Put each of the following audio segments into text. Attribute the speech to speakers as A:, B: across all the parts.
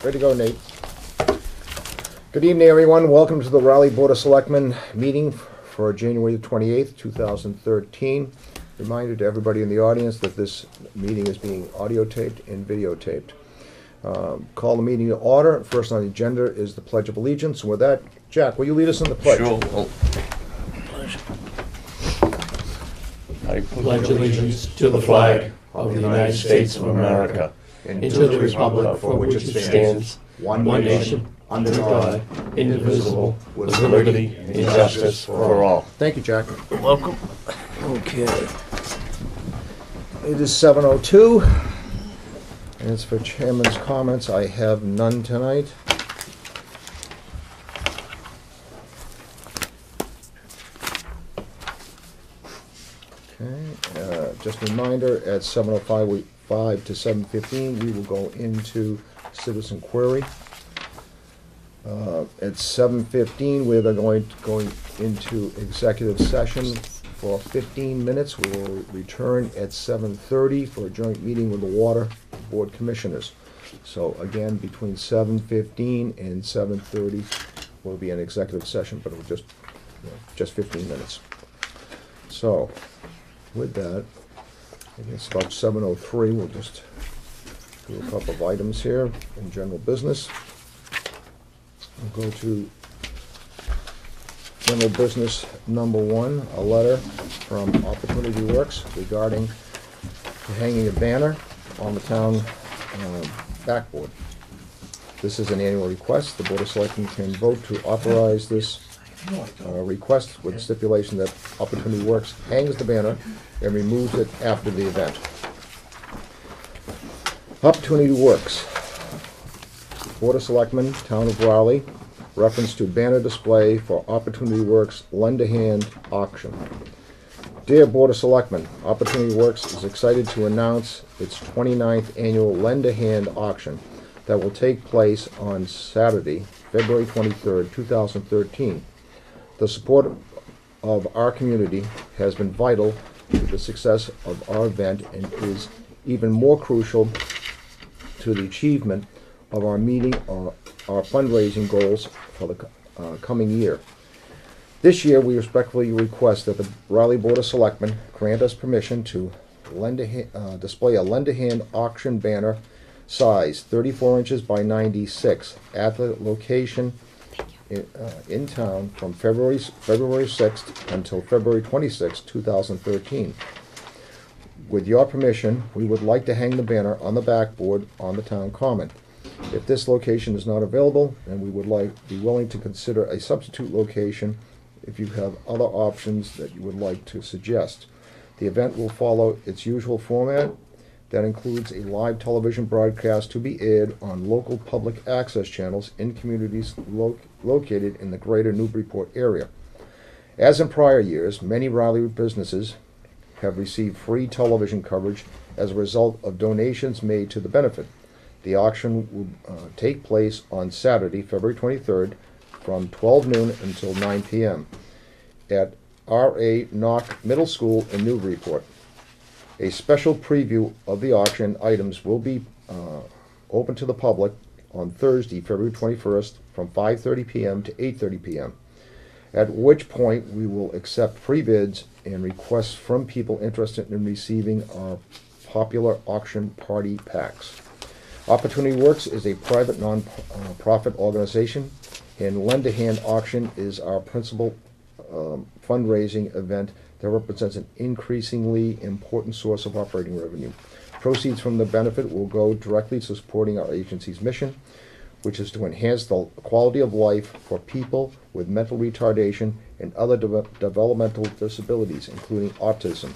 A: Ready to go, Nate. Good evening, everyone. Welcome to the Raleigh Board of Selectmen meeting for January 28th, 2013. Reminder to everybody in the audience that this meeting is being audio taped and videotaped. Call the meeting to order. First on the agenda is the Pledge of Allegiance. And with that, Jack, will you lead us in the pledge?
B: Sure. I pledge allegiance to the flag of the United States of America and to the republic for which it stands, one nation, under God, indivisible, with liberty and justice for all.
A: Thank you, Jack.
B: You're welcome.
A: Okay. It is 7:02. And as for chairman's comments, I have none tonight. Okay. Just a reminder, at 7:05 to 7:15, we will go into citizen query. At 7:15, we're going into executive session for 15 minutes. We will return at 7:30 for a joint meeting with the Water Board Commissioners. So again, between 7:15 and 7:30 will be an executive session, but it will just 15 minutes. So with that, I guess about 7:03, we'll just do a couple of items here in general business. We'll go to general business number 1, a letter from Opportunity Works regarding hanging a banner on the town backboard. This is an annual request. The Board of Selectmen can vote to authorize this request with the stipulation that Opportunity Works hangs the banner and removes it after the event. Opportunity Works. Board of Selectmen, Town of Raleigh, reference to banner display for Opportunity Works lend-a-hand auction. Dear Board of Selectmen, Opportunity Works is excited to announce its 29th annual lend-a-hand auction that will take place on Saturday, February 23rd, 2013. The support of our community has been vital to the success of our event and is even more crucial to the achievement of our meeting our fundraising goals for the coming year. This year, we respectfully request that the Raleigh Board of Selectmen grant us permission to display a lend-a-hand auction banner size 34 inches by 96 at the location in town from February 6th until February 26th, 2013. With your permission, we would like to hang the banner on the backboard on the town common. If this location is not available, then we would be willing to consider a substitute location if you have other options that you would like to suggest. The event will follow its usual format. That includes a live television broadcast to be aired on local public access channels in communities located in the greater Newburyport area. As in prior years, many Raleigh businesses have received free television coverage as a result of donations made to the benefit. The auction will take place on Saturday, February 23rd, from 12 noon until 9 p.m. at R.A. Knock Middle School in Newburyport. A special preview of the auction items will be open to the public on Thursday, February 21st, from 5:30 p.m. to 8:30 p.m., at which point we will accept free bids and requests from people interested in receiving our popular auction party packs. Opportunity Works is a private non-profit organization, and lend-a-hand auction is our principal fundraising event that represents an increasingly important source of operating revenue. Proceeds from the benefit will go directly to supporting our agency's mission, which is to enhance the quality of life for people with mental retardation and other developmental disabilities, including autism.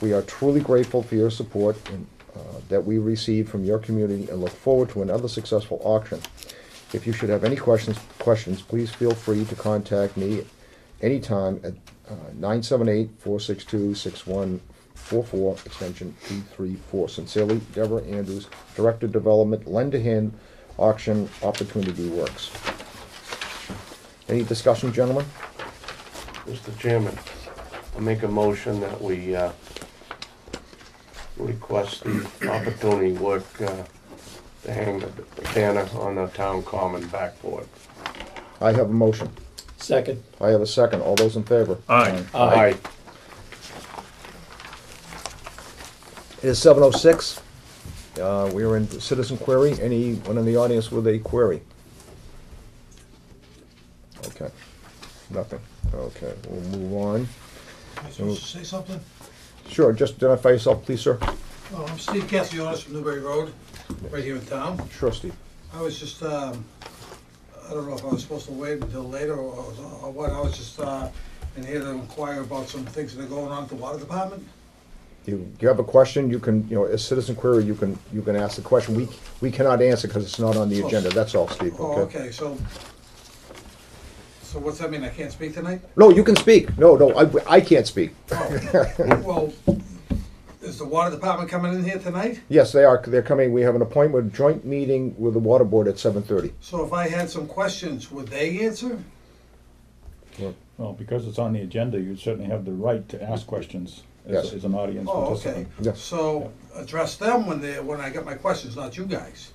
A: We are truly grateful for your support that we receive from your community and look forward to another successful auction. If you should have any questions, please feel free to contact me anytime at 978-462-6144, extension 234. Sincerely, Deborah Andrews, Director of Development, Lend-a-Hand Auction, Opportunity Works. Any discussion, gentlemen?
B: Mr. Chairman, I'll make a motion that we request the Opportunity Work to hang the banner on the town common backboard.
A: I have a motion.
C: Second.
A: I have a second. All those in favor?
D: Aye.
C: Aye.
A: It is 7:06. We are in citizen query. Anyone in the audience with a query? Okay. Nothing. Okay, we'll move on.
E: Am I supposed to say something?
A: Sure, just identify yourself, please, sir.
E: Oh, I'm Steve Cassionis from Newbury Road, right here in town.
A: Sure, Steve.
E: I was just, I don't know if I was supposed to wait until later or what. I was just in here to inquire about some things that are going on at the water department.
A: You have a question, you can, as citizen query, you can ask the question. We cannot answer because it's not on the agenda. That's all, Steve,
E: Oh,
A: okay?
E: okay, so what's that mean? I can't speak tonight?
A: No, you can speak. No, I can't speak.
E: Oh, well, is the water department coming in here tonight?
A: Yes, they are. They're coming. We have an appointment, joint meeting with the water board at 7:30.
E: So if I had some questions, would they answer?
D: Well, because it's on the agenda, you certainly have the right to ask questions
A: Yes.
D: as an audience
E: Oh, okay.
D: participant.
A: Yes.
E: So address them when I get my questions, not you guys.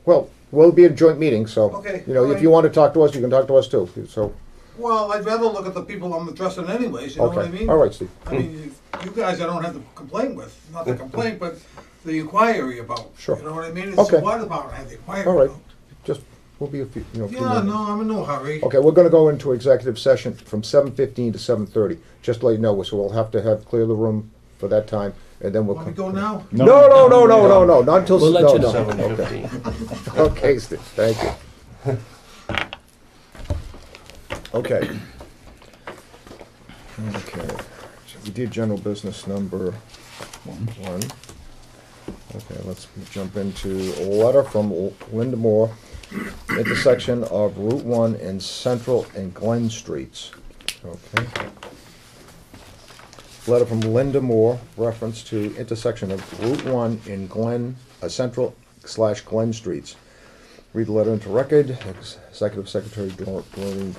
A: Well, we'll be at a joint meeting, so,
E: Okay,
A: if
E: alright.
A: you want to talk to us, you can talk to us too, so,
E: Well, I'd rather look at the people I'm addressing anyways, you know what I
A: okay.
E: mean?
A: All right, Steve.
E: I mean, you guys I don't have to complain with, not the complaint, but the inquiry about.
A: Sure.
E: You know what I mean? It's
A: Okay.
E: the water department I have the inquiry
A: All right.
E: about.
A: Just, we'll be a few, few
E: Yeah,
A: minutes.
E: no, I'm in no hurry.
A: Okay, we're gonna go into executive session from 7:15 to 7:30, just to let you know, so we'll have to clear the room for that time, and then we'll.
E: Want me to go now?
A: No, not until.
C: We'll let
A: no,
C: you know.
A: no.
B: 7:15.
A: Okay, Steve, thank you. Okay. Okay, so we did general business number one. Okay, let's jump into a letter from Linda Moore, intersection of Route 1 and Central and Glen Streets. Okay. Letter from Linda Moore, reference to intersection of Route 1 and Central/Glen Streets. Read the letter into record. Executive Secretary Doreen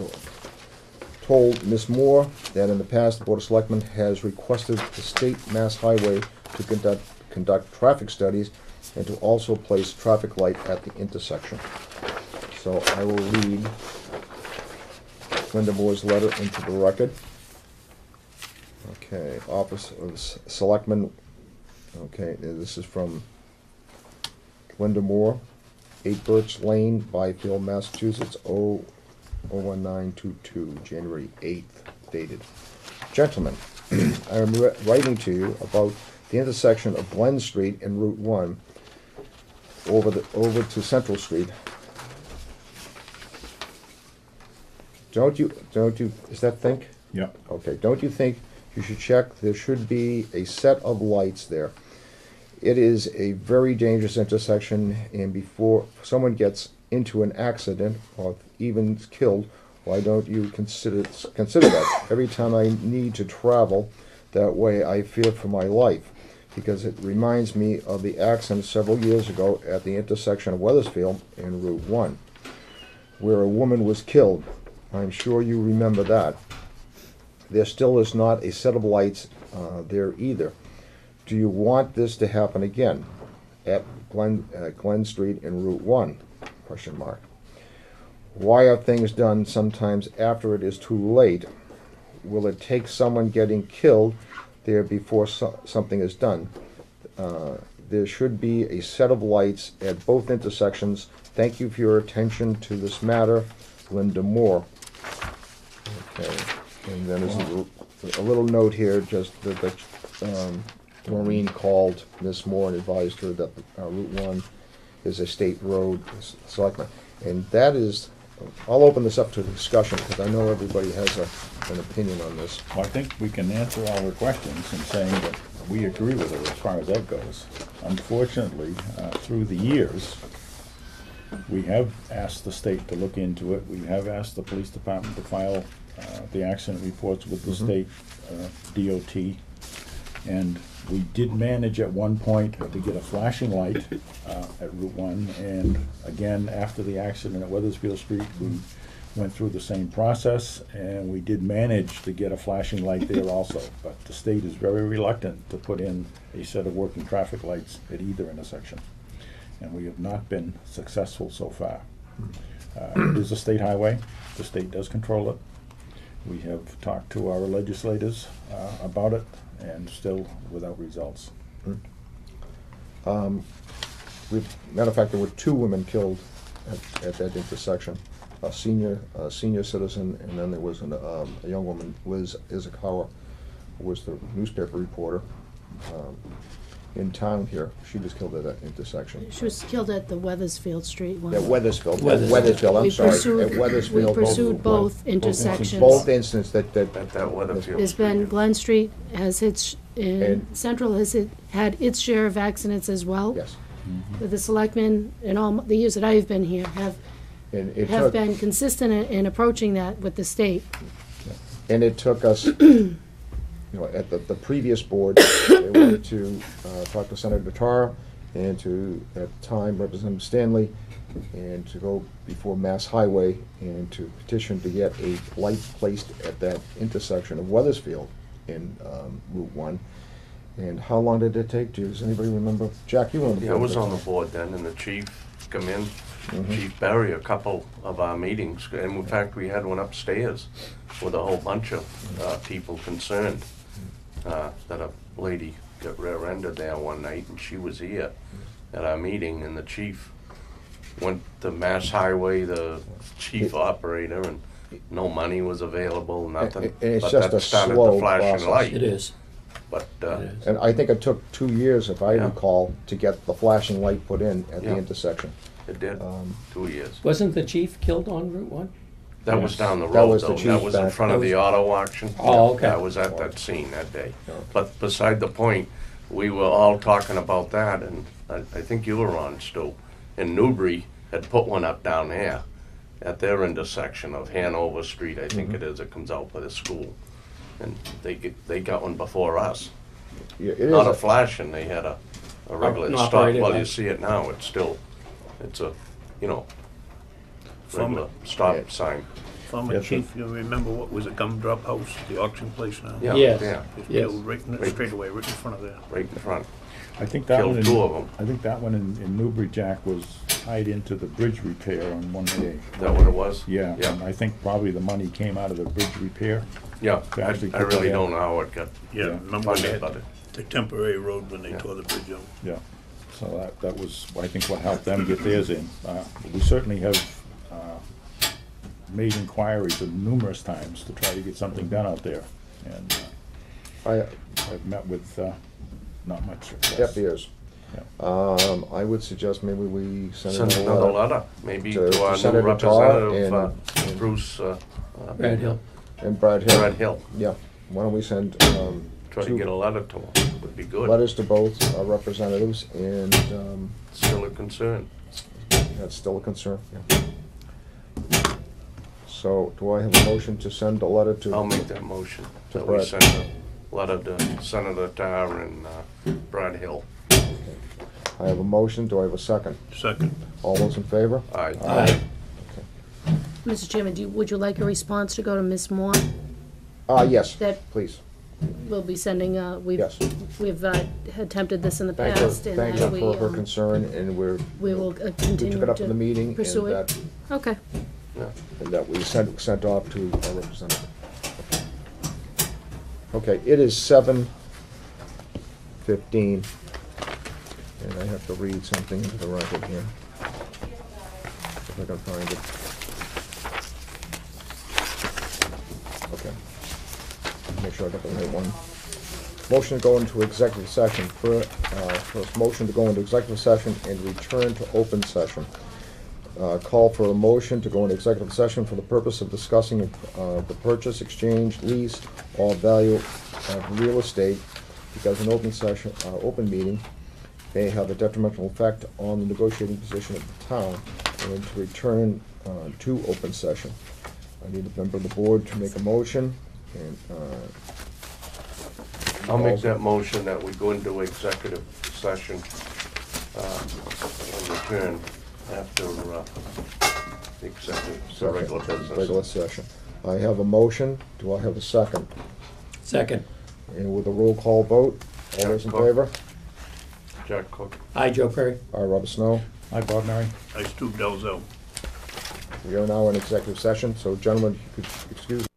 A: told Ms. Moore that in the past the Board of Selectmen has requested the State Mass Highway to conduct traffic studies and to also place traffic light at the intersection. So I will read Linda Moore's letter into the record. Okay, Office of Selectmen. Okay, this is from Linda Moore, 8 Birch Lane, Byfield, Massachusetts, 01922, January 8th, dated. Gentlemen, I am writing to you about the intersection of Glen Street and Route 1 over to Central Street. Don't you, is that think?
D: Yeah.
A: Okay, don't you think you should check? There should be a set of lights there. It is a very dangerous intersection, and before someone gets into an accident or even killed, why don't you consider that? Every time I need to travel that way, I fear for my life, because it reminds me of the accident several years ago at the intersection of Weathersfield and Route 1, where a woman was killed. I'm sure you remember that. There still is not a set of lights there either. Do you want this to happen again at Glen Street and Route 1? Question mark. Why are things done sometimes after it is too late? Will it take someone getting killed there before something is done? There should be a set of lights at both intersections. Thank you for your attention to this matter, Linda Moore. Okay, and then there's a little note here, just that Maureen called Miss Moore and advised her that Route 1 is a state road, Selectmen. And that is, I'll open this up to discussion, because I know everybody has an opinion on this.
D: Well, I think we can answer all her questions in saying that we agree with her as far as that goes. Unfortunately, through the years, we have asked the state to look into it. We have asked the police department to file the accident reports with the state DOT. And we did manage at one point to get a flashing light at Route 1. And again, after the accident at Weathersfield Street, we went through the same process, and we did manage to get a flashing light there also. But the state is very reluctant to put in a set of working traffic lights at either intersection. and we have not been successful so far. It is a state highway. The state does control it. We have talked to our legislators about it, and still without results.
A: Matter of fact, there were 2 women killed at that intersection. A senior citizen, and then there was a young woman, Liz Izakawa, who was the newspaper reporter in town here. She was killed at that intersection.
C: She was killed at the Weathersfield Street one.
A: At Weathersfield,
B: Weathersfield.
A: I'm
C: We
A: sorry,
C: pursued-
A: at Weathersfield.
C: We pursued both intersections.
A: Both incidents that
B: At that Weatherfield.
C: There's been, Glen Street has its,
A: And-
C: Central has had its share of accidents as well.
A: yes.
C: But the selectmen, in all the years that I've been here,
A: And it
C: have
A: took,
C: been consistent in approaching that with the state.
A: and it took us, at the previous board, they wanted to talk to Senator Tarr and to, at the time, Representative Stanley, and to go before Mass Highway and to petition to get a light placed at that intersection of Weathersfield in Route 1. And how long did it take? Does anybody remember? Jack, you were on the board.
B: Yeah, I was
A: at
B: on
A: that
B: the board then, and the chief come in,
A: Mhm.
B: Chief Barry, a couple of our meetings, and in fact, we had one upstairs with a whole bunch of people concerned that a lady got rear-ended there one night, and she was here at our meeting, and the chief went to Mass Highway, the chief operator, and no money was available, nothing.
A: And it's
B: But
A: just
B: that
A: a
B: started the
A: slow
B: flashing
A: process.
B: light.
F: It is.
B: But,
F: It is.
A: And I think it took 2 years, if I
B: Yeah.
A: recall, to get the flashing light put in at the
B: Yeah.
A: intersection.
B: it did,
A: Um,
B: 2 years.
F: Wasn't the chief killed on Route 1?
B: That was down the
A: That
B: road,
A: was the
B: though.
A: chief
B: That was in
A: back-
B: front of the auto auction.
F: Oh, okay.
B: I was at that scene that day.
A: Yeah.
B: But beside the point, we were all talking about that, and I think you were on, Stu. And Newbury had put one up down there at their intersection of Hanover Street, I think it is, it comes out by the school. And they got one before us.
A: Yeah, it is
B: Not a flashing, they had a regular
F: An
B: stop.
F: operated
B: Well,
F: one.
B: you see it now, it's a,
G: From
B: regular
G: it.
B: stop
A: Yeah.
B: sign.
G: Former
D: Yes, sir.
G: chief, you remember what was a gumdrop house, the auction place now?
B: Yeah,
F: Yes.
B: yeah,
G: Just
F: Yes.
G: killed right in the
B: Right.
G: straightaway, right in front of there.
B: right in front.
D: I think that
B: Killed
D: one,
B: 2 of 'em.
D: I think that one in Newbury, Jack, was tied into the bridge repair on 1A.
B: Is that what it was?
D: Yeah,
B: Yeah.
D: and I think probably the money came out of the bridge repair.
B: Yeah,
D: To actually
B: I
D: put
B: really
D: that in.
B: don't know how it got
G: Yeah,
D: Yeah.
G: remember when they
B: funded,
G: had
B: but
G: the temporary road when they
B: Yeah.
G: tore the bridge out?
D: Yeah, so that was, I think, what helped them get theirs in. We certainly have made inquiries numerous times to try to get something done out there. And I've met with not much success.
A: deaf ears.
D: Yeah.
A: I would suggest maybe we send
B: send
A: another
B: another
A: letter.
B: letter, maybe
A: to
B: to our new
A: Senator Tarr
B: representative,
A: and-
B: Bruce,
F: Brad Hill.
A: And Brad Hill.
B: Brad Hill.
A: Yeah, why don't we send
B: Try to get a letter to him, would be good.
A: letters to both our representatives, and
B: Still a concern.
A: that's still a concern, yeah. So, do I have a motion to send a letter to?
B: I'll make that motion,
A: To
B: that we
A: Brad.
B: send a letter to Senator Tarr and Brad Hill.
A: I have a motion, do I have a second?
G: Second.
A: All those in favor?
B: Aye.
F: Aye.
C: Mr. Chairman, would you like a response to go to Ms. Moore?
A: Yes,
C: That
A: please,
C: we'll be sending,
A: yes.
C: we've attempted this in the
A: Thank her,
C: past, and
A: thank her
C: that we,
A: for her concern, and
C: we will
A: we
C: continue
A: took it up in the
C: to
A: meeting, and
C: pursue it.
A: that,
C: Okay.
B: Yeah.
A: and that we sent off to our representative. Okay, it is 7:15, and I have to read something into the record here. If I can find it. Okay. Make sure I got the right one. Motion to go into executive session. First, motion to go into executive session and return to open session. Call for a motion to go into executive session for the purpose of discussing the purchase, exchange, lease, or value of real estate, because an open session, open meeting may have a detrimental effect on the negotiating position of the town, and to return to open session. I need a member of the board to make a motion, and
B: I'll make that motion that we go into executive session and return after the executive, the regular business.
A: regular session. I have a motion, do I have a second?
F: Second.
A: And with a roll call vote, all those in
B: Cook.
A: favor?
B: Jack Cook.
F: Hi, Joe Perry.
A: Robert Snow.
D: Hi, Bob Mary.
G: I stoop Delzo.
A: We are now in executive session, so gentlemen, if you could excuse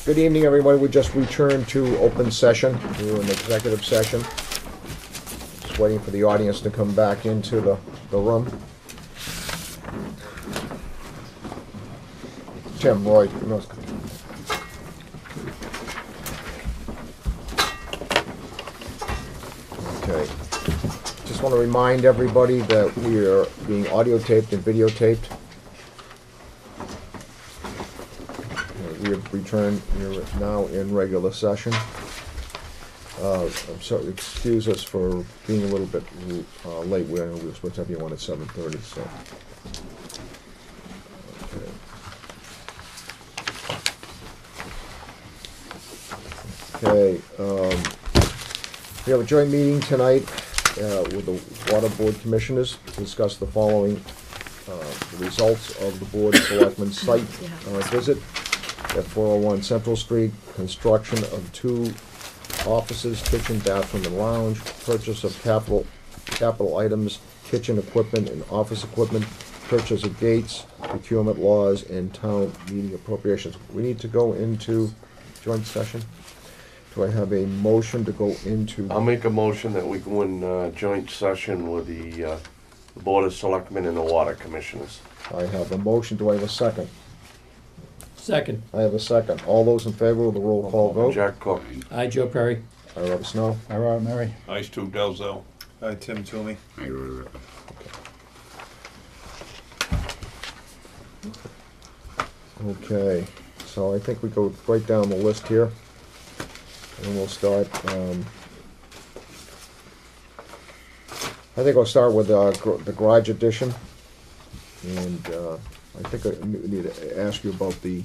A: Good evening, everyone. We just returned to open session. We were in executive session. Just waiting for the audience to come back into the room. Tim, Roy, you know, okay. Just want to remind everybody that we are being audio taped and videotaped. We have returned, we're now in regular session. So excuse us for being a little bit late. We were supposed to have you on at 7:30, so. Okay, we have a joint meeting tonight with the Water Board Commissioners to discuss the following the results of the Board of Selectmen's site visit at 401 Central Street, construction of 2 offices, kitchen, bathroom, and lounge, purchase of capital items, kitchen equipment and office equipment, purchase of gates, procurement laws, and town meeting appropriations. We need to go into joint session. Do I have a motion to go into?
B: I'll make a motion that we go in joint session with the Board of Selectmen and the Water Commissioners.
A: I have a motion. Do I have a second?
F: Second.
A: I have a second. All those in favor of the roll call vote?
B: Jack Cook.
F: Aye, Joe Perry.
A: I, Robert Snow.
D: Hi, Robert Mary.
G: Ice Two Delzell.
E: Hi, Tim Toomey.
A: Okay, so I think we go right down the list here. And we'll start, I think I'll start with the garage addition. And I think I need to ask you about the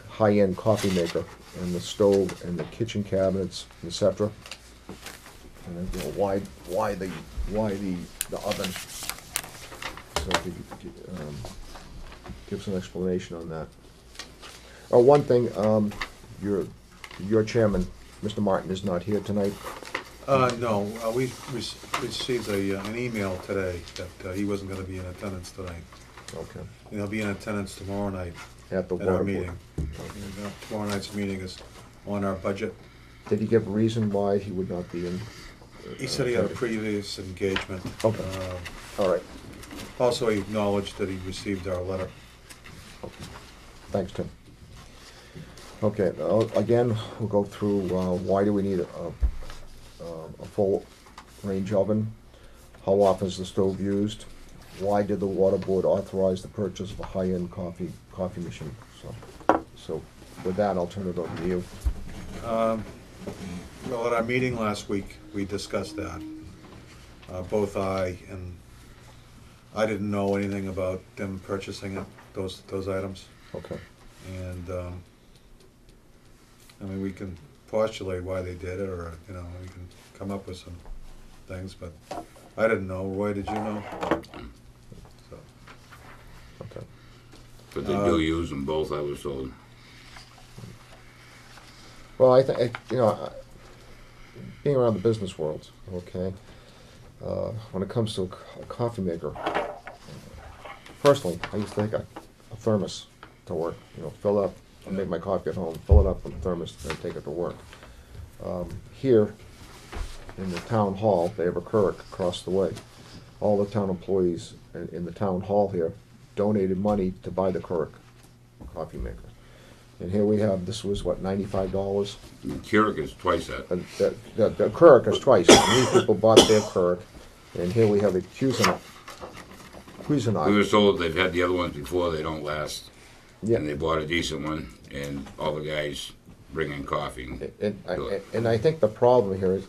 A: high-end coffee maker and the stove and the kitchen cabinets, etc. And you know, why the oven? So if you could, give some explanation on that. Oh, one thing, your chairman, Mr. Martin, is not here tonight.
E: No, we received an email today that he wasn't gonna be in attendance tonight.
A: Okay.
E: And he'll be in attendance tomorrow night
A: At the
E: at
A: water
E: our
A: board.
E: meeting. Tomorrow night's meeting is on our budget.
A: Did he give a reason why he would not be in?
E: He said he had a previous engagement.
A: Okay. All right.
E: Also, he acknowledged that he received our letter.
A: Thanks, Tim. Okay, again, we'll go through why do we need a full range oven? How often is the stove used? Why did the water board authorize the purchase of a high-end coffee machine? So with that, I'll turn it over to you.
E: Well, at our meeting last week, we discussed that. Both I didn't know anything about them purchasing it, those items.
A: Okay.
E: And, I mean, we can postulate why they did it, or, you know, we can come up with some things, but I didn't know. Roy, did you know? So,
A: Okay.
H: But they do use them both, I was told.
A: Well, I think, you know, being around the business world, okay, when it comes to a coffee maker, personally, I used to take a thermos to work, you know, fill up, I make my coffee at home, fill it up in a thermos, and take it to work. Here, in the town hall, they have a Keurig across the way. All the town employees in the town hall here donated money to buy the Keurig coffee maker. And here we have, this was what, $95?
H: Keurig is twice that.
A: The Keurig is twice. Many people bought their Keurig, and here we have a Cuisinart.
H: We were told they've had the other ones before, they don't last.
A: Yeah.
H: And they bought a decent one, and all the guys bring in coffee.
A: And I think the problem here is,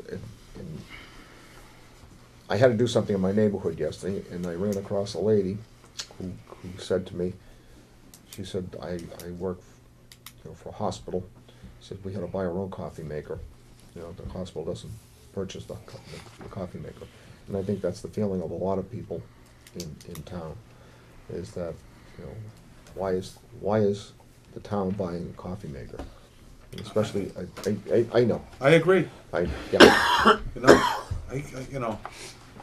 A: I had to do something in my neighborhood yesterday, and I ran across a lady who said to me, she said, I work, you know, for a hospital. She said, we had to buy our own coffee maker. You know, the hospital doesn't purchase the coffee maker. And I think that's the feeling of a lot of people in town, is that, you know, why is the town buying a coffee maker? And especially, I know.
E: I agree.
A: Yeah.
E: You know,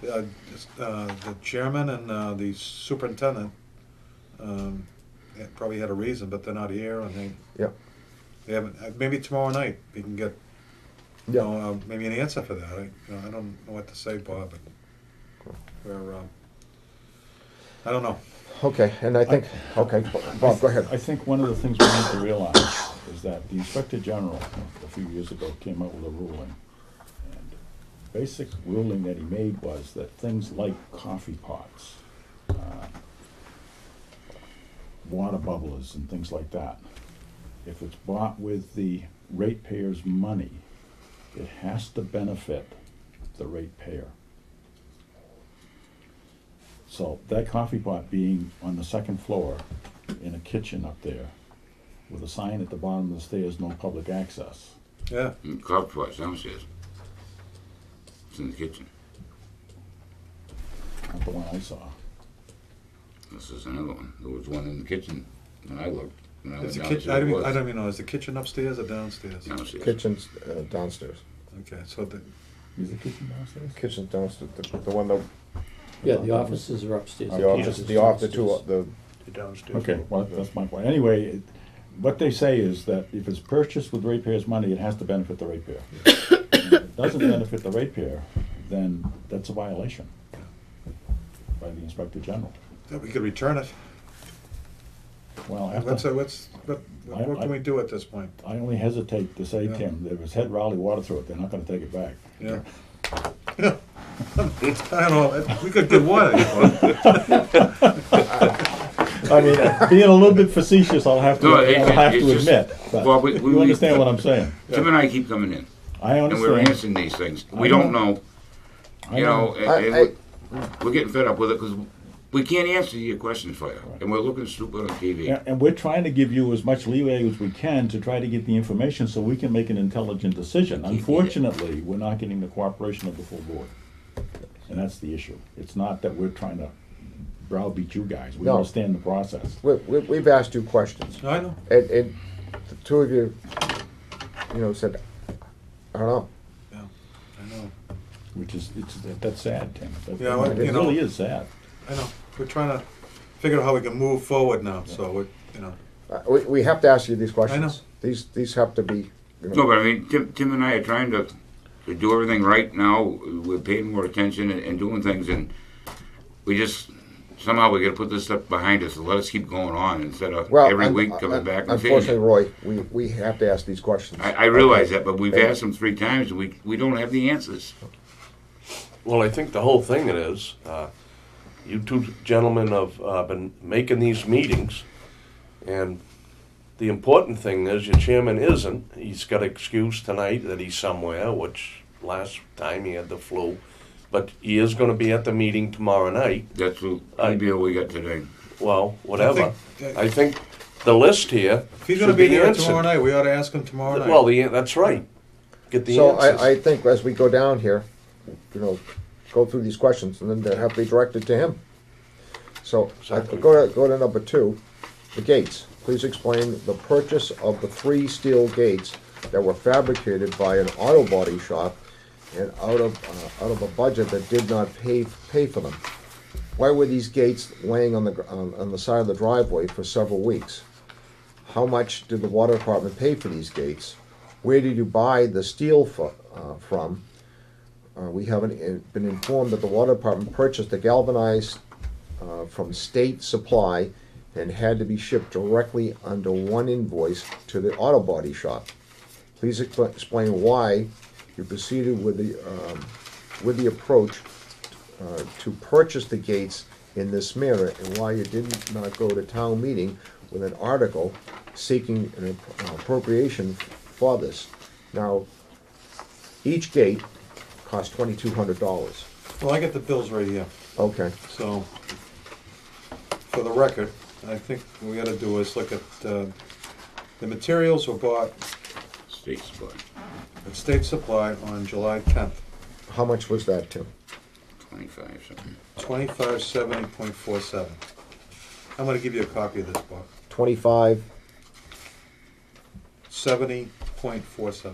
E: the chairman and the superintendent probably had a reason, but they're not here, and they,
A: Yeah.
I: They haven't, maybe tomorrow night, we can get, you
A: Yeah.
I: know, maybe an answer for that. I don't know what to say, Bob, but we're, I don't know.
A: Okay, and I think, okay, Bob, go ahead.
D: I think one of the things we need to realize is that the Inspector General, a few years ago, came out with a ruling. And basic ruling that he made was that things like coffee pots, water bubblers and things like that, if it's bought with the ratepayer's money, it has to benefit the ratepayer. So that coffee pot being on the second floor in a kitchen up there with a sign at the bottom of the stairs, no public access.
I: Yeah,
H: Coffee pot's downstairs. It's in the kitchen.
D: Not the one I saw.
H: This is another one. There was one in the kitchen when I looked. When I
I: is
H: went
I: the
H: down
I: kitchen,
H: to see what it
I: I
H: was.
I: don't even know, is the kitchen upstairs or downstairs?
H: Downstairs.
A: Kitchen's downstairs.
I: Okay, so the,
D: Is the kitchen downstairs?
A: Kitchen's downstairs, the one that,
F: Yeah, the offices are upstairs.
A: the office, the two, the,
G: The downstairs.
D: Okay, well, that's my point. Anyway, what they say is that if it's purchased with ratepayer's money, it has to benefit the ratepayer. If it doesn't benefit the ratepayer, then that's a violation by the Inspector General.
I: that we could return it.
D: Well,
I: What
D: I-
I: can we do at this point?
D: I only hesitate to say,
I: Yeah.
D: Tim, that if it's head Raleigh water through it, they're not gonna take it back.
I: Yeah. I don't know, we could get one.
D: I mean, being a little bit facetious, I'll have to,
H: No,
D: I'll have
H: it's
D: to
H: just-
D: admit, but
H: Well,
D: you understand what I'm saying?
H: Tim and I keep coming in,
D: I
H: and we're
D: understand.
H: answering these things.
D: I
H: We don't know,
D: I
H: you know, and
A: I-
H: we're getting fed up with it because we can't answer your questions for you, and we're looking stupid on TV.
D: And we're trying to give you as much leeway as we can to try to get the information so we can make an intelligent decision. Unfortunately, we're not getting the cooperation of the full board. And that's the issue. It's not that we're trying to browbeat you guys. We
A: No.
D: understand the process.
A: we've asked you questions.
I: I know.
A: And the two of you, said, I don't know.
I: Yeah, I know.
D: Which is, that's sad, Tim.
I: Yeah, well,
D: It
I: you know-
D: really is sad.
I: I know. We're trying to figure out how we can move forward now, so, you know.
A: We have to ask you these questions.
I: I know.
A: These have to be,
H: No, but I mean, Tim and I are trying to do everything right now. We're paying more attention and doing things, and we just somehow we got to put this stuff behind us and let us keep going on instead of
A: well,
H: every week coming back and saying.
A: unfortunately, Roy, we have to ask these questions.
H: I realize that, but we've
A: Okay.
H: asked them 3 times, and we don't have the answers.
B: Well, I think the whole thing it is, you two gentlemen have been making these meetings, and the important thing is your chairman isn't. He's got an excuse tonight that he's somewhere, which last time he had the flu, but he is going to be at the meeting tomorrow night.
H: That's the idea we got today.
B: Well, whatever.
I: think-
B: I think the list here
I: If he's gonna
B: should
I: be
B: be
I: here
B: answered.
I: tomorrow night, we ought to ask him tomorrow night.
B: Well, that's right. Get the
A: So
B: answers.
A: I think as we go down here, go through these questions, and then they have to be directed to him. So,
B: Exactly.
A: go to number 2, the gates. Please explain the purchase of the 3 steel gates that were fabricated by an auto body shop and out of a budget that did not pay for them. Why were these gates laying on the side of the driveway for several weeks? How much did the water department pay for these gates? Where did you buy the steel from? We haven't been informed that the water department purchased the galvanized from State Supply and had to be shipped directly under one invoice to the auto body shop. Please explain why you proceeded with the approach to purchase the gates in this manner, and why you did not go to town meeting with an article seeking an appropriation for this. Now, each gate costs $2,200.
I: Well, I got the bills right here,
A: Okay.
I: so, for the record, I think what we gotta do is look at, the materials were bought
H: State supply,
I: at State Supply on July 10th,
A: How much was that, Tim?
H: 25 something.
I: 2570.47. I'm gonna give you a copy of this book.
A: 25.
I: 70.47.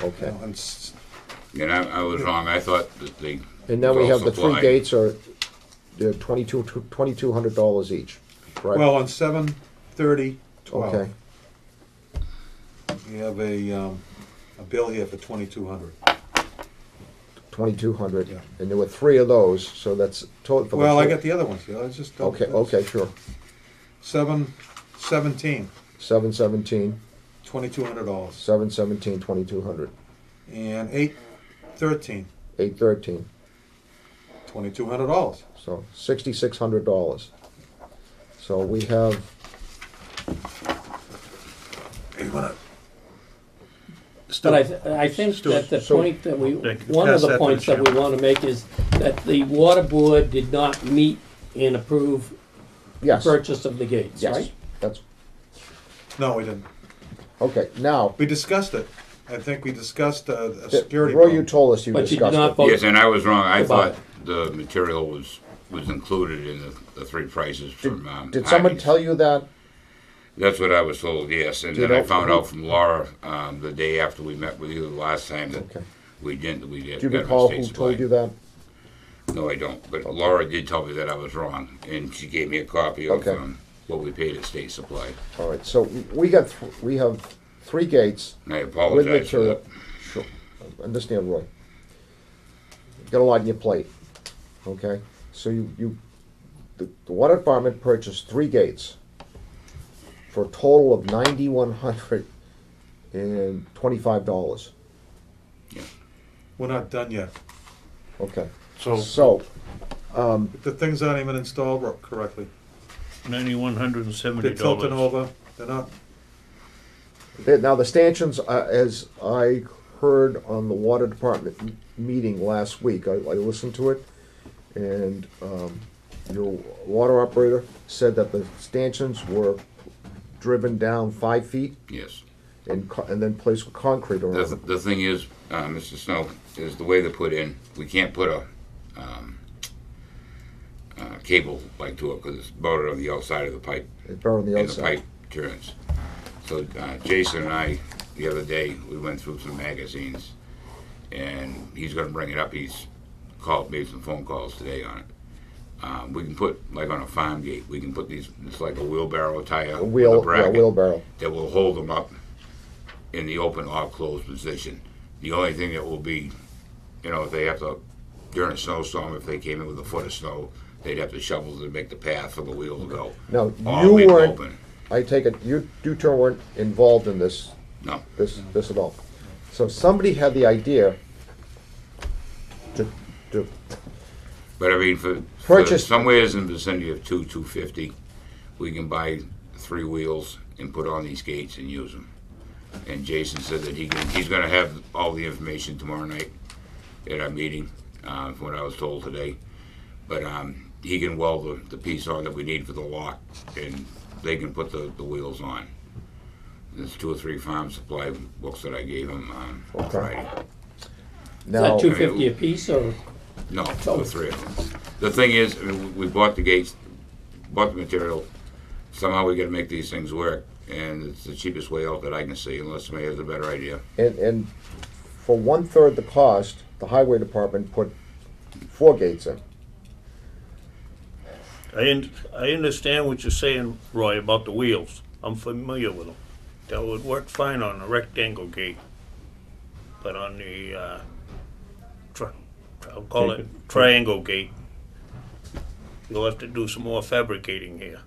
A: Okay.
I: And
H: And I was wrong. I thought that they.
A: And then we have the 3
H: supply.
A: gates are they're $2,200 each, correct?
I: well, on 7, 8/30/12.
A: Okay,
I: We have a bill here for 2,200.
A: 2,200,
I: Yeah.
A: and there were 3 of those, so that's total for the.
I: Well, I
A: full-
I: got the other ones here, I just.
A: Okay, sure.
I: 7/17,
A: 7/17,
I: $2,200.
A: 7/17, 2,200.
I: And 8/13,
A: 8/13,
I: $2,200.
A: so $6,600. So we have,
I: You wanna?
F: But I think that the
A: So-
F: point that we,
G: Thank you.
F: one of
G: Pass that
F: the
G: to
F: points
G: the
F: that we
G: chairman.
F: want to make is that the water board did not meet and approve the
A: yes,
F: purchase of the gates,
A: yes,
F: right?
A: that's,
I: No, we didn't.
A: okay, now,
I: We discussed it. I think we discussed a security
A: Roy, you
I: problem.
A: told us you
F: But you did
A: discussed
F: not
A: it.
F: vote.
H: Yes, and I was wrong. I
F: Goodbye.
H: thought the material was included in the 3 prices from
A: Did someone
H: Hardee's.
A: tell you that?
H: That's what I was told, yes. And
A: Do you
H: then I
A: know
H: found
A: who-
H: out from Laura the day after we met with you the last time that
A: Okay.
H: we didn't. We did.
A: Do you
H: got a
A: recall
H: state
A: who
H: supply.
A: told you that?
H: No, I don't. But Laura did tell me that I was wrong, and she gave me a copy of
A: Okay.
H: what we paid at State Supply.
A: All right, so we got, we have 3 gates
H: And I
A: with
H: apologize for
A: material.
H: that.
A: Sure, understand, Roy. You got a lot on your plate, okay? So the water department purchased 3 gates for a total of $9,125.
I: We're not done yet.
A: Okay,
G: So
A: so,
I: The things aren't even installed correctly.
G: $9,170.
I: They're tilting over, they're not,
A: now the stanchions, as I heard on the water department meeting last week, I listened to it, and your water operator said that the stanchions were driven down 5 feet
H: Yes.
A: and then placed with concrete around them.
H: The thing is, Mr. Snow, is the way they're put in, we can't put a cable like to it because it's mounted on the outside of the pipe,
A: It's better on the
H: and the
A: outside.
H: pipe turns. So Jason and I, the other day, we went through some magazines, and he's going to bring it up. He's made some phone calls today on it. We can put, like on a farm gate, we can put these, it's like a wheelbarrow tire with a bracket
A: Wheelbarrow.
H: that will hold them up in the open or closed position. The only thing that will be, if they have to, during a snowstorm, if they came in with a foot of snow, they'd have to shovel to make the path for the wheel to go.
A: Now,
H: Or
A: you
H: leave them
A: weren't,
H: open.
A: I take it, you two weren't involved in this
H: No.
A: this at all. So somebody had the idea to
H: But I mean, for
A: Purchase-
H: somewhere in the vicinity of 250, we can buy 3 wheels and put on these gates and use them. And Jason said that he's going to have all the information tomorrow night at our meeting, from what I was told today. But he can weld the piece on that we need for the lock, and they can put the wheels on. There's 2 or 3 farm supply books that I gave him on
A: Okay.
H: Friday.
F: Is
A: now.
F: that 250 apiece or?
H: No, 2 or 3 of them. The thing is, I mean, we bought the gates, bought the material. Somehow we got to make these things work, and it's the cheapest way out that I can see, unless somebody has a better idea.
A: And for 1/3 the cost, the highway department put 4 gates in.
G: I understand what you're saying, Roy, about the wheels. I'm familiar with them. That would work fine on a rectangle gate. But on the, I'll call it triangle gate, you'll have to do some more fabricating here.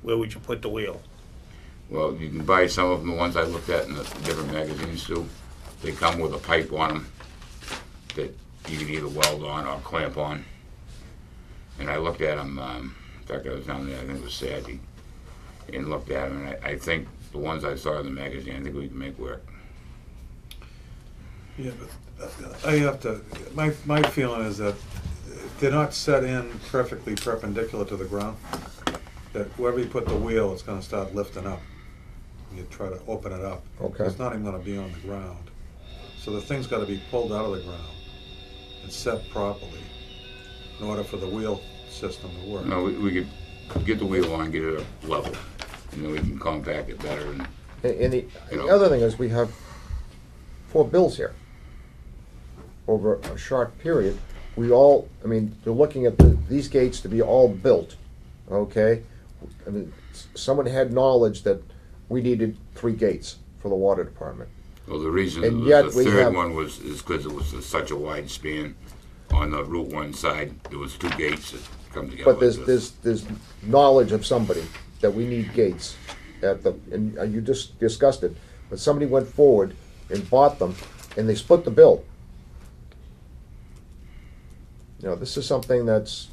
G: Where would you put the wheel?
H: Well, you can buy some of them, the ones I looked at in the different magazines too. They come with a pipe on them that you can either weld on or clamp on. And I looked at them, in fact, I was down there, I think it was Saturday, and looked at them, and I think the ones I saw in the magazine, I think we can make work.
I: yeah, but I have to, my feeling is that they're not set in perfectly perpendicular to the ground. That wherever you put the wheel, it's gonna start lifting up. You try to open it up.
A: Okay.
I: It's not even gonna be on the ground. So the thing's gotta be pulled out of the ground and set properly in order for the wheel system to work.
H: No, we could get the wheel on, get it up level, and then we can compact it better. And
A: And the other thing is we have 4 bills here. Over a short period, they're looking at these gates to be all built, okay? I mean, someone had knowledge that we needed 3 gates for the water department.
H: Well, the reason
A: And
H: it
A: yet
H: was
A: we
H: the third
A: have-
H: one is because it was such a wide span on the Route 1 side. There was 2 gates that come together.
A: But there's knowledge of somebody that we need gates at the, and you just discussed it, but somebody went forward and bought them, and they split the bill. You know, this is something that's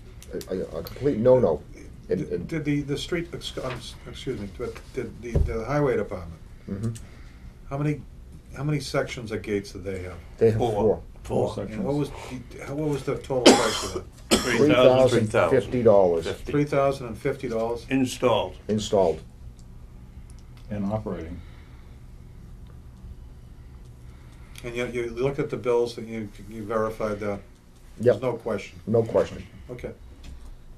A: a complete no-no. And-
I: Did the street, excuse me, did the highway department,
A: Mhm.
I: how many sections of gates did they have?
A: They have
G: Four.
A: 4.
I: And what was the total price of that?
A: $3,050
I: $3,050?
G: installed.
A: installed.
D: And operating.
I: And yet you looked at the bills and you verified that?
A: Yep,
I: There's no question.
A: no question.
I: Okay.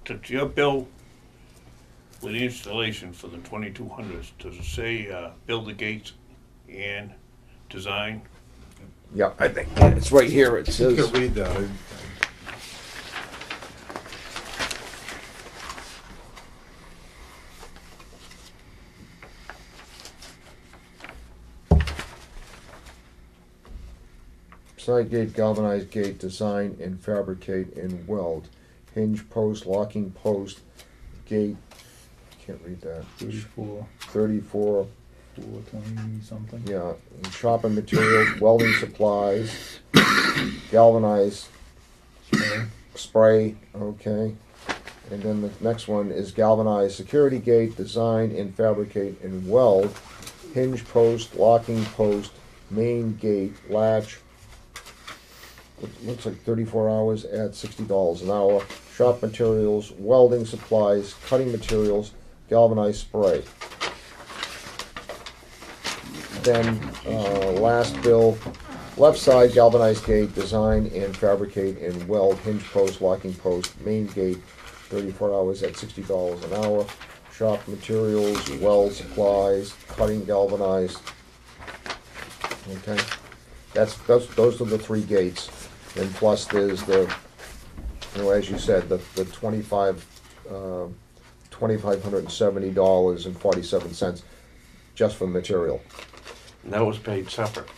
G: Does your bill with the installation for the 2200s, does it say build the gates and design?
A: Yeah, I think it's right here. It
I: You
A: says.
I: could read that.
A: Side gate, galvanized gate, design and fabricate and weld. Hinge post, locking post, gate, can't read that.
D: 34,
A: 34,
D: 420 something.
A: yeah, and shop and materials, welding supplies, galvanized spray, okay. And then the next one is galvanized security gate, design and fabricate and weld. Hinge post, locking post, main gate, latch. Looks like 34 hours at $60 an hour. Shop materials, welding supplies, cutting materials, galvanized spray. Then, last bill, left side galvanized gate, design and fabricate and weld, hinge post, locking post, main gate, 34 hours at $60 an hour. Shop materials, weld supplies, cutting galvanized. Okay, those are the 3 gates. And plus there's the, you know, as you said, the $2,570.47 just for material.
B: And that was paid separate.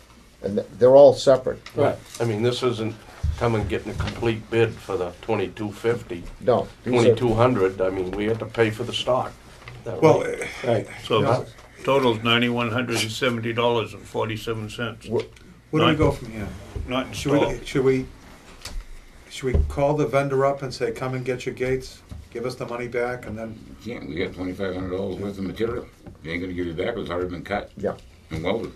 A: And they're all separate.
B: Right. I mean, this isn't coming getting a complete bid for the 2250,
A: No. these are-
B: 2200. I mean, we had to pay for the stock. That
I: Well,
B: right? Right.
G: So
I: Yeah.
G: total's $9,170.47.
I: where do we go from here?
G: Not installed.
I: Should we call the vendor up and say, come and get your gates, give us the money back, and then,
H: You can't. We got $2,500 worth of material. They ain't gonna give you back. It's already been cut
A: Yeah,
H: and welded.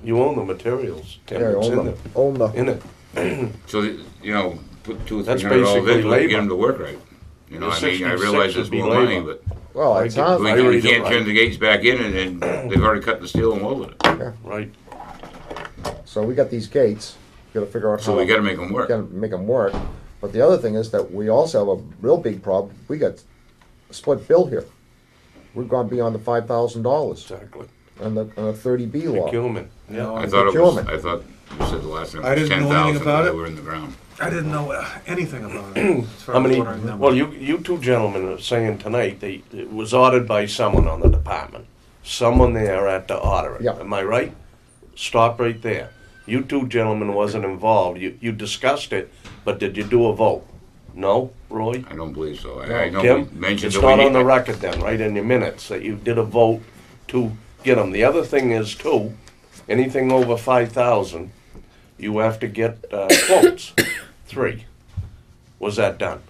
B: You own the materials. Tim,
A: yeah,
B: it's in
A: own the,
B: In it.
H: So, you know, put $200 or
B: That's
H: $300
B: basically
H: into it to
B: labor.
H: get them to work right. You know,
B: The
H: I mean, I
B: 66
H: realize it's
B: would be
H: more money,
B: labor.
H: but
A: well, it sounds
H: we
B: I
A: like,
B: read
H: we
B: it
H: can't
B: right.
H: turn the gates back in and they've already cut the steel and welded it.
B: Right.
A: so we got these gates, we gotta figure out how.
H: So we gotta make them work.
A: Gotta make them work. But the other thing is that we also have a real big problem. We got a split bill here. We've gone beyond the $5,000
B: Exactly.
A: on the 30B law.
B: Procurement.
I: you know,
H: I thought
A: Procurement.
H: I thought you said the last time
I: I
H: it was
I: didn't know anything
H: 10,000
I: about
H: that
I: it.
H: were in the ground.
I: I didn't know anything about it. As far
B: How
I: as
B: many?
I: ordering them.
B: Well, you two gentlemen are saying tonight it was ordered by someone on the department. Someone there at the order.
A: Yeah.
B: Am I right? Stop right there. You two gentlemen wasn't involved. You discussed it, but did you do a vote? No, Roy?
H: I don't believe so. I know
B: Kim?
H: we mentioned
B: It's
H: that
B: not
H: we
B: on the
H: need,
B: record then, right, in your minutes, that you did a vote to get them. The other thing is too, anything over 5,000, you have to get quotes. 3. Was that done?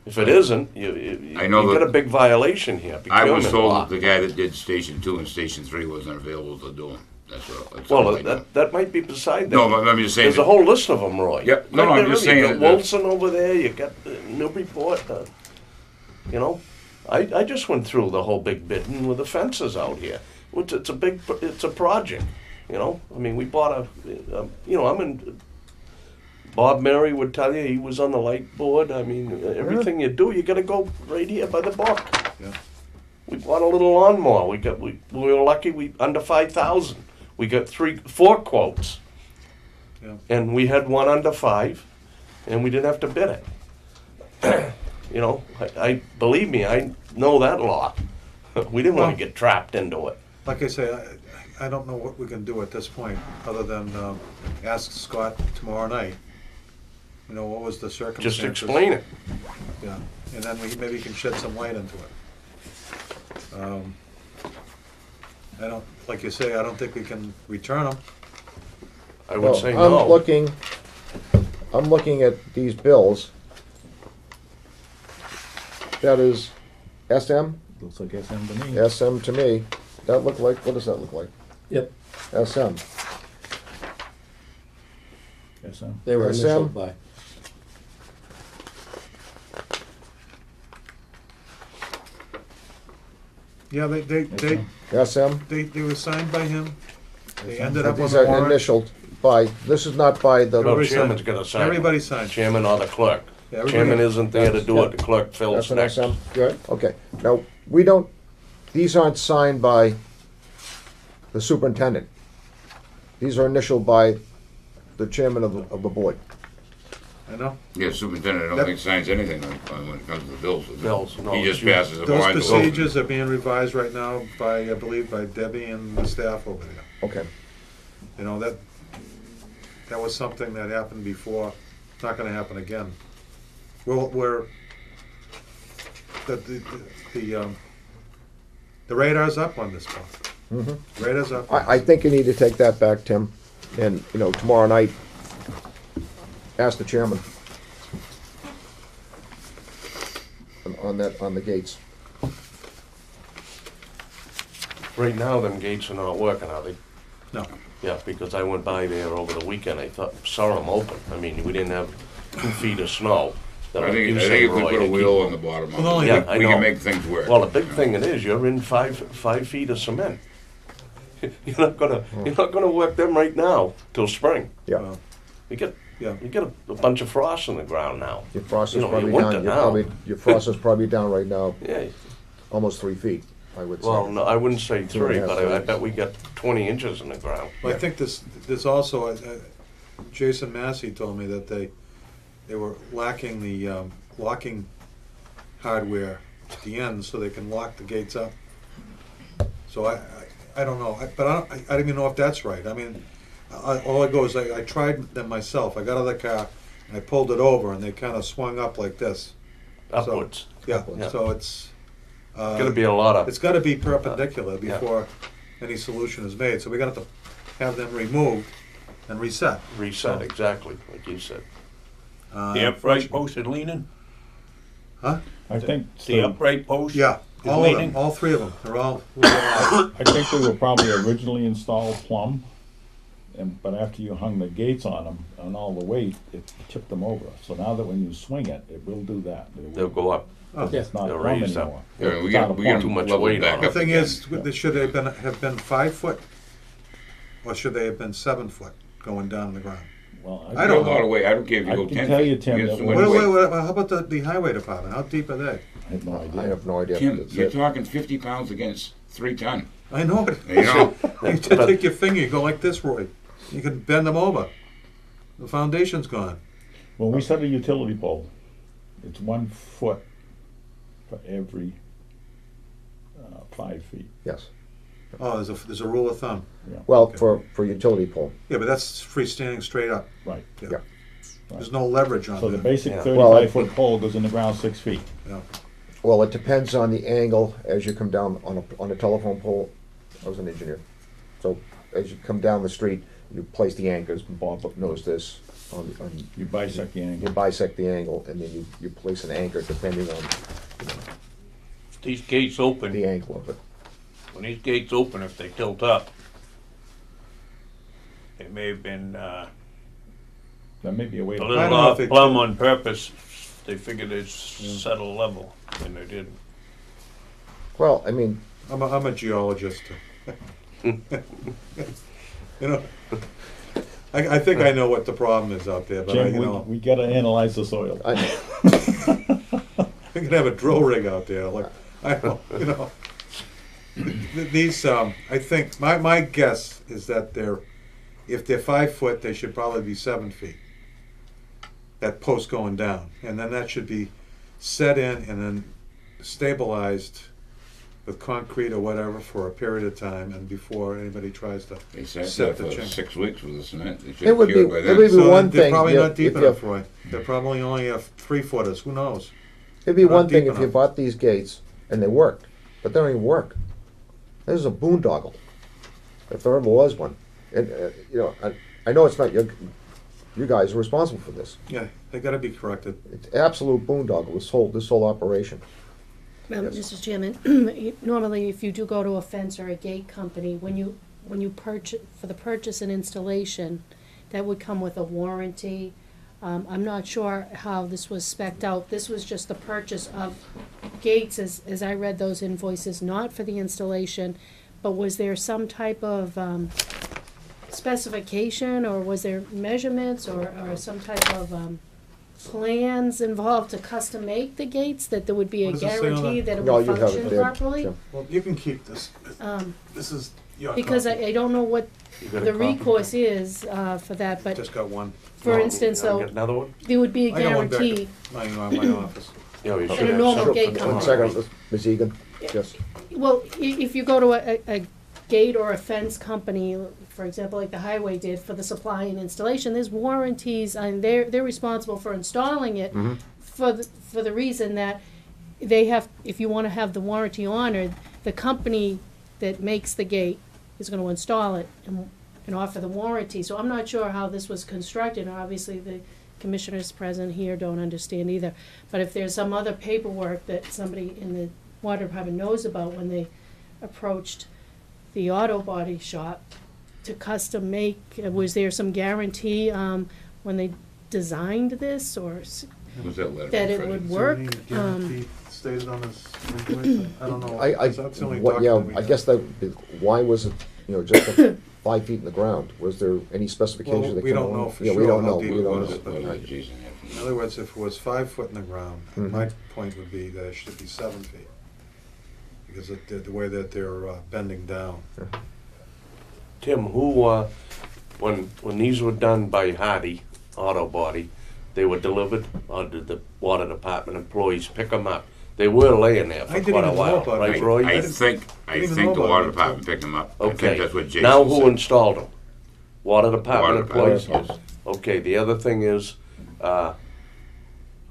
B: If it isn't, you
H: I know
B: got
H: that-
B: a big violation here.
H: I was
B: procurement
H: told
B: law.
H: that the guy that did Station 2 and Station 3 wasn't available to do them. That's all
B: Well,
H: I know.
B: that might be beside that.
H: No, but I'm just saying.
B: There's a whole list of them, Roy.
H: Yep. No,
B: Right
H: I'm
B: there,
H: just
B: you
H: saying
B: got
H: that-
B: Wilson over there. You got Newburyport. You know, I just went through the whole big bidding with the fences out here. It's a project. You know, I mean, we bought Bob Mary would tell you he was on the light board. I mean, everything you do, you got to go right here by the book.
I: Yeah.
B: We bought a little lawnmower. We were lucky. We under 5,000. We got 4 quotes.
I: Yeah.
B: And we had one under 5, and we didn't have to bid it. You know, I believe me, I know that law. We didn't want to get trapped into it.
I: Like I say, I don't know what we can do at this point, other than ask Scott tomorrow night, you know, what was the circumstances?
B: Just explain it.
I: Yeah, and then we maybe can shed some light into it. I don't, like you say, I don't think we can return them.
B: I would
A: Well,
B: say no.
A: I'm looking at these bills. That is SM?
D: Looks like SM to me.
A: SM to me. That look like, what does that look like?
F: Yep,
A: SM.
D: SM.
F: they were
A: SM?
F: initialed by.
I: Yeah,
A: SM?
I: they were signed by him. They ended up on
A: These
I: the
A: are
I: warrant.
A: initialed by, this is not by the,
B: No,
I: Everybody
B: chairman's
I: signed.
B: got to sign.
I: Everybody signed.
B: Chairman or the clerk.
I: Yeah, everybody-
B: Chairman isn't there to do it, the clerk
A: that's
B: fills
A: an
B: next.
A: SM? Good, okay. Now, we don't, these aren't signed by the superintendent. These are initialed by the chairman of the board.
I: I know.
H: Yeah, superintendent, I don't
I: That-
H: think signs anything when it comes to the bills.
B: Bills, no,
H: He just
B: you-
H: passes it
I: Those
H: along to
I: procedures are being revised right now by, I believe, by Debbie and the staff over there.
A: Okay.
I: You know, that was something that happened before, it's not gonna happen again. We're, the radar's up on this one.
A: Mhm.
I: Radar's up.
A: I think you need to take that back, Tim, and, you know, tomorrow night, ask the chairman on that, on the gates.
B: Right now, them gates are not working, are they?
I: No.
B: Yeah, because I went by there over the weekend, I saw them open. I mean, we didn't have 2 feet of snow. That
H: I
B: like
H: think
B: you
H: if
B: say,
H: we
B: Roy,
H: put a
B: to
H: wheel
B: keep-
H: on the bottom of
I: Well,
H: it,
B: Yeah, I
H: we
B: know.
H: can make things work.
B: Well, the big thing it is, you're in 5 feet of cement. You're not gonna work them right now till spring.
A: Yeah,
I: Well,
B: You get
I: Yeah.
B: a bunch of frost in the ground now.
A: your frost
B: You
A: is
B: know,
A: probably
B: your winter
A: down,
B: now.
A: your frost is probably down right now,
B: Yeah,
A: almost 3 feet, I would say.
B: well, no, I wouldn't say 3,
A: 2.5
B: but I
A: feet.
B: bet we got 20 inches in the ground.
I: Well, I think there's also, Jason Massey told me that they were lacking the locking hardware at the end so they can lock the gates up. So I don't know, but I don't even know if that's right. I mean, all I go is I tried them myself. I got out of the car and I pulled it over and they kind of swung up like this.
B: Upwards.
I: Yeah,
B: Yeah.
I: so it's.
B: Gonna be a lot
I: It's
B: of,
I: gotta be perpendicular
B: yeah.
I: before any solution is made, so we gotta have to have them removed and reset.
B: reset, exactly, like you said.
G: The upright post is leaning?
I: Huh?
D: I think,
G: The
D: so.
G: upright post?
I: Yeah,
G: is
I: all of them,
G: leaning?
I: all 3 of them, they're all,
D: I think they were probably originally installed plumb, but after you hung the gates on them, on all the weight, it tipped them over. So now that when you swing it, it will do that. It will-
B: They'll go up.
D: It's not
B: They'll
D: plumb
B: raise up.
D: anymore.
H: Yeah, we
D: It's
H: get
D: not a
H: we get
D: plumb.
B: too much
H: leveled
B: weight
H: back
B: on
I: the
H: up
I: thing
H: again.
I: is, they should have been 5 foot, or should they have been 7 foot going down the ground?
D: Well,
I: I
H: I
I: don't
H: don't know. A lot of weight. I don't care if you
D: I
H: go
D: can
H: 10
D: tell
H: feet.
D: you, Tim,
H: get
D: that
H: so
D: when-
H: much weight.
I: Wait, how about the highway department, how deep are they?
D: I have no
A: I
D: idea.
A: have no idea.
H: Tim,
A: It's-
H: you're talking 50 pounds against 3 ton.
I: I know it.
H: You know,
I: You just take your finger, you go like this, Roy, you can bend them over. The foundation's gone.
D: When we set a utility pole, it's 1 foot for every 5 feet.
A: Yes,
I: Oh, there's a rule of thumb.
A: well,
I: Okay.
A: for utility pole.
I: Yeah, but that's freestanding straight up.
D: Right.
A: Yeah.
I: There's no leverage on
D: So the
I: that.
D: basic
B: Yeah.
A: Well,
D: 35-foot pole goes in the ground 6 feet.
I: Yeah.
A: Well, it depends on the angle as you come down on a telephone pole. I was an engineer. So as you come down the street, you place the anchors, Bob knows this, on
D: You bisect the
A: you
D: angle.
A: bisect the angle, and then you place an anchor depending on, you know,
G: These gates open,
A: the angle of it.
G: when these gates open, if they tilt up, it may have been
D: That may be a way
G: a
D: to.
I: I
G: little
I: don't know
G: off
I: if they
G: plumb
I: tilt-
G: on purpose. They figured they'd settle level, and they didn't.
A: Well, I mean,
I: I'm a geologist. You know, I think I know what the problem is out there, but
D: Jim,
I: you know,
D: we gotta analyze the soil.
A: I,
I: we could have a drill rig out there, like, I don't, you know. These, I think, my guess is that if they're 5 foot, they should probably be 7 feet. That post going down, and then that should be set in and then stabilized with concrete or whatever for a period of time, and before anybody tries to
H: They sat
I: set
H: there
I: the
H: for
I: chink.
H: 6 weeks with the cement. They should
A: It
H: have
A: would be,
H: cured by
A: it would
H: then.
A: be
I: So
A: one
I: they're
A: thing.
I: probably not deep
A: if you-
I: enough, Roy. They're probably only have 3-footers, who knows?
A: It'd be
I: They're not
A: one thing
I: deep
A: if you
I: enough.
A: bought these gates and they worked, but they don't even work. This is a boondoggle, if there ever was one. And, you know, I know it's not you guys are responsible for this.
I: Yeah, they gotta be corrected.
A: It's absolute boondoggle, this whole operation.
C: Mr. Chairman, normally if you do go to a fence or a gate company, when you purchase, for the purchase and installation, that would come with a warranty. I'm not sure how this was spec'd out. This was just the purchase of gates, as I read those invoices, not for the installation. But was there some type of specification, or was there measurements, or some type of plans involved to custom make the gates, that there would be a
I: What does it say on
C: guarantee
I: that?
C: that it
A: No,
C: would
A: you have it
C: function
A: there,
C: properly?
A: Jim.
I: Well, you can keep this. This is your
C: Because
I: copy.
C: I don't know what
B: You got a
C: the
B: copy?
C: recourse is for that, but
I: Just got one.
C: for
B: No,
C: instance,
B: you wanna
C: though,
B: get another one?
C: there would be a
I: I got one back
C: guarantee.
I: at my office.
B: Yeah, you
C: And
B: should
C: a
B: have
C: normal
B: some.
C: gate
A: One
C: company.
A: second, Ms. Egan, yes.
C: Well, if you go to a gate or a fence company, for example, like the highway did for the supply and installation, there's warranties, and they're responsible for installing it for the reason that they have, if you want to have the warranty honored, the company that makes the gate is going to install it and offer the warranty. So I'm not sure how this was constructed, and obviously the commissioners present here don't understand either. But if there's some other paperwork that somebody in the water department knows about when they approached the auto body shop to custom make, was there some guarantee when they designed this, or
H: Was that letter
C: that it
H: from
C: would
H: Freddie?
C: work?
I: Is there any guarantee stated on this invoice? I don't know.
A: I
I: That's the only
A: what, yeah,
I: document we
A: I
I: have.
A: guess that, why was it, you know, just 5 feet in the ground? Was there any specification
I: Well,
A: that
I: we
A: came
I: don't
A: along?
I: know for
A: Yeah, we
I: sure
A: don't
I: how
A: know,
I: deep
A: we
I: it
A: don't
I: was,
A: know.
I: but-
H: What
A: Right.
H: did Jason have from
I: In
H: that?
I: other words, if it was 5 foot in the ground,
A: Mhm.
I: my point would be that it should be 7 feet. Because the way that they're bending down.
B: Tim, when these were done by Hardy Auto Body, they were delivered, or did the water department employees pick them up? They were laying there
I: I
B: for
I: didn't
B: quite a
I: even know
B: while,
I: about
B: right,
I: that.
B: Roy?
H: I
I: didn't
H: think
I: even know
H: the
I: about
H: water
I: it.
H: department picked them up. I think
B: Okay,
H: that's what Jason
B: now who
H: said.
B: installed them? Water department
H: Water
B: employees?
H: department, yes.
B: Okay, the other thing is,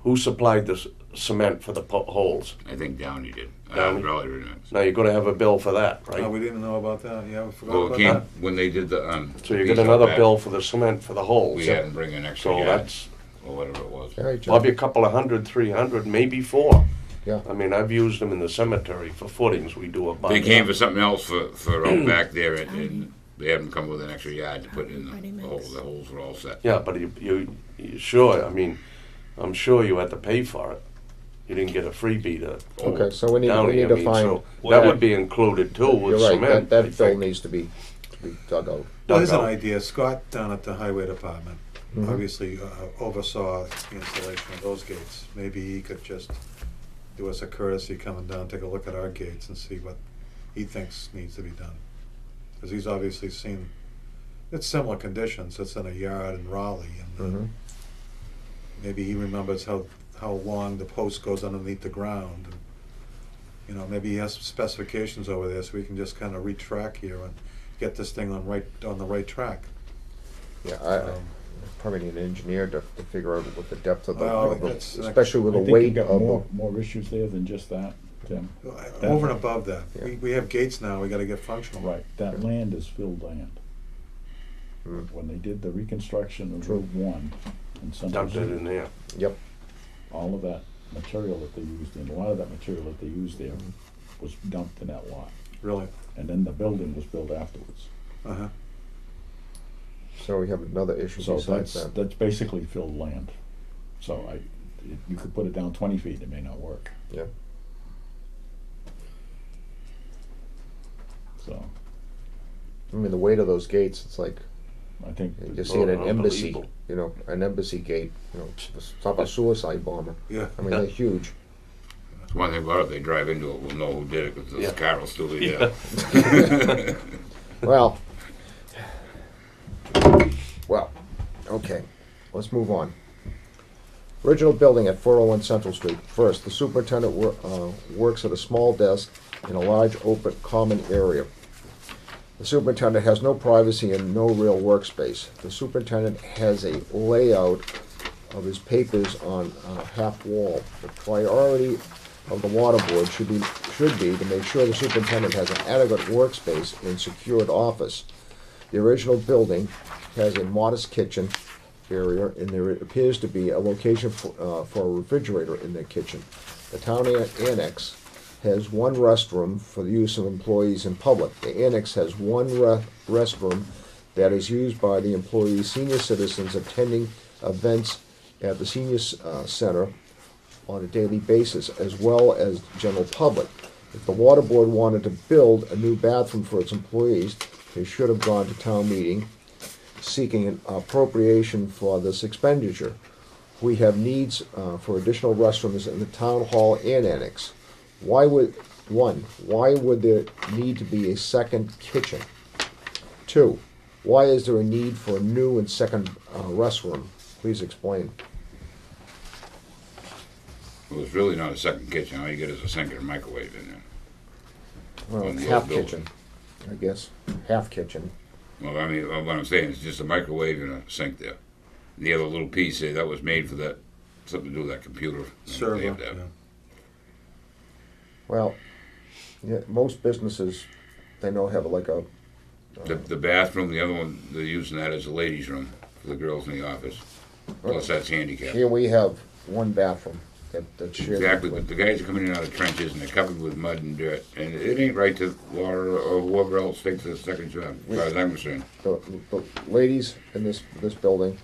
B: who supplied the cement for the holes?
H: I think Downey did.
B: Downey?
H: Probably didn't.
B: Now, you're gonna have a bill for that,
I: Oh,
B: right?
I: we didn't know about that, yeah, we forgot
H: Well,
I: about
H: it came,
I: that.
H: when they did the,
B: So you
H: piece
B: get
H: out
B: another
H: back,
B: bill for the cement for the holes.
H: We had them bring an extra
B: So
H: yard,
B: that's
H: or whatever it was.
A: All right, John.
B: probably a couple of hundred, 300, maybe 4.
A: Yeah.
B: I mean, I've used them in the cemetery for footings, we do a bunch.
H: They came for something else for out back there, and they had them come with an extra yard to put in the holes. The holes were all set.
B: Yeah, but you sure, I mean, I'm sure you had to pay for it. You didn't get a freebie to
A: Okay, so we need
B: Downey,
A: to
B: I mean,
A: find.
B: so that would be included too
A: You're
B: with
A: right,
B: cement. I
A: that bill
B: think.
A: needs to be dug out.
I: Well, there's an
B: Dugout.
I: idea, Scott down at the highway department
A: Mhm.
I: obviously oversaw the installation of those gates. Maybe he could just do us a courtesy coming down, take a look at our gates and see what he thinks needs to be done. Because he's obviously seen, it's similar conditions, it's in a yard in Raleigh, and
A: Mhm.
I: maybe he remembers how long the post goes underneath the ground. And, you know, maybe he has some specifications over there, so we can just kind of retrack here and get this thing on the right track.
A: Yeah, I
I: Um,
A: probably need an engineer to figure out what the depth of the,
I: Well,
A: of the-
I: that's-
A: especially with
D: I
A: the
D: think you
A: weight
D: got
A: of
D: more issues there than just that, Tim.
I: Over and above that,
A: Yeah.
I: we have gates now, we gotta get functional.
D: Right, that land is filled land.
A: Mm.
D: When they did the reconstruction of
A: True.
D: Route 1 and some
B: Dumped it in there.
A: Yep.
D: all of that material that they used, and a lot of that material that they used there was dumped in that lot.
I: Really,
D: And then the building was built afterwards.
I: uh-huh.
A: So we have another issue
D: So
A: besides
D: that's,
A: that.
D: that's basically filled land. So you could put it down 20 feet, it may not work.
A: Yeah.
D: So
A: I mean, the weight of those gates, it's like,
D: I think.
A: you just see it in an embassy,
B: Unbelievable.
A: you know, an embassy gate, you know, it's not a suicide bomber.
I: Yeah.
A: I mean, they're huge.
H: That's one thing about it. They drive into it, we'll know who did it because the
B: Yeah.
H: car will still be there.
A: Well, okay, let's move on. Original building at 401 Central Street. First, the superintendent works at a small desk in a large open common area. The superintendent has no privacy and no real workspace. The superintendent has a layout of his papers on a half wall. The priority of the water board should be to make sure the superintendent has an adequate workspace and secured office. The original building has a modest kitchen area, and there appears to be a location for a refrigerator in the kitchen. The town annex has one restroom for the use of employees in public. The annex has one restroom that is used by the employees, senior citizens attending events at the senior center on a daily basis, as well as general public. If the water board wanted to build a new bathroom for its employees, they should have gone to town meeting seeking an appropriation for this expenditure. We have needs for additional restrooms in the town hall and annex. Why would there need to be a second kitchen? 2, why is there a need for a new and second restroom? Please explain.
H: Well, it's really not a second kitchen. All you get is a sink and a microwave in there.
A: Well,
H: On the
A: half
H: old building.
A: kitchen, I guess. Half kitchen.
H: Well, I mean, what I'm saying is just a microwave and a sink there. The other little piece there, that was made for that, something to do with that computer.
I: Server,
H: They have to have.
I: yeah.
A: Well, yeah, most businesses, they know have like a.
H: The bathroom, the other one, they're using that as a ladies' room for the girls in the office. Plus that's handicapped.
A: Here we have one bathroom that's shared.
H: Exactly, but the guys are coming in out of trenches and they're covered with mud and dirt. And it ain't right to Laura or whoever else takes the second job, as far as I'm concerned.
A: The ladies in this building,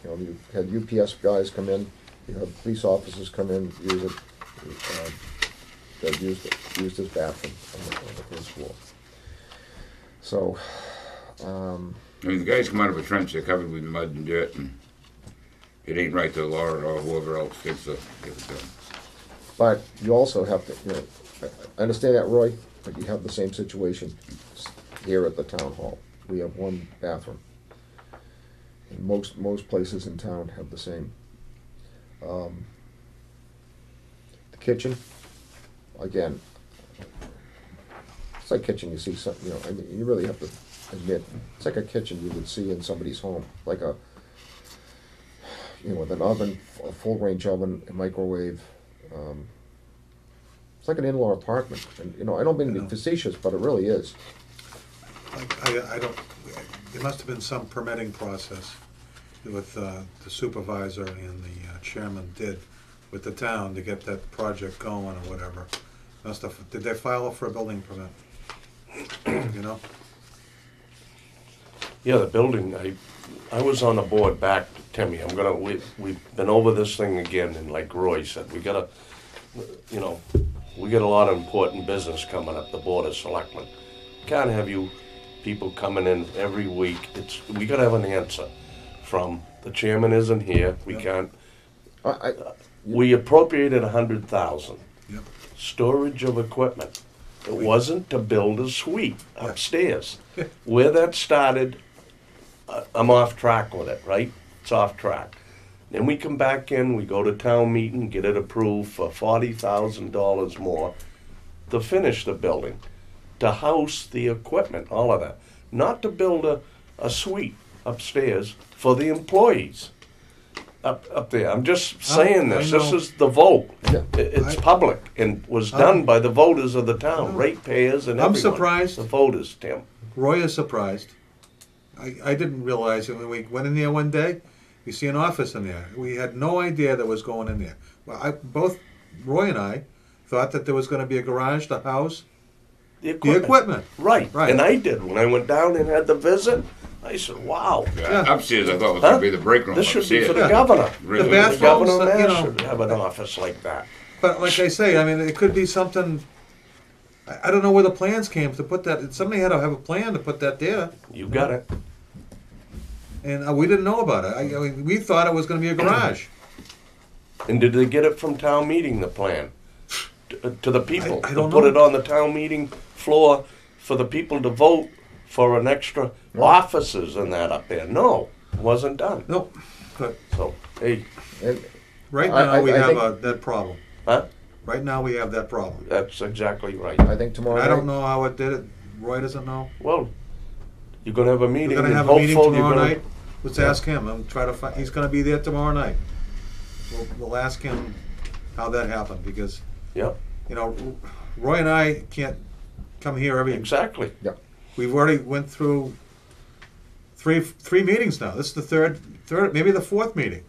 A: you know, you had UPS guys come in, you had police officers come in, use it, that used his bathroom on the first floor. So,
H: I mean, the guys come out of a trench, they're covered with mud and dirt, and it ain't right to Laura or whoever else takes the get it done.
A: but you also have to, you know, I understand that, Roy, but you have the same situation here at the town hall. We have one bathroom. And most places in town have the same. The kitchen, again, it's like kitchen you see some, you know, I mean, you really have to admit, it's like a kitchen you would see in somebody's home, like a, you know, with an oven, a full range oven, a microwave. It's like an in-law apartment, and you know, I don't mean to be facetious, but it really is.
I: I don't, there must have been some permitting process with the supervisor and the chairman did with the town to get that project going or whatever. Did they file for a building permit? You know?
B: Yeah, the building, I was on the board back, Timmy, we've been over this thing again, and like Roy said, we got a lot of important business coming up, the Board of Selectmen. Can't have you people coming in every week. We gotta have an answer from, the chairman isn't here, we can't. We appropriated 100,000.
I: Yep.
B: Storage of equipment. It wasn't to build a suite upstairs. Where that started, I'm off track with it, right? It's off track. Then we come back in, we go to town meeting, get it approved for $40,000 more to finish the building, to house the equipment, all of that. Not to build a suite upstairs for the employees up there. I'm just saying this. This is the vote.
A: Yeah.
B: It's public and was done by the voters of the town, ratepayers and everyone.
I: I'm surprised.
B: The voters, Tim.
I: Roy is surprised. I didn't realize it when we went in there one day. We see an office in there. We had no idea that was going in there. Well, both Roy and I thought that there was going to be a garage to house the equipment.
B: Right.
I: Right.
B: And I did. When I went down and had the visit, I said, wow.
H: Yeah. Upstairs, I thought it was going to be the break room.
B: This should be
H: upstairs.
B: for the governor.
H: Really.
I: The
B: The
I: bathrooms,
B: governor
I: you
B: there
I: know.
B: should have an office like that.
I: But like I say, I mean, it could be something. I don't know where the plans came to put that. Somebody had to have a plan to put that there,
B: You got it.
I: and we didn't know about it. I mean, we thought it was going to be a garage.
B: And did they get it from town meeting, the plan? To the people?
I: I
B: To
I: don't
B: put
I: know.
B: it on the town meeting floor for the people to vote for an extra officers and that up there? No, it wasn't done.
I: Nope. But
B: So, hey,
A: And
I: Right
A: I-
I: now, we
A: I
I: have
A: think-
I: that problem.
B: Huh?
I: Right now, we have that problem.
B: That's exactly right.
A: I think tomorrow
I: And I
A: night.
I: don't know how it did it. Roy doesn't know.
B: Well, you're gonna have a meeting.
I: We're gonna
B: and
I: have a meeting
B: hopeful you're
I: tomorrow
B: gonna-
I: night. Let's
B: Yeah.
I: ask him. I'm try to find, he's gonna be there tomorrow night. We'll ask him how that happened, because,
B: Yeah,
I: you know, Roy and I can't come here every,
B: exactly.
I: we've already went through three meetings now. This is the third, maybe the fourth meeting.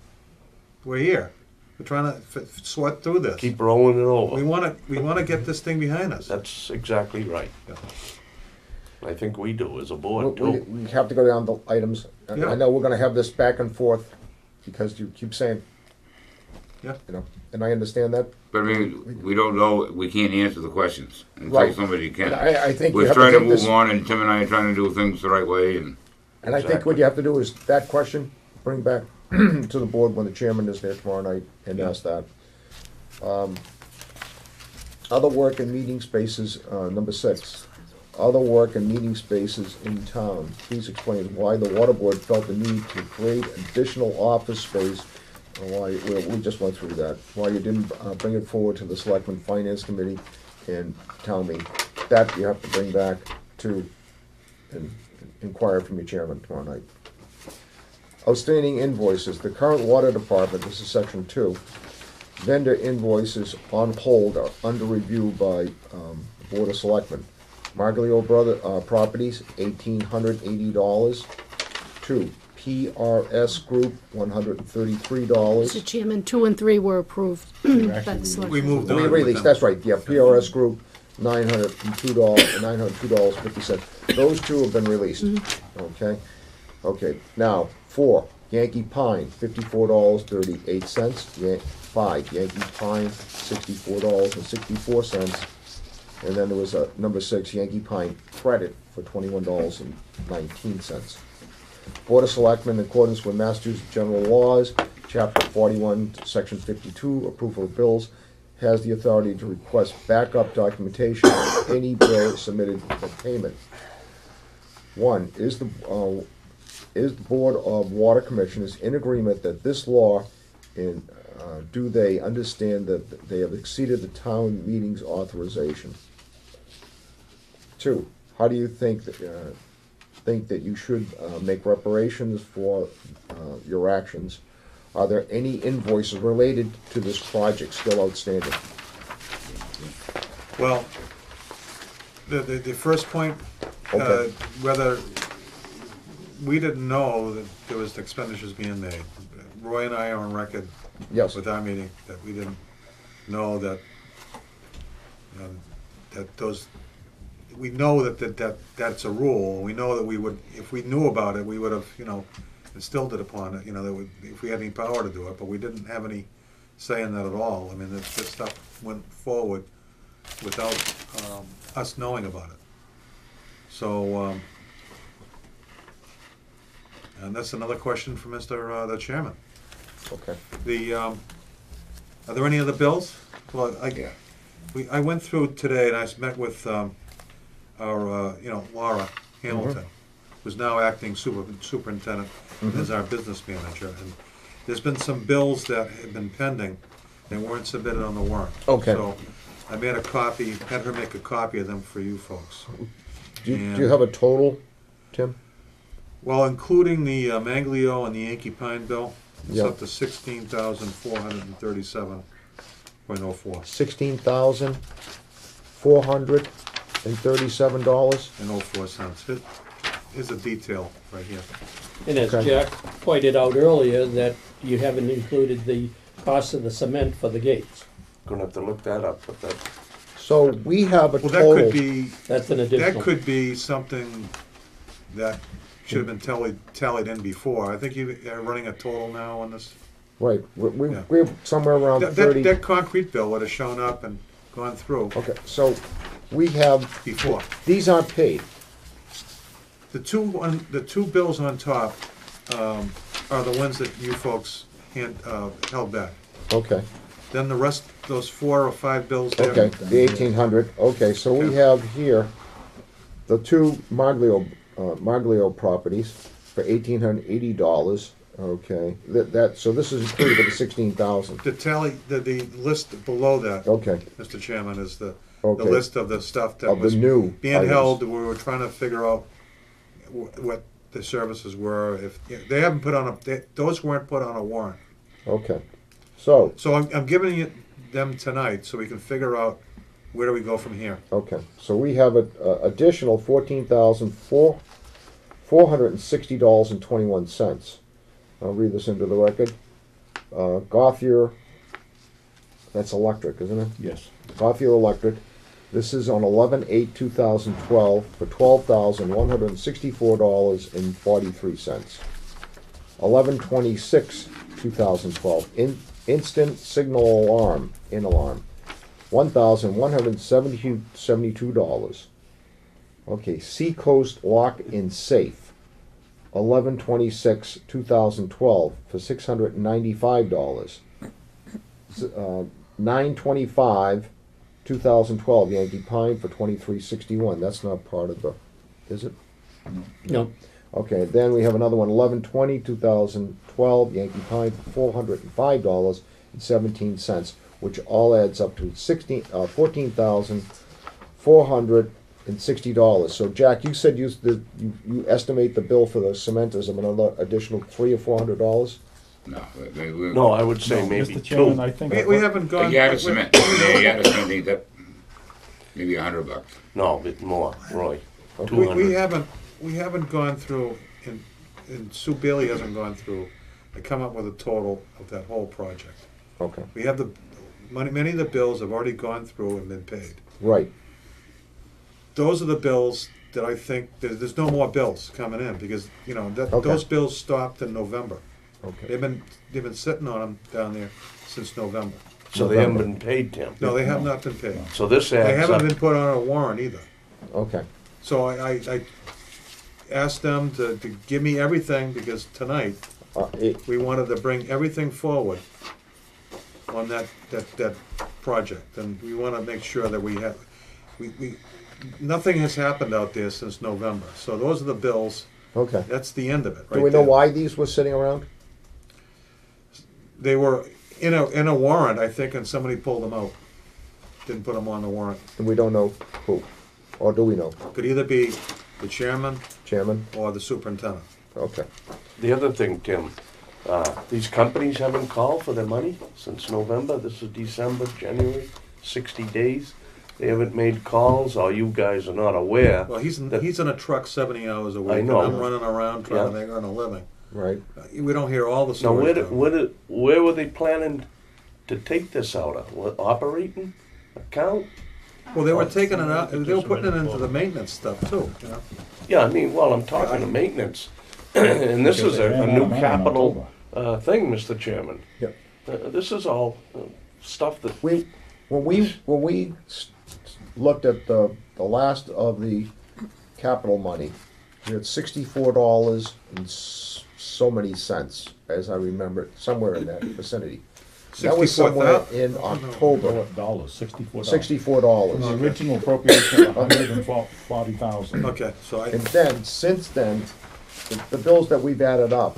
I: We're here. We're trying to sort through this.
B: Keep rolling it
I: We
B: over.
I: wanna get this thing behind us.
B: That's exactly right.
I: Yeah.
B: I think we do as a
A: We,
B: board
A: we-
B: too.
A: we have to go down the items.
I: Yeah.
A: I know we're gonna have this back and forth, because you keep saying.
I: Yeah.
A: You know, and I understand that.
H: But I mean, we don't know, we can't answer the questions until
A: Right.
H: somebody can.
A: And I think you
H: We're
A: have to
H: trying to
A: take
H: move
A: this,
H: on, and Tim and I are trying to do things the right way, and
A: and I think what you have to do is that question, bring back to the board when the chairman is there tomorrow night and ask that. Other work and meeting spaces, number 6. Other work and meeting spaces in town. Please explain why the water board felt the need to create additional office space. Why, we just went through that. Why you didn't bring it forward to the Selectmen Finance Committee and tell me. That you have to bring back to and inquire from your chairman tomorrow night. Outstanding invoices. The current water department, this is section 2. Vendor invoices on hold are under review by Board of Selectmen. Marglio Brother Properties, $1,880. 2. PRS Group, $133.
C: Mr. Chairman, 2 and 3 were approved by the
I: We
C: selectmen.
I: moved
A: We
I: on. with
A: released,
I: them.
A: that's right, yeah, PRS Group, $902.50. Those two have been released, okay? Okay, now, 4, Yankee Pine, $54.38. 5, Yankee Pine, $64.64. And then there was a number 6, Yankee Pine Credit for $21.19. Board of Selectmen, in accordance with Massachusetts General Laws, Chapter 41, Section 52, approval of bills, has the authority to request backup documentation of any bill submitted for payment. 1, is the Board of Water Commissioners in agreement that this law, and do they understand that they have exceeded the town meeting's authorization? 2, how do you think that you should make reparations for your actions? Are there any invoices related to this project still outstanding?
I: Well, the first point,
A: Okay.
I: whether, we didn't know that there was expenditures being made. Roy and I are on record
A: Yes.
I: with our meeting that we didn't know that, that those, we know that's a rule. We know that we would, if we knew about it, we would have, instilled it upon it, that would, if we had any power to do it, but we didn't have any say in that at all. I mean, this stuff went forward without us knowing about it. So, and that's another question for Mr. The Chairman.
A: Okay.
I: Are there any other bills? Well, I went through today and I met with our, Laura Hamilton, who's now acting superintendent, as our business manager. And there's been some bills that have been pending and weren't submitted on the warrant.
A: Okay.
I: So I made a copy, had her make a copy of them for you folks.
A: Do you have a total, Tim?
I: Well, including the Manglio and the Yankee Pine bill, it's
A: Yeah.
I: up to $16,437.04.
A: $16,437.
I: And 04 cents. Here's a detail right here.
F: And as
A: Okay.
F: Jack pointed out earlier, that you haven't included the cost of the cement for the gates.
B: Gonna have to look that up, but that,
A: So we have a
I: Well, that could
A: total.
I: be,
F: That's an
I: that
F: additional.
I: could be something that should have been tallied in before. I think you are running a total now on this.
A: Right,
I: Yeah.
A: we're somewhere around
I: That
A: 30.
I: that concrete bill would have shown up and gone through
A: Okay, so we have,
I: before.
A: these aren't paid.
I: The two bills on top are the ones that you folks held back.
A: Okay,
I: Then the rest, those 4 or 5 bills there.
A: okay, the 1,800, okay, so we have here the two Marglio properties for $1,880. Okay, so this is included with the 16,000.
I: The tally, the list below that,
A: Okay,
I: Mr. Chairman, is the
A: okay.
I: list of the stuff that
A: Of the
I: was
A: new
I: being
A: items.
I: held. We were trying to figure out what the services were. If they haven't put on those weren't put on a warrant.
A: Okay, so,
I: So I'm giving you them tonight so we can figure out where do we go from here.
A: okay, so we have an additional $14,460.21. I'll read this into the record. Gothier, that's electric, isn't it?
D: Yes.
A: Gothier Electric. This is on 11/8/2012 for $12,164.43. 11/26/2012. Instant signal alarm, in-alarm, $1,172. Okay, Seacoast Lock and Safe, 11/26/2012 for $695. 9/25/2012 Yankee Pine for $23.61. That's not part of the, is it?
F: No,
A: Okay, then we have another one, 11/20/2012 Yankee Pine for $405.17, which all adds up to $14,460. So Jack, you said you estimate the bill for the cement as another additional $300 or $400?
H: No,
B: No, I would say
D: No,
B: maybe
D: Mr. Chairman,
B: two.
D: I think.
I: We haven't gone.
H: you had cement. You had cement, that maybe $100.
B: No, a bit more, Roy.
I: We
B: 200.
I: haven't gone through, and Sue Bailey hasn't gone through, and come up with a total of that whole project.
A: Okay,
I: We have the money, many of the bills have already gone through and been paid.
A: right,
I: Those are the bills that I think, there's no more bills coming in, because,
A: Okay.
I: those bills stopped in November.
A: okay.
I: They've been sitting on them down there since November.
B: So they haven't been paid, Tim.
I: No, they have not been paid.
B: So this
I: They
B: adds
I: haven't
B: up.
I: been put on a warrant either.
A: Okay,
I: So I asked them to give me everything, because tonight, we wanted to bring everything forward on that project, and we want to make sure that we have, nothing has happened out there since November, so those are the bills,
A: okay.
I: that's the end of it, right
A: Do we know
I: there.
A: why these were sitting around?
I: They were in a warrant, I think, and somebody pulled them out, didn't put them on the warrant.
A: And we don't know who, or do we know?
I: Could either be the chairman
A: Chairman?
I: or the superintendent.
A: Okay.
B: The other thing, Tim, these companies haven't called for their money since November. This is December, January, 60 days. They haven't made calls, or you guys are not aware.
I: Well, he's in
B: that-
I: a truck 70 hours a week,
B: I know.
I: and I'm running around trying to
B: Yeah.
I: earn a living.
A: Right.
I: We don't hear all the
B: Now,
I: stories. though.
B: where were they planning to take this out of? What, operating account?
I: Well, they were taking it out, they were putting it into the maintenance stuff too,
B: Yeah, I mean, well, I'm talking of maintenance. And this is a new capital thing, Mr. Chairman.
A: Yep.
B: This is all stuff that,
A: When we looked at the last of the capital money, we had $64 and so many cents, as I remember it, somewhere in that vicinity. That was somewhere in October.
D: Dollars, $64.
A: $64.
D: The original appropriation of $140,000.
I: Okay, so
A: And then, since then, the bills that we've added up,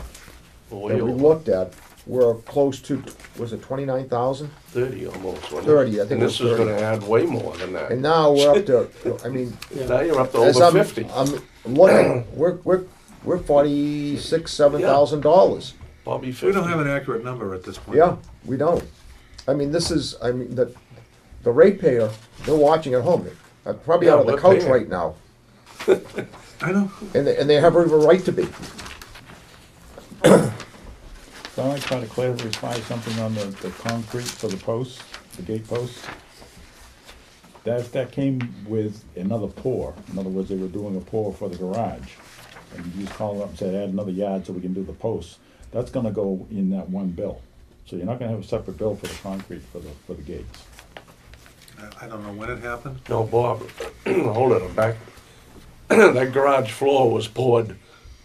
A: that we
B: oil,
A: looked at, were close to, was it 29,000?
B: 30 almost, wasn't it?
A: 30, I think
B: And
A: it
B: this
A: was
B: is
A: 30.
B: gonna add way more than that.
A: And now we're up to, I mean,
B: Now you're up to
A: as
B: over 50.
A: I'm looking, we're $46,000-$47,000.
B: Probably 50.
I: we don't have an accurate number at this point.
A: Yeah, we don't. I mean, the ratepayer, they're watching at home. They're probably
B: Yeah,
A: out on the
B: we're
A: couch
B: paying.
A: right now,
I: I know.
A: and they have every right to be.
D: So I try to clarify something on the concrete for the posts, the gate posts. That came with another pour. In other words, they were doing a pour for the garage. And you just call up and say, add another yard so we can do the posts. That's gonna go in that one bill. So you're not gonna have a separate bill for the concrete for the gates.
I: I don't know when it happened.
B: No, Bob, hold it back. That garage floor was poured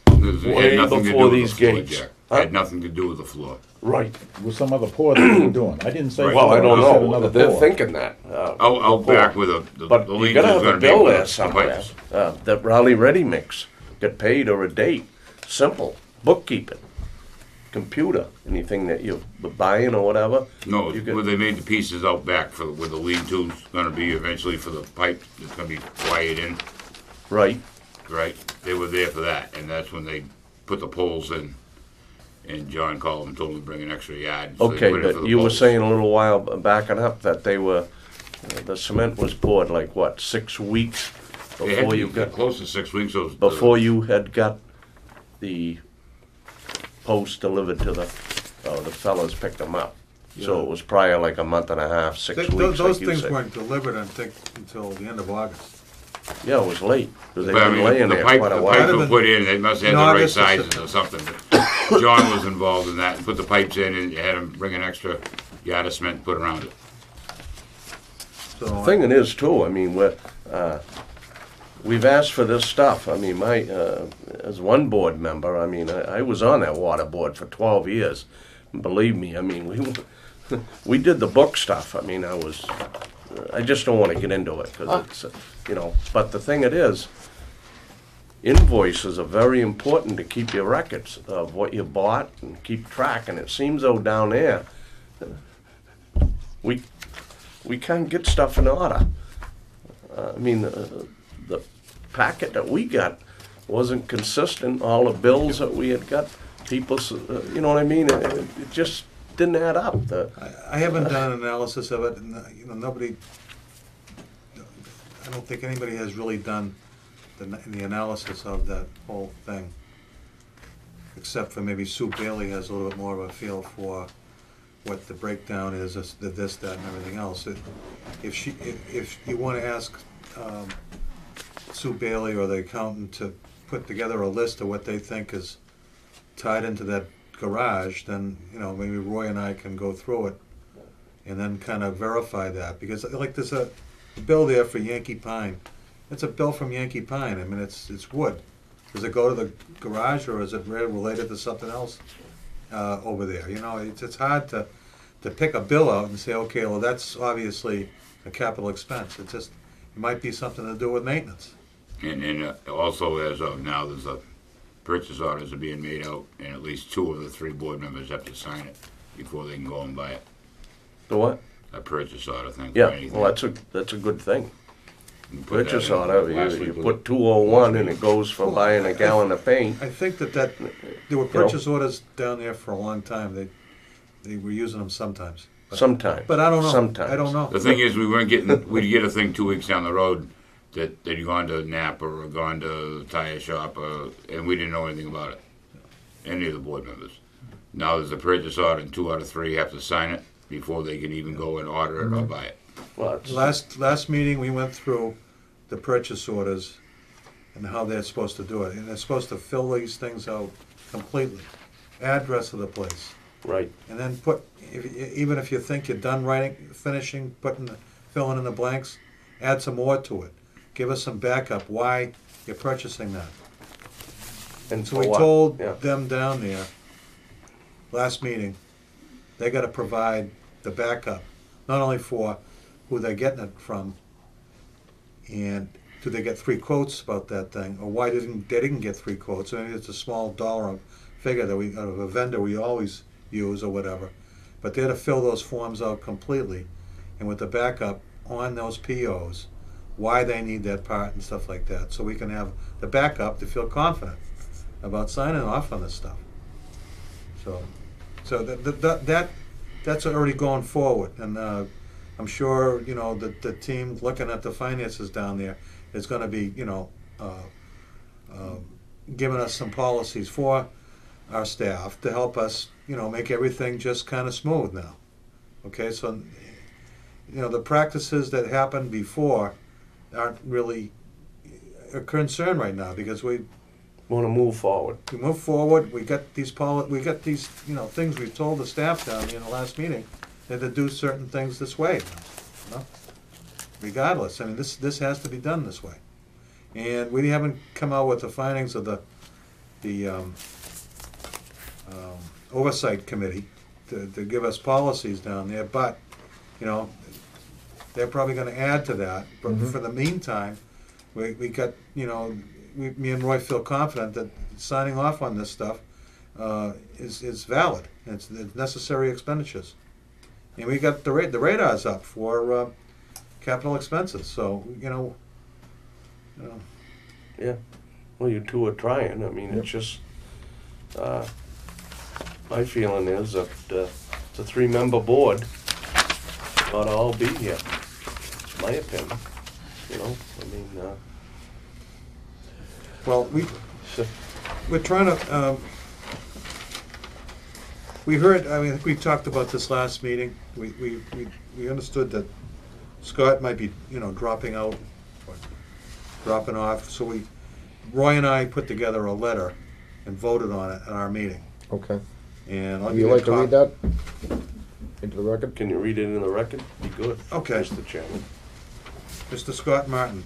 H: It
B: way
H: had nothing to
B: before
H: do with
B: these
H: the floor,
B: gates.
H: Jack.
B: Huh?
H: It had nothing to do with the floor.
B: right.
D: With some other pour that they were doing. I didn't say.
B: Well, I don't
D: pour, said
B: know.
D: another
B: They're
D: pour.
B: thinking that.
H: Out back with the
B: But
H: the
B: you
H: lead
B: gotta
H: is
B: have
H: gonna
B: a
H: be
B: bill
H: with
B: there
H: the
B: somewhere.
H: pipes.
B: That Raleigh Ready Mix, get paid or a date. Simple. Bookkeeping. computer, anything that you're buying or whatever.
H: No,
B: You could-
H: where they made the pieces out back for where the lean-to's gonna be eventually for the pipe that's gonna be wired in,
B: Right,
H: right? They were there for that, and that's when they put the poles in. And John called and told them to bring an extra yard. so they
B: okay,
H: put it for
B: but
H: the
B: you were
H: poles.
B: saying a little while backing up that they were, the cement was poured like what, 6 weeks
H: They had
B: before
H: to
B: you
H: be
B: got,
H: close to 6 weeks. Those,
B: before you had got the post delivered to the fellas picked them up. So it was probably like a month and a half, 6 weeks,
I: Those
B: like you
I: things
B: said.
I: weren't delivered, I think, until the end of August.
B: Yeah, it was late, because they've
H: But I
B: been
H: mean,
B: laying
H: the
B: there
H: pipe,
B: quite a
H: the
B: while.
H: pipes
I: Might
H: were
I: have
H: put in, they must have
I: in
H: the right
I: August or
H: sizes
I: September.
H: or something. But John was involved in that and put the pipes in and had him bring an extra yard of cement and put around it.
I: So,
B: The thing it is too, I mean, we've asked for this stuff. I mean, as one board member, I mean, I was on that water board for 12 years. And believe me, I mean, we did the book stuff. I mean, I just don't want to get into it because it's, but the thing it is, invoices are very important to keep your records of what you bought and keep track. And it seems though down there, we can't get stuff in order. I mean, the packet that we got wasn't consistent. All the bills that we had got, people, you know what I mean? It just didn't add up.
I: I haven't done an analysis of it, and, nobody, I don't think anybody has really done the analysis of that whole thing. Except for maybe Sue Bailey has a little bit more of a feel for what the breakdown is, this, that, and everything else. If you want to ask Sue Bailey or the accountant to put together a list of what they think is tied into that garage, then, maybe Roy and I can go through it and then kind of verify that. Because like there's a bill there for Yankee Pine. It's a bill from Yankee Pine. I mean, it's wood. Does it go to the garage or is it related to something else over there? It's hard to pick a bill out and say, okay, well, that's obviously a capital expense. It might be something to do with maintenance.
H: And also, as of now, there's purchase orders are being made out, and at least 2 of the 3 board members have to sign it before they can go and buy it.
B: The what?
H: A purchase order thing. for
B: Yeah,
H: anything.
B: well, that's a good thing.
H: You put that
B: Purchase
H: in
B: order,
H: last
B: you
H: week with
B: put 201 and it goes for buying a gallon of paint.
I: I think that there were purchase orders down there for a long time. They were using them sometimes.
B: Sometimes.
I: But I don't know.
B: Sometimes.
I: I don't know.
H: The thing is, we'd get a thing 2 weeks down the road that they'd gone to Napa or gone to the tire shop, and we didn't know anything about it. Any of the board members. Now there's a purchase order, and 2 out of 3 have to sign it before they can even go and order it or buy it.
B: Well, it's-
I: Last meeting, we went through the purchase orders and how they're supposed to do it. And they're supposed to fill these things out completely. Address of the place.
B: right.
I: And then even if you think you're done finishing, filling in the blanks, add some more to it. Give us some backup, why you're purchasing that.
B: And
I: So
B: for
I: we
B: what?
I: told
B: Yeah.
I: them down there, last meeting, they gotta provide the backup, not only for who they're getting it from, and do they get 3 quotes about that thing, or why they didn't get 3 quotes. Maybe it's a small dollar figure that out of a vendor we always use or whatever. But they're to fill those forms out completely, and with the backup on those POs, why they need that part and stuff like that, so we can have the backup to feel confident about signing off on this stuff. So that's already going forward, and I'm sure the team looking at the finances down there is going to be giving us some policies for our staff to help us make everything just kind of smooth now. Okay, so the practices that happened before aren't really a concern right now, because we
B: Want to move forward.
I: move forward. We got these things we've told the staff down here in the last meeting, that to do certain things this way. Regardless, I mean, this has to be done this way, and we haven't come out with the findings of the oversight committee to give us policies down there, but they're probably going to add to that. But for the meantime, we got me and Roy feel confident that signing off on this stuff is valid. It's necessary expenditures. And we got the radar's up for capital expenses, so, you know.
B: Yeah, well, you two are trying, I mean, it's just, my feeling is that, it's a three-member board, ought to all be here, it's my opinion, you know, I mean,
I: Well,
B: so,
I: we're trying to, we heard, I mean, we talked about this last meeting. We understood that Scott might be, you know, dropping out, or dropping off. So Roy and I put together a letter and voted on it at our meeting.
A: Okay.
I: And I'll
A: Would
I: give
A: you
I: you a
A: like to read
I: cop-
A: that into the record?
B: can you read it in the record? Be good.
I: Okay.
B: Mr. Chairman.
I: Mr. Scott Martin.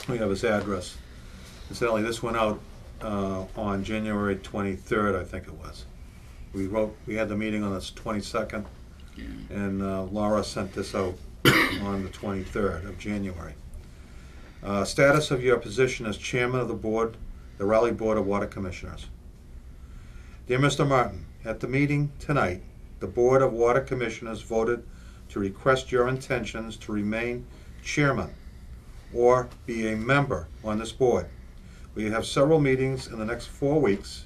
I: We have his address. Incidentally, this went out on January 23rd, I think it was. We had the meeting on the 22nd, and Laura sent this out on the 23rd of January. Status of your position as chairman of the board, the Raleigh Board of Water Commissioners. Dear Mr. Martin, at the meeting tonight, the Board of Water Commissioners voted to request your intentions to remain chairman or be a member on this board. We have several meetings in the next 4 weeks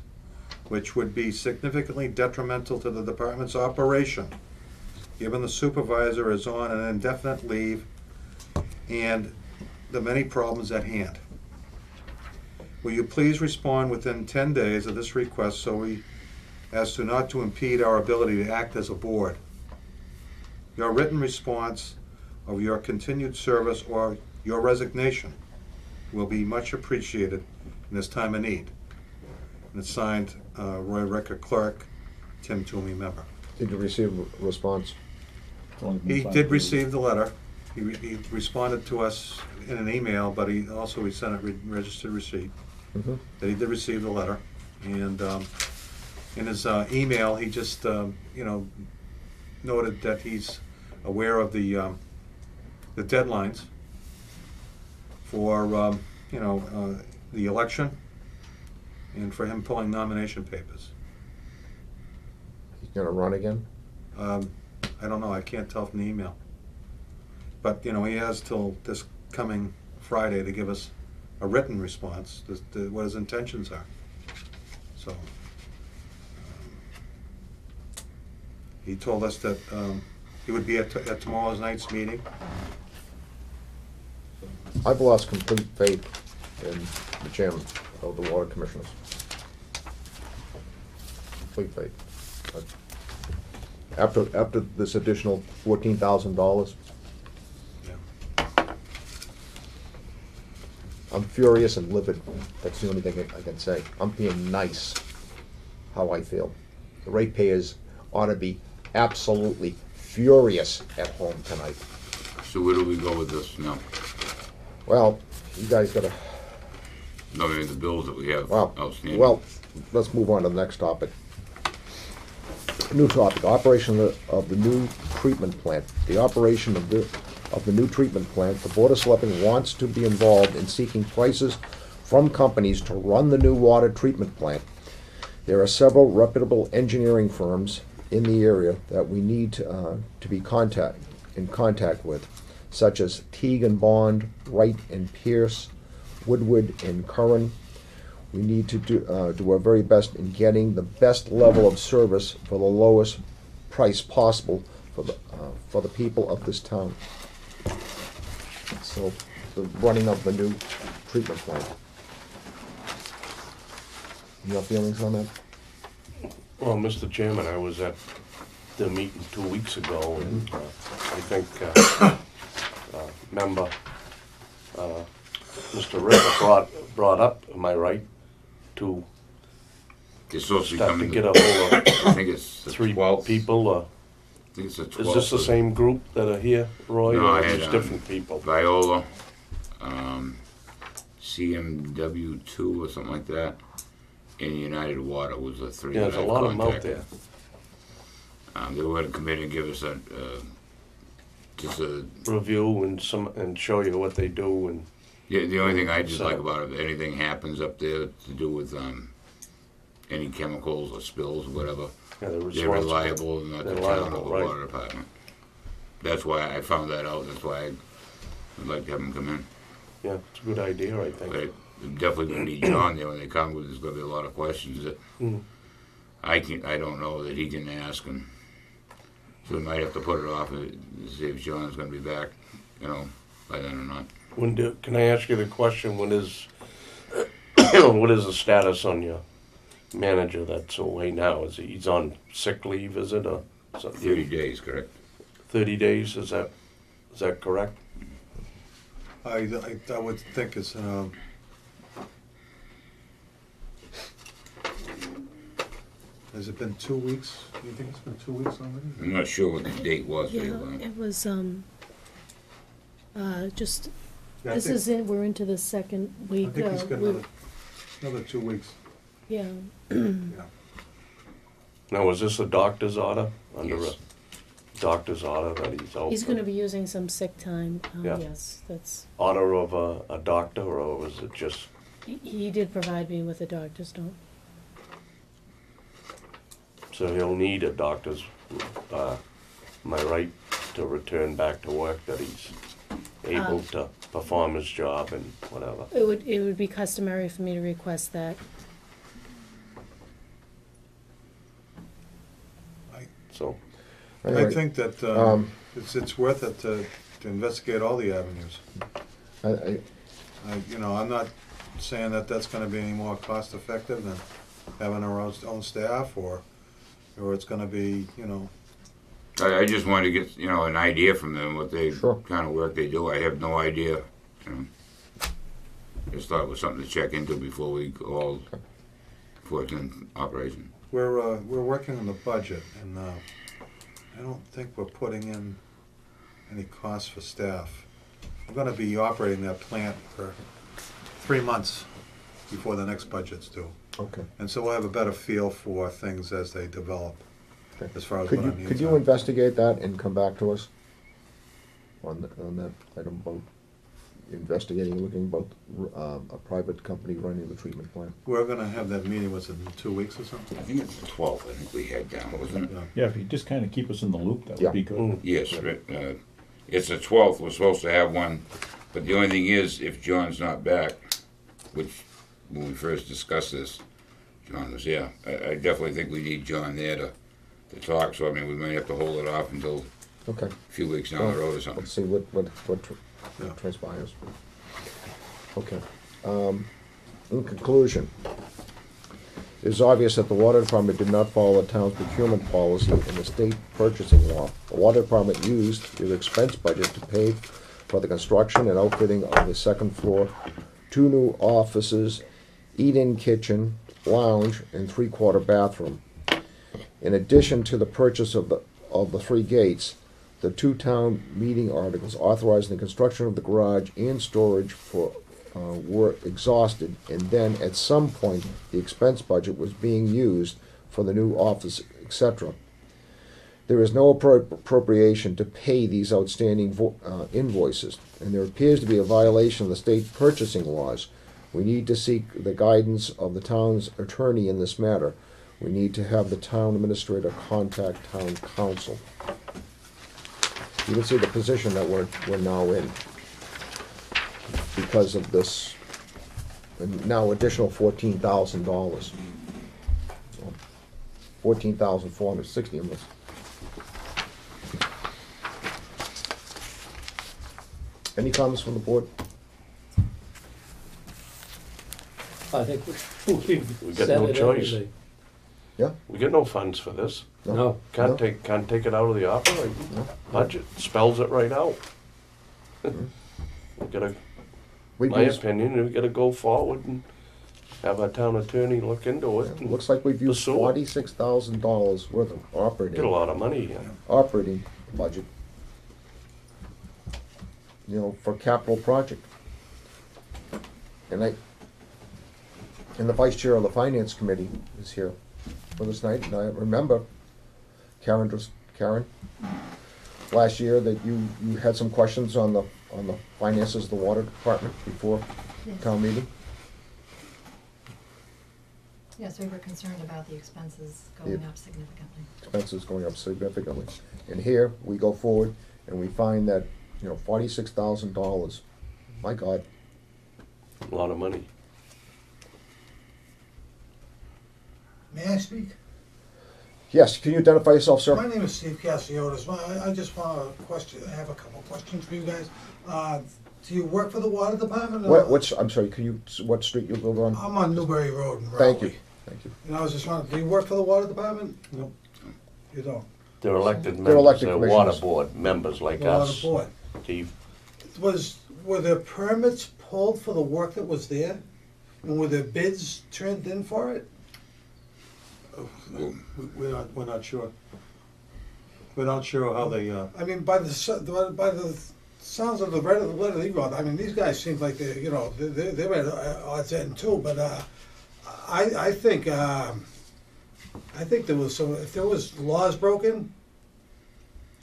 I: which would be significantly detrimental to the department's operation, given the supervisor is on an indefinite leave and the many problems at hand. Will you please respond within 10 days of this request as to not to impede our ability to act as a board? Your written response of your continued service or your resignation will be much appreciated in this time of need. And it's signed Roy Ricker, clerk, Tim Toomey, member.
A: Did you receive a response?
I: He did receive the letter. He responded to us in an email, but he sent a registered receipt
A: Mm-hmm.
I: that he did receive the letter. And in his email, he just noted that he's aware of the deadlines for the election and for him pulling nomination papers.
A: He's gonna run again?
I: I don't know, I can't tell from the email. But, he has till this coming Friday to give us a written response to what his intentions are. So, he told us that he would be at tomorrow's night's meeting.
A: I've lost complete faith in the chairman of the Water Commissioners. Complete faith. After this additional $14,000,
I: Yeah.
A: I'm furious and livid. That's the only thing I can say. I'm being nice, how I feel. The ratepayers ought to be absolutely furious at home tonight.
H: So where do we go with this now?
A: Well, you guys gotta,
H: No, I mean, the bills that we have
A: well,
H: outstanding.
A: let's move on to the next topic. New topic, operation of the new treatment plant. The operation of the new treatment plant, the Board of Selectmen wants to be involved in seeking prices from companies to run the new water treatment plant. There are several reputable engineering firms in the area that we need to be in contact with, such as Teague and Bond, Wright and Pierce, Woodward and Curran. We need to do our very best in getting the best level of service for the lowest price possible for the people of this town. So, the running of the new treatment plant. Your feelings on that?
B: Well, Mr. Chairman, I was at the meeting 2 weeks ago, and I think member Mr. Ritter brought up, am I right, to
H: It's supposed to be
B: start to
H: coming.
B: get a hold of
H: I think it's the
B: 3
H: 12th.
B: people.
H: I think it's the 12th.
B: Is this the same group that are here, Roy,
H: No,
B: or
H: I
B: are
H: had,
B: these different people?
H: Viola, CMW2 or something like that, and United Water was the three.
B: Yeah, there's
H: that
B: a
H: I
B: lot of them out
H: contacted.
B: there.
H: They were going to come in and give us just a.
B: Review and show you what they do, and
H: Yeah, the only thing I just
B: So-
H: like about it, if anything happens up there to do with any chemicals or spills or whatever.
B: Yeah, they're
H: They're
B: responsible.
H: reliable, not the
B: They're
H: town or
B: liable,
H: the
B: right.
H: water department. That's why I found that out, that's why I'd like to have them come in.
B: Yeah, it's a good idea, I think.
H: But I'm definitely gonna need John there when they come, because there's gonna be a lot of questions that
B: Mm.
H: I don't know that he can ask, and so we might have to put it off and see if John's gonna be back, by then or not.
B: Can I ask you the question, what is the status on your manager that's away now? He's on sick leave, is it, or something?
H: 30 days, correct?
B: 30 days, is that correct?
I: I would think it's, has it been 2 weeks? Do you think it's been 2 weeks already?
H: I'm not sure what the date was.
C: Yeah,
H: Dave.
C: it was, just,
I: Yeah, I
C: this
I: think-
C: is it, we're into the second
I: I
C: week.
I: think he's got
C: we-
I: another 2 weeks.
C: Yeah,
I: Yeah.
B: Now, is this a doctor's order? Under
H: Yes.
B: a doctor's order that he's out?
C: he's
B: for
C: gonna be using some sick time,
B: Yeah.
C: yes, that's,
B: Honor of a doctor, or was it just,
C: he did provide me with a doctor's note.
B: so he'll need a doctor's, am I right, to return back to work, that he's able to perform his job and whatever?
C: It would be customary for me to request that.
B: So,
I: I
A: Anyway,
I: think that it's worth it to investigate all the avenues.
A: I,
I: I'm not saying that that's gonna be any more cost effective than having our own staff, or it's gonna be,
H: I just wanted to get, an idea from them, what they,
A: Sure.
H: kind of work they do. I have no idea. Just thought it was something to check into before we go all forth in operation.
I: we're working on the budget, and I don't think we're putting in any costs for staff. We're gonna be operating that plant for 3 months before the next budget's due.
A: okay.
I: And so we'll have a better feel for things as they develop,
A: Okay.
I: as far as
A: Could
I: what
A: you,
I: our needs
A: could you
I: are.
A: investigate that and come back to us on that item about investigating, looking about a private company running the treatment plant?
I: We're gonna have that meeting, was it in 2 weeks or something?
H: I think it's the 12th, I think we had down, wasn't it?
I: Yeah.
D: Yeah, if you just kind of keep us in the loop, that
A: Yeah.
D: would be good.
B: mm,
H: Yes, it's the 12th, we're supposed to have one, but the only thing is, if John's not back, which, when we first discussed this, John was, I definitely think we need John there to talk, so I mean, we may have to hold it off until
A: Okay,
H: a few weeks down the road or something.
A: let's see what
I: Yeah.
A: transpires. Okay. In conclusion, it is obvious that the water department did not follow the town's procurement policy and the state purchasing law. The water department used their expense budget to pay for the construction and outfitting of the second floor, 2 new offices, eat-in kitchen, lounge, and 3-quarter bathroom. In addition to the purchase of the 3 gates, the 2 town meeting articles authorizing the construction of the garage and storage were exhausted, and then at some point the expense budget was being used for the new office, etc. There is no appropriation to pay these outstanding invoices, and there appears to be a violation of the state purchasing laws. We need to seek the guidance of the town's attorney in this matter. We need to have the town administrator contact town council. You can see the position that we're now in because of this, and now additional $14,000. 14,460 almost. Any comments from the board?
F: I think
B: We
F: we've
B: got
F: said
B: no
F: it
B: choice.
F: everything.
A: Yeah?
B: we get no funds for this.
F: No,
B: Can't
A: No?
B: take it out of the operating
A: No.
B: budget, spells it right out.
A: Mm-hmm.
B: We gotta,
A: We've
B: my
A: used,
B: opinion, we gotta go forward and have our town attorney look into it. and
A: looks like we've used
B: pursue it.
A: $46,000 worth of
B: Get a lot of money here.
A: operating budget, for capital project. And the vice chair of the finance committee is here with us tonight, and I remember, Karen, last year that you had some questions on the finances of the water department before
C: Yes.
A: town meeting.
J: Yes, we were concerned about the expenses going up significantly.
A: Expenses going up significantly. And here, we go forward and we find that, $46,000. My God.
B: A lot of money.
E: May I speak?
A: Yes, can you identify yourself, sir?
E: My name is Steve Cassiotis. I just want to question, I have a couple of questions for you guys. Do you work for the water department?
A: I'm sorry, what street you live on?
E: I'm on Newbury Road in Raleigh.
A: Thank you.
E: And I was just wondering, do you work for the water department?
I: Nope.
E: You don't?
B: They're elected
A: They're
B: members,
A: elected
B: they're water
A: commissioners.
B: board members like
E: The water
B: us.
E: board.
B: Steve,
E: Were there permits pulled for the work that was there? And were there bids turned in for it?
I: We're not sure. We're not sure how they,
E: I mean, by the sounds of the letter you wrote, I mean, these guys seem like they're at odds end too. But I think there was some. If there was laws broken,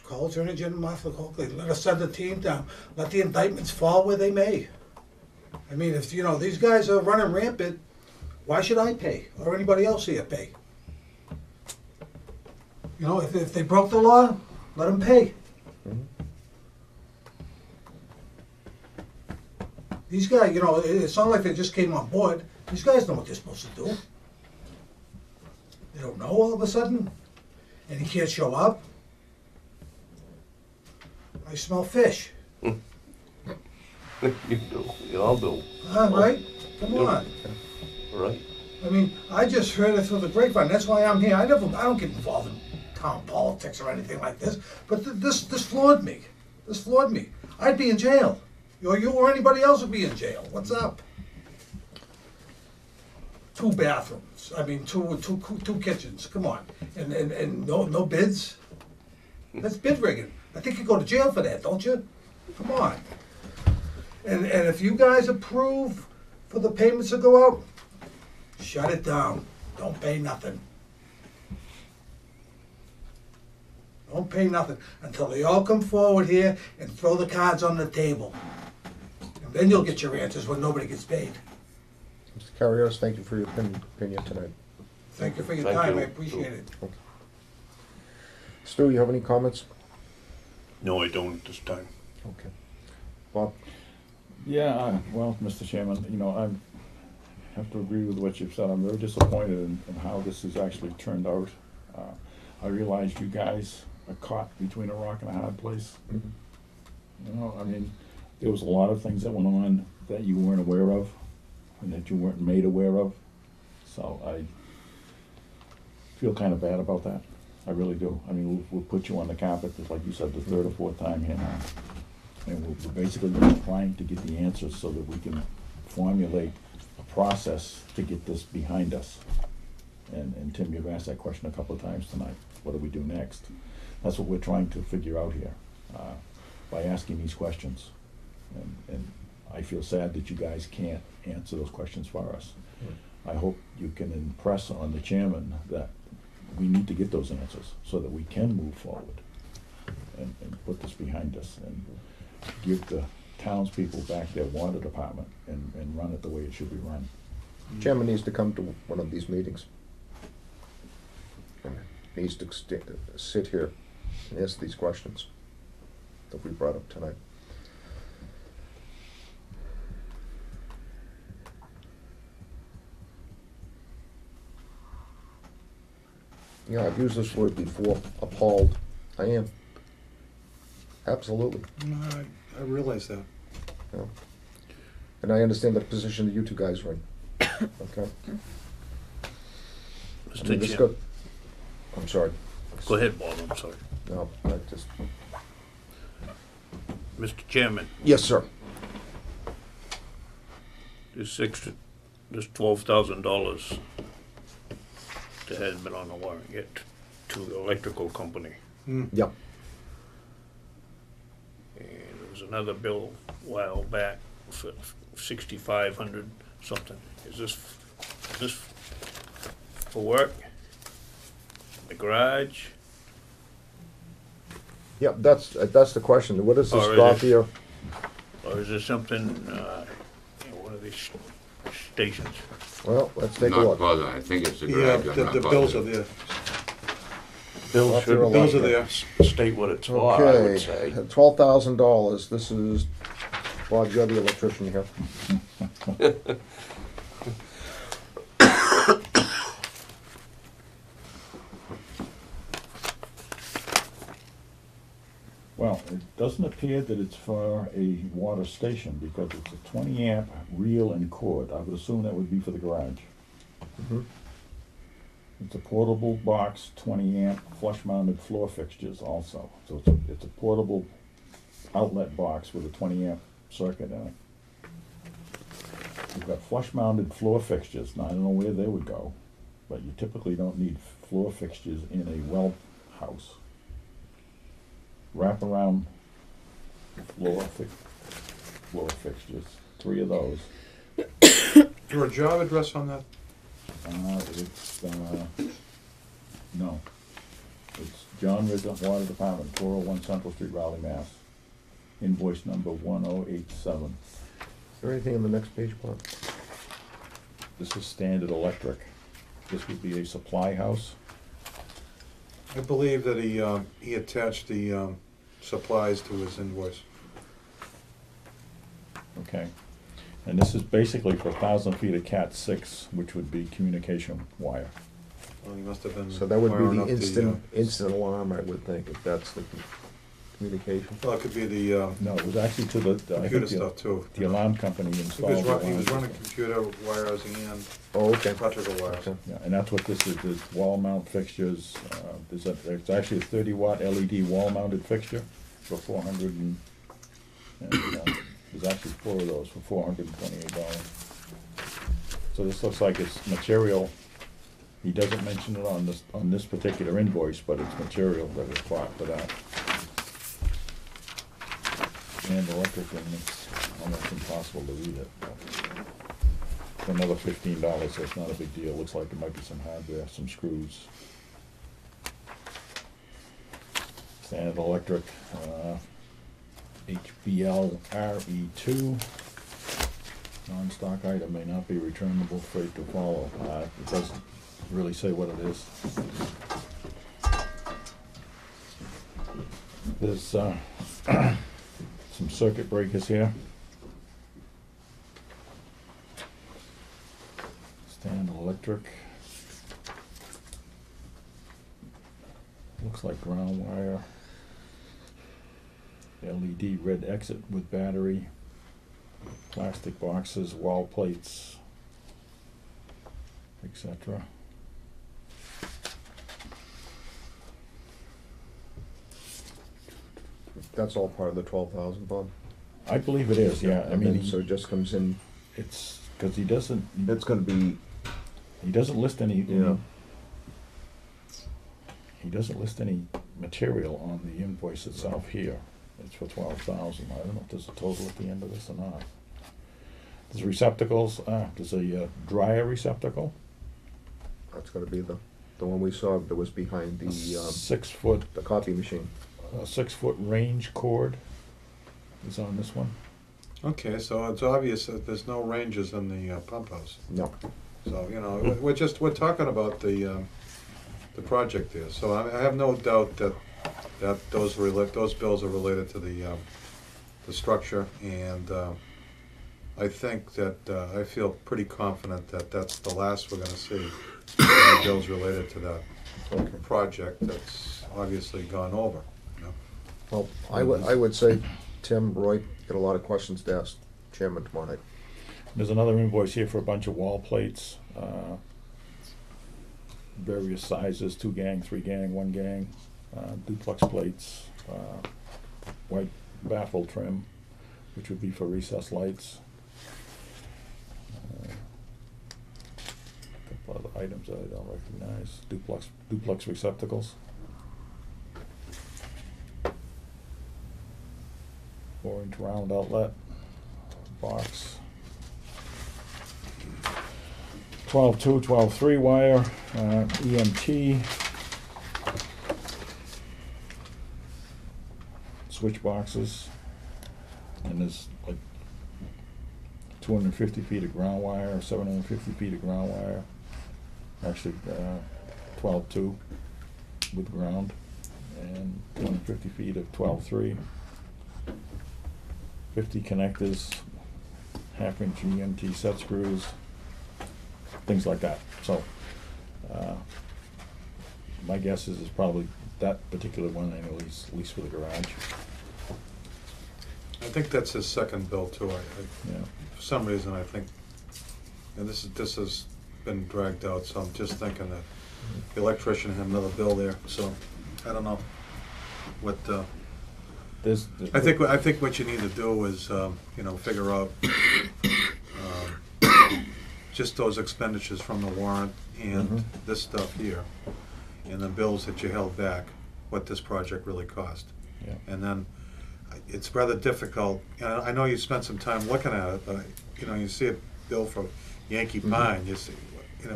E: call Attorney General Martha Coakley. Let us send a team down. Let the indictments fall where they may. I mean, if these guys are running rampant, why should I pay or anybody else here pay? If they broke the law, let them pay. These guys, it's not like they just came on board. These guys know what they're supposed to do. They don't know all of a sudden, and he can't show up. I smell fish.
B: you do, you all do,
E: Right? Come on.
B: right?
E: I mean, I just heard it through the grapevine. That's why I'm here. I don't get involved in town politics or anything like this. But this floored me. This floored me. I'd be in jail. Or you or anybody else would be in jail. What's up? 2 bathrooms. I mean, two kitchens. Come on. And no bids. That's bid rigging. I think you go to jail for that, don't you? Come on. And if you guys approve for the payments to go out, shut it down. Don't pay nothing. Don't pay nothing until they all come forward here and throw the cards on the table. And then you'll get your answers when nobody gets paid.
A: Mr. Carrios, thank you for your opinion tonight.
E: Thank you for your
B: Thank
E: time.
B: you.
E: I appreciate it.
A: Stu, you have any comments?
G: No, I don't at this time.
A: Okay. Bob?
D: Yeah, well, Mr. Chairman, I have to agree with what you've said. I'm very disappointed in how this has actually turned out. I realize you guys are caught between a rock and a hard place. I mean, there was a lot of things that went on that you weren't aware of and that you weren't made aware of. So I feel kind of bad about that. I really do. I mean, we'll put you on the carpet, just like you said, the 3rd or 4th time here now. And we're basically trying to get the answers so that we can formulate a process to get this behind us. And Tim, you've asked that question a couple of times tonight. What do we do next? That's what we're trying to figure out here by asking these questions. And I feel sad that you guys can't answer those questions for us. I hope you can impress on the chairman that we need to get those answers so that we can move forward and put this behind us and give the townspeople back their water department and run it the way it should be run.
A: Chairman needs to come to one of these meetings. And needs to sit here and ask these questions that we brought up tonight. Yeah, I've used this word before, appalled. I am. Absolutely.
I: I realize that.
A: Yeah. And I understand the position that you two guys are in. Okay?
G: Mr. Chair.
A: I'm sorry.
G: Go ahead, Bob, I'm sorry.
A: No, I just...
G: Mr. Chairman,
A: Yes, sir.
G: this $12,000 that hasn't been on the warrant yet to the electrical company.
A: Yep.
G: And there was another bill a while back for 6,500 something. Is this for work? The garage?
A: Yep, that's the question. What is this
G: Or is
A: stop
G: it-
A: here?
G: Or is there something, in one of these stations?
A: Well, let's take a
H: Not
A: look.
H: positive, I think it's the
I: Yeah,
H: garage, I'm not
I: the bills are
H: positive.
I: there.
G: Bill
A: Up your
G: should
I: Bills are
A: electric.
I: there.
G: state what it's for, I would say.
A: Okay, $12,000. This is, Bob, you're the electrician here.
D: Well, it doesn't appear that it's for a water station because it's a 20 amp reel and cord. I would assume that would be for the garage.
A: Mhm.
D: It's a portable box, 20 amp flush mounted floor fixtures also. So it's a portable outlet box with a 20 amp circuit in it. We've got flush mounted floor fixtures. Now I don't know where they would go, but you typically don't need floor fixtures in a well house. Wraparound floor fixtures, 3 of those.
I: Is there a job address on that?
D: No. It's John Rizzo, Water Department, 401 Central Street, Raleigh, Mass. Invoice number 1087.
A: Is there anything on the next page, Bob?
D: This is Standard Electric. This would be a supply house.
I: I believe that he attached the supplies to his invoice.
D: Okay. And this is basically for 1,000 feet of Cat 6, which would be communication wire.
I: Well, he must have been
A: So that would
I: wiring
A: be
I: up
A: the instant alarm, I would think, if that's the communication.
I: Well, it could be the
D: No, it was actually to the, I
I: computer
D: think
I: stuff too.
D: the alarm company
I: He
D: installed
I: was,
D: the
I: he was
D: alarm
I: running
D: system.
I: computer wires and
A: Oh, okay.
I: electrical wires.
A: Okay.
D: Yeah, and that's what this is, there's wall mount fixtures, it's actually a 30 watt LED wall mounted fixture for 400 and there's actually 4 of those for $428. So this looks like it's material, he doesn't mention it on this particular invoice, but it's material that was bought for that. And electric, and it's almost impossible to read it. For another $15, so it's not a big deal. Looks like there might be some hardware, some screws. Standard Electric, HBL RE2. Non-stock item may not be returnable, freight to follow. It doesn't really say what it is. There's some circuit breakers here. Standard Electric. Looks like ground wire. LED red exit with battery. Plastic boxes, wall plates, etc.
A: That's all part of the 12,000, Bob?
D: I believe it is, yeah. I
A: And
D: mean,
A: then, so it just comes in,
D: it's because he doesn't
A: gonna be,
D: list any.
A: Yeah.
D: He doesn't list any material on the invoice itself here. It's for 12,000. I don't know if there's a total at the end of this or not. There's receptacles. There's a dryer receptacle.
A: that's gonna be the one we saw that was behind the
D: 6 foot,
A: the copy machine.
D: 6 foot range cord is on this one.
I: Okay, so it's obvious that there's no ranges in the pump house.
A: No.
I: So, you know, we're talking about the project there. So I have no doubt that those bills are related to the structure, and I think that I feel pretty confident that that's the last we're going to see any bills related to that project that's obviously gone over. You know?
A: Well, I would say, Tim, Roy, get a lot of questions to ask Chairman tomorrow night.
D: There's another invoice here for a bunch of wall plates, various sizes, 2 gang, 3 gang, 1 gang, duplex plates, white baffle trim, which would be for recessed lights. A couple other items that I don't recognize, duplex receptacles. 4-inch round outlet box. 12-2, 12-3 wire, EMT, switch boxes, and there's like 250 feet of ground wire, 750 feet of ground wire. Actually, 12.2 with ground, and 250 feet of 12.3. 50 connectors, half-inch EMT set screws, things like that. So, my guess is it's probably that particular one, at least for the garage.
I: I think that's his second bill too.
D: Yeah.
I: For some reason, I think, and this has been dragged out, so I'm just thinking that the electrician had another bill there, so I don't know what, I think what you need to do is, figure out, just those expenditures from the warrant and this stuff here, and the bills that you held back, what this project really cost.
D: Yeah.
I: And then, it's rather difficult, and I know you spent some time looking at it, but, you see a bill for Yankee Pine, you see,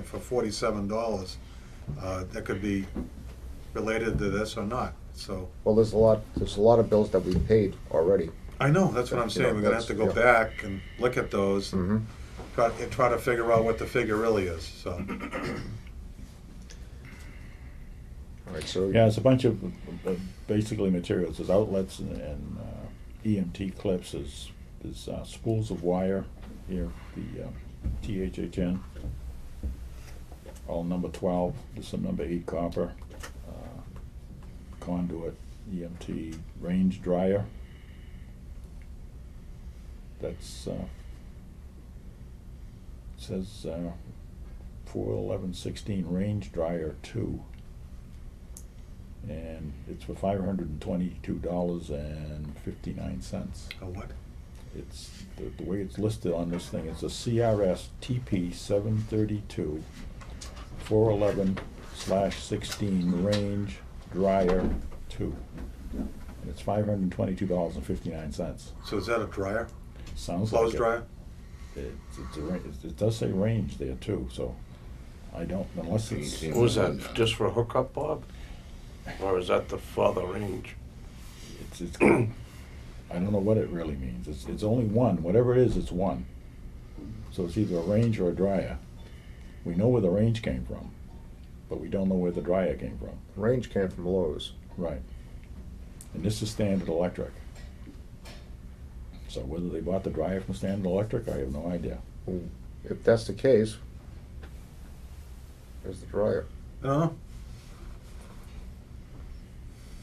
I: for $47, that could be related to this or not, so.
A: Well, there's a lot of bills that we paid already.
I: I know, that's what I'm saying, we're gonna have to go back and look at those, and try to figure out what the figure really is, so.
A: All right, so.
D: Yeah, it's a bunch of basically materials. There's outlets and EMT clips. There's spools of wire here, the THHN, all number 12. There's some number 8 copper, conduit, EMT, range dryer. That's says 41116 range dryer 2. And it's for $522.59.
I: A what?
D: It's the way it's listed on this thing. It's a CRS TP 732 411/16 range dryer 2. And it's $522.59.
I: So is that a dryer?
D: Sounds
I: Clothes
D: like
I: dryer?
D: it does say range there too. So I don't, unless it's.
B: Was that just for a hookup, Bob? Or is that the further range?
D: It's I don't know what it really means. It's only one. Whatever it is, it's one. So it's either a range or a dryer. We know where the range came from, but we don't know where the dryer came from.
A: Range came from Lowe's.
D: Right. And this is Standard Electric. So whether they bought the dryer from Standard Electric, I have no idea.
A: If that's the case, there's the dryer.
I: I don't know.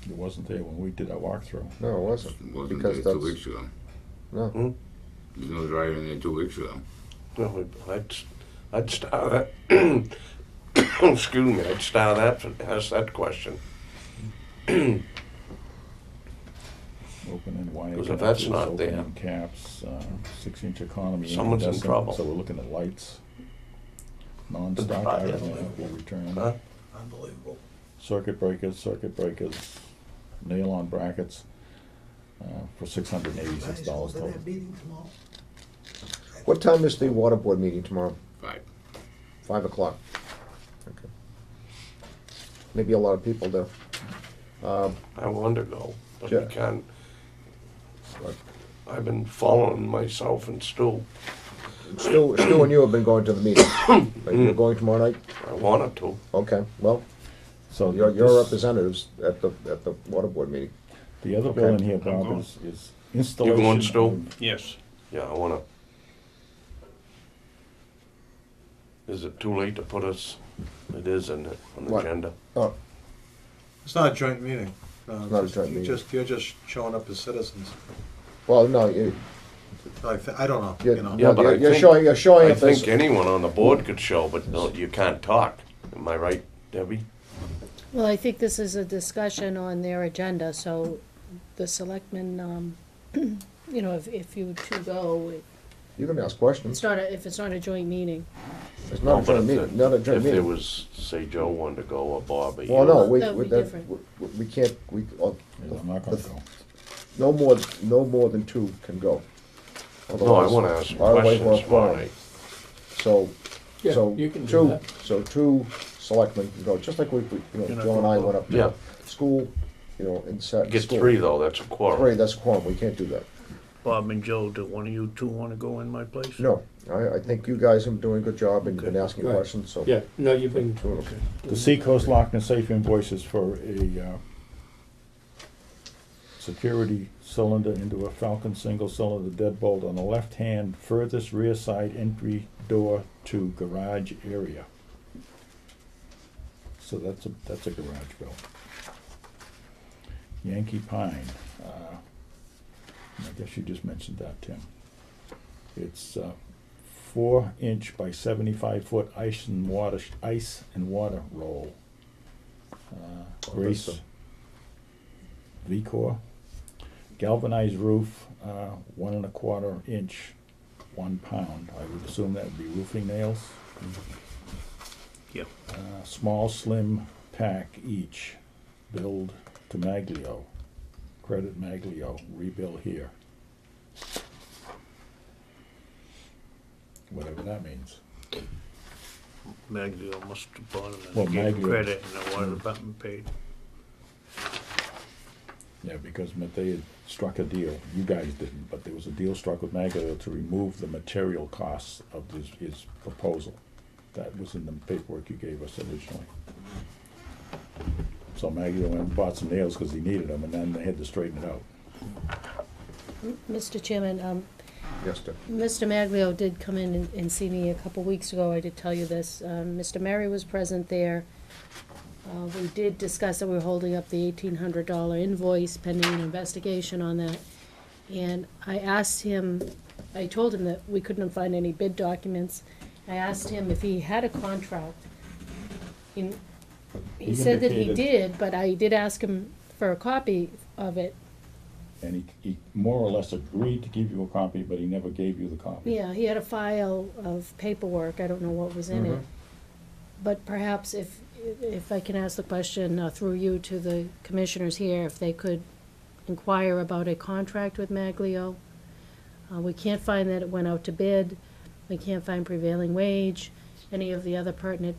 D: It wasn't there when we did our walkthrough.
A: No, it wasn't.
H: It wasn't
A: Because
H: there 2
A: that's-
H: weeks ago.
A: No.
H: There's no dryer in there 2 weeks ago.
B: No, I'd start that, excuse me, I'd start that, ask that question.
D: Open-end wire.
B: Because if that's
D: connectors,
B: not there-
D: open-end caps, 6-inch economy.
B: Someone's in
D: incandescent.
B: trouble.
D: So we're looking at lights. Non-stock
B: dryer.
D: item will return.
B: Huh?
E: Unbelievable.
D: Circuit breakers, nail-on brackets for $686 total.
E: meeting tomorrow?
A: What time is the water board meeting tomorrow?
H: 5.
A: 5 o'clock. Okay. Maybe a lot of people there.
B: I want to go, but
A: Yeah.
B: you can't.
A: What?
B: I've been following myself and Stu.
A: Stu and you have been going to the meeting. You're going tomorrow night?
B: I wanted to.
A: Okay, well,
D: So
A: you're
D: this-
A: representatives at the water board meeting.
D: The other bill in
A: Okay.
D: here, Bob,
G: going.
D: is installation.
B: You going, Stu?
D: of-
G: Yes.
B: Yeah, I want to. Is it too late to put us? It is, isn't it, on the
A: What?
B: agenda?
A: Oh,
I: It's not a joint meeting. No,
A: Not a
I: just-
A: joint
I: you
A: meeting.
I: You're just showing up as citizens.
A: well, no,
I: I don't know,
A: you're,
I: you know.
B: Yeah, but I
A: you're
B: think-
A: showing
B: I
A: up as,
B: think anyone on the board could show, but no, you can't talk. Am I right, Debbie?
C: Well, I think this is a discussion on their agenda, so the selectmen, if you two go,
A: you can ask questions.
C: it's not if it's not a joint meeting.
A: It's not a
B: No, but
A: joint
B: if
A: meeting, not a joint
B: If there
A: meeting.
B: was, say, Joe wanted to go, or Bob, or you.
A: Well, no,
C: That would be different.
A: we can't,
D: Yeah, I'm not gonna go.
A: no more than 2 can go.
B: No, I
A: Otherwise,
B: want to ask some
A: our way
B: questions
A: or
B: tomorrow
A: fine.
B: night.
A: So,
F: Yeah,
A: so
F: you can do
A: two,
F: that.
A: so 2 selectmen can go, just like Joe and I went up
B: Yeah.
A: to school, and sat in
B: Get
A: school.
B: 3 though, that's a quorum.
A: 3, that's a quorum, we can't do that.
G: Bob and Joe, do one of you two wanna go in my place?
A: No, I think you guys have been doing a good job and you've been asking
F: Right.
A: questions, so.
F: Yeah, no, you've been,
A: Doing okay.
D: The Seacoast Lock and Safe invoices for a security cylinder into a Falcon single cylinder deadbolt on the left-hand furthest rear side entry door to garage area. So that's a garage bill. Yankee Pine, I guess you just mentioned that, Tim. It's 4-inch by 75-foot ice and water roll. Grace
A: Vista.
D: V-Core. Galvanized roof, 1 1/4 inch, 1 pound. I would assume that would be roofing nails.
G: Yep.
D: Small, slim pack each. Billed to Maglio. Credit Maglio. Rebill here. Whatever that means.
G: Maglio must have bought them
D: Well,
G: and gave
D: Maglio-
G: credit and the water department paid.
D: Yeah, because they had struck a deal. You guys didn't, but there was a deal struck with Maglio to remove the material costs of his proposal. That was in the paperwork you gave us originally. So Maglio went and bought some nails because he needed them, and then they had to straighten it out.
C: Mr. Chairman,
A: Yes, Dick.
C: Mr. Maglio did come in and see me a couple weeks ago, I did tell you this. Mr. Murray was present there. We did discuss that we were holding up the $1,800 invoice pending an investigation on that. And I asked him, I told him that we couldn't find any bid documents. I asked him if he had a contract. He said that he
D: indicated-
C: did, but I did ask him for a copy of it.
D: And he more or less agreed to give you a copy, but he never gave you the copy.
C: Yeah, he had a file of paperwork, I don't know what was in it. But perhaps if I can ask the question through you to the commissioners here, if they could inquire about a contract with Maglio. We can't find that it went out to bid, we can't find prevailing wage, any of the other pertinent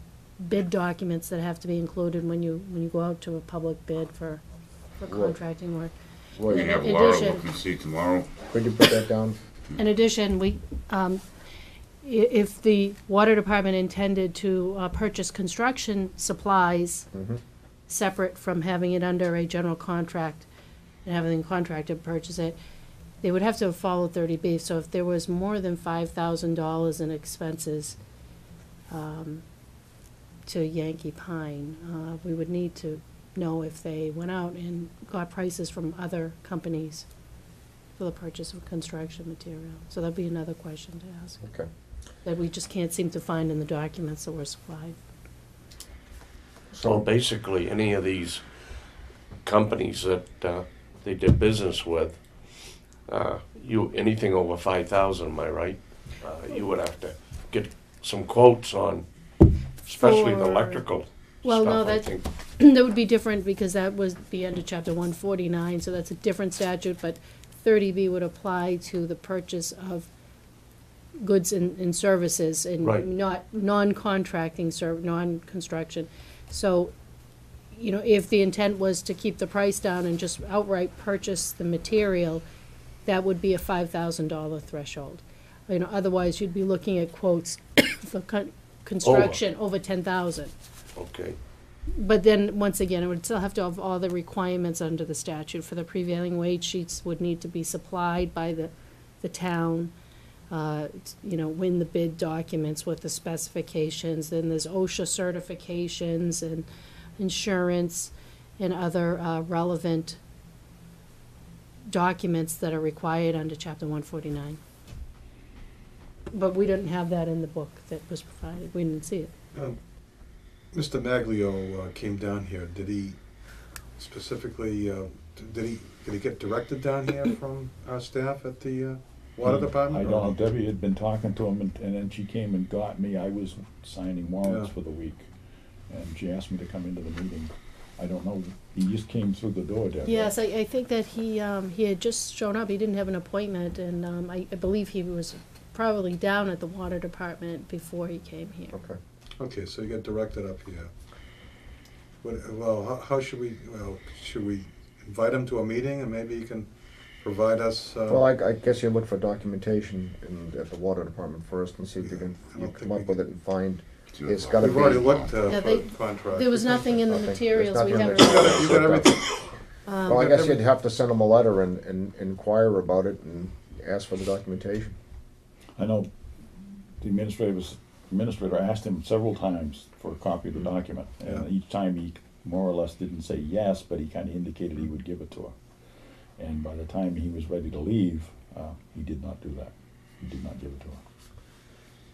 C: bid documents that have to be included when you go out to a public bid for contracting work.
A: Roy,
H: We
C: In
H: have Laura
C: addition-
H: look and see tomorrow.
A: could you put that down?
C: In addition, if the water department intended to purchase construction supplies separate from having it under a general contract and having the contractor purchase it, they would have to have followed 30B. So if there was more than $5,000 in expenses to Yankee Pine, we would need to know if they went out and got prices from other companies for the purchase of construction material. So that'd be another question to ask,
A: Okay.
C: that we just can't seem to find in the documents that were supplied.
G: So
A: So,
G: basically, any of these companies that they did business with, anything over 5,000, am I right? You would have to get some quotes on, especially the
C: For-
G: electrical
C: Well, no,
G: stuff, I
C: that,
G: think.
C: that would be different because that was the end of chapter 149, so that's a different statute, but 30B would apply to the purchase of goods and services
G: Right.
C: and not non-contracting non-construction. So, if the intent was to keep the price down and just outright purchase the material, that would be a $5,000 threshold. Otherwise you'd be looking at quotes for construction over 10,000.
G: Okay,
C: But then, once again, it would still have to have all the requirements under the statute. For the prevailing wage sheets would need to be supplied by the town, win the bid documents with the specifications. Then there's OSHA certifications and insurance and other relevant documents that are required under chapter 149. But we didn't have that in the book that was provided. We didn't see it.
I: Mr. Maglio came down here. Did he specifically, did he get directed down here from our staff at the water department?
D: I don't know, Debbie had been talking to him, and then she came and got me. I was signing warrants
I: Yeah.
D: for the week, and she asked me to come into the meeting. I don't know, he just came through the door, Debbie.
C: Yes, I think that he had just shown up. He didn't have an appointment, and I believe he was probably down at the water department before he came here.
A: okay.
I: Okay, so you got directed up here. How should we invite him to a meeting and maybe he can provide us?
A: Well, I guess you look for documentation at the water department first and see if you can,
I: I
A: you
I: don't
A: come
I: think
A: up
I: we-
A: with it and find, it's gotta
I: We've already
A: be.
I: looked
C: Yeah,
I: for
C: they-
I: contracts.
C: There was nothing in the
A: Nothing.
C: materials,
A: There's
C: we
A: nothing
C: haven't.
A: in the-
I: You got everything.
A: Well, I guess you'd have to send them a letter and inquire about it and ask for the documentation.
D: I know the administrator asked him several times for a copy of the document, and
I: Yeah.
D: each time he more or less didn't say yes, but he kinda indicated he would give it to her. And by the time he was ready to leave, he did not do that. He did not give it to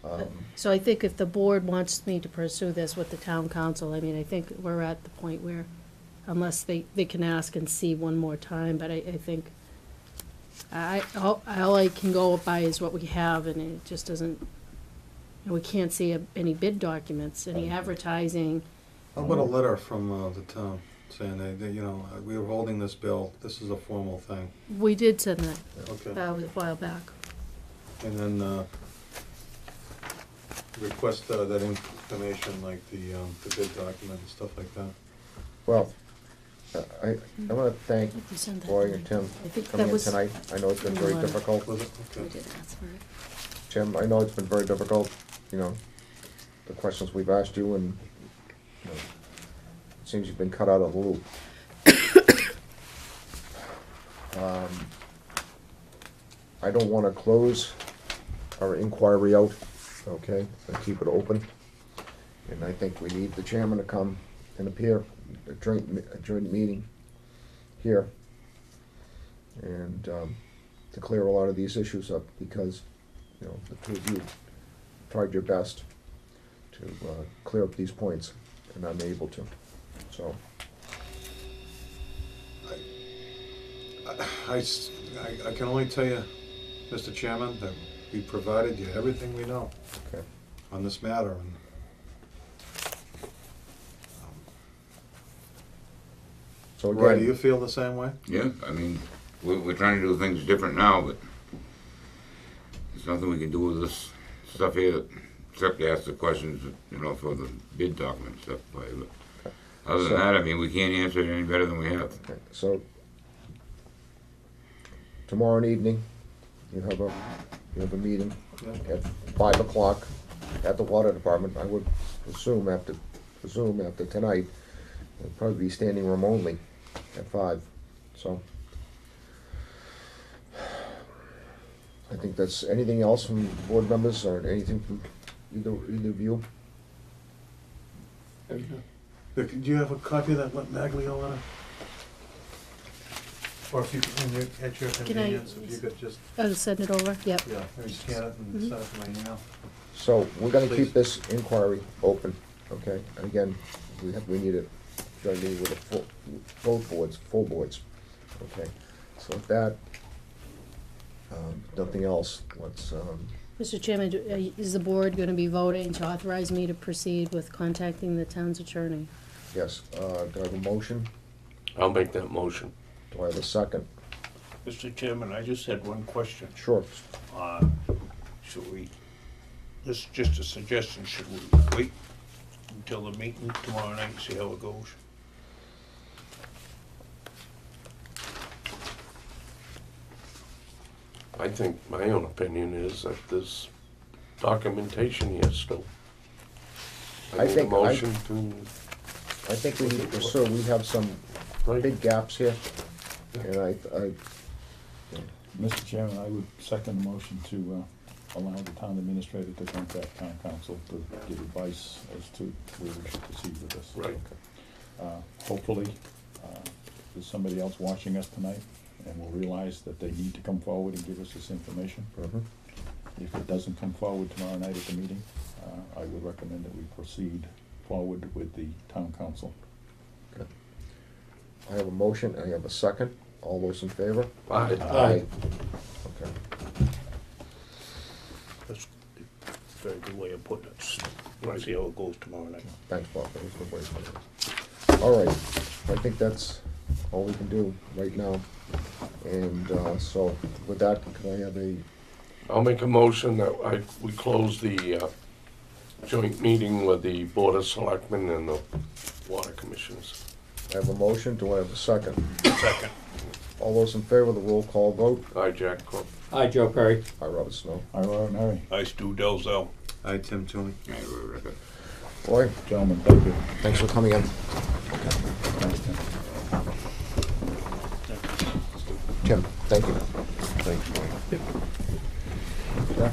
D: her.
C: So I think if the board wants me to pursue this with the town council, I mean, I think we're at the point where, unless they can ask and see one more time, but I think all I can go by is what we have, and it just doesn't, and we can't see any bid documents, any advertising.
I: How about a letter from the town saying that, you know, we were holding this bill, this is a formal thing.
C: We did send that
I: Okay.
C: a while back.
I: And then request that information, like the bid document and stuff like that.
A: Well, I wanna thank
C: You sent that
A: Roy
C: to
A: and
C: me.
A: Tim
C: I think
A: coming
C: that
A: in
C: was.
A: tonight. I know it's been very
C: Right.
A: difficult.
I: Was it?
C: We
I: Okay.
C: did ask for it.
A: Tim, I know it's been very difficult, you know, the questions we've asked you, and, you know, it seems you've been cut out of the loop. I don't wanna close our inquiry out, okay, and keep it open. And I think we need the chairman to come and appear, a joint meeting here. And, to clear a lot of these issues up, because, you know, the two of you tried your best to clear up these points, and I'm able to, so.
I: I can only tell you, Mr. Chairman, that we provided you everything we know
A: Okay.
I: on this matter, and
A: So
I: Roy, do
A: again,
I: you feel the same way?
H: Yeah, I mean, we're trying to do things different now, but there's nothing we can do with this stuff here, except to ask the questions, you know, for the bid document stuff. But other than
A: So-
H: that, I mean, we can't answer it any better than we have.
A: okay, so tomorrow evening, you have a meeting
I: Yeah.
A: at 5 o'clock at the water department. I would presume after tonight, it'll probably be standing room only at 5, so. I think that's, anything else from board members, or anything from either of you?
I: Do you have a copy of that Maglio letter? Or if you, at your
C: Can I-
I: convenience, if you could just,
C: Oh, send it over, yep.
I: yeah, maybe scan it and send it to my email.
A: So, we're gonna
I: Please.
A: keep this inquiry open, okay? And again, we need it, join me with full boards, okay? So with that, nothing else, let's,
C: Mr. Chairman, is the board gonna be voting to authorize me to proceed with contacting the town's attorney?
A: yes, do I have a motion?
B: I'll make that motion.
A: Do I have a second?
G: Mr. Chairman, I just had one question.
A: Sure.
G: Should we, this is just a suggestion, should we wait until the meeting tomorrow night and see how it goes?
B: I think my own opinion is that there's documentation here still.
A: I
B: need a
A: think I-
B: motion to,
A: I think we need to pursue, we have some
B: right,
A: big gaps here, and I,
D: Mr. Chairman, I would second the motion to allow the town administrator to contact town council to give advice as to where we should proceed with this.
B: right.
D: Hopefully, there's somebody else watching us tonight and will realize that they need to come forward and give us this information.
A: mhm.
D: If it doesn't come forward tomorrow night at the meeting, I would recommend that we proceed forward with the town council.
A: I have a motion, I have a second, all those in favor?
B: Aye.
A: Okay.
G: That's a very good way of putting it. We'll see how it goes tomorrow night.
A: Thanks, Bob, that was a good way of putting it. All right, I think that's all we can do right now. And so with that, can I have a,
B: I'll make a motion that we close the joint meeting with the Board of Selectmen and the Water Commissioners.
A: I have a motion, do I have a second?
G: Second.
A: All those in favor of the roll call vote?
B: Aye, Jack Cook.
F: Aye, Joe Perry.
A: Aye, Robert Snow.
D: I, Robert Mary.
G: I, Stu Delzell.
I: I, Tim Toomey.
H: Yeah, we're good.
A: Roy,
D: Gentlemen, thank you.
A: thanks for coming in.
D: Thanks, Tim.
A: Tim, thank you.
B: Thanks, Mike.
A: Yeah.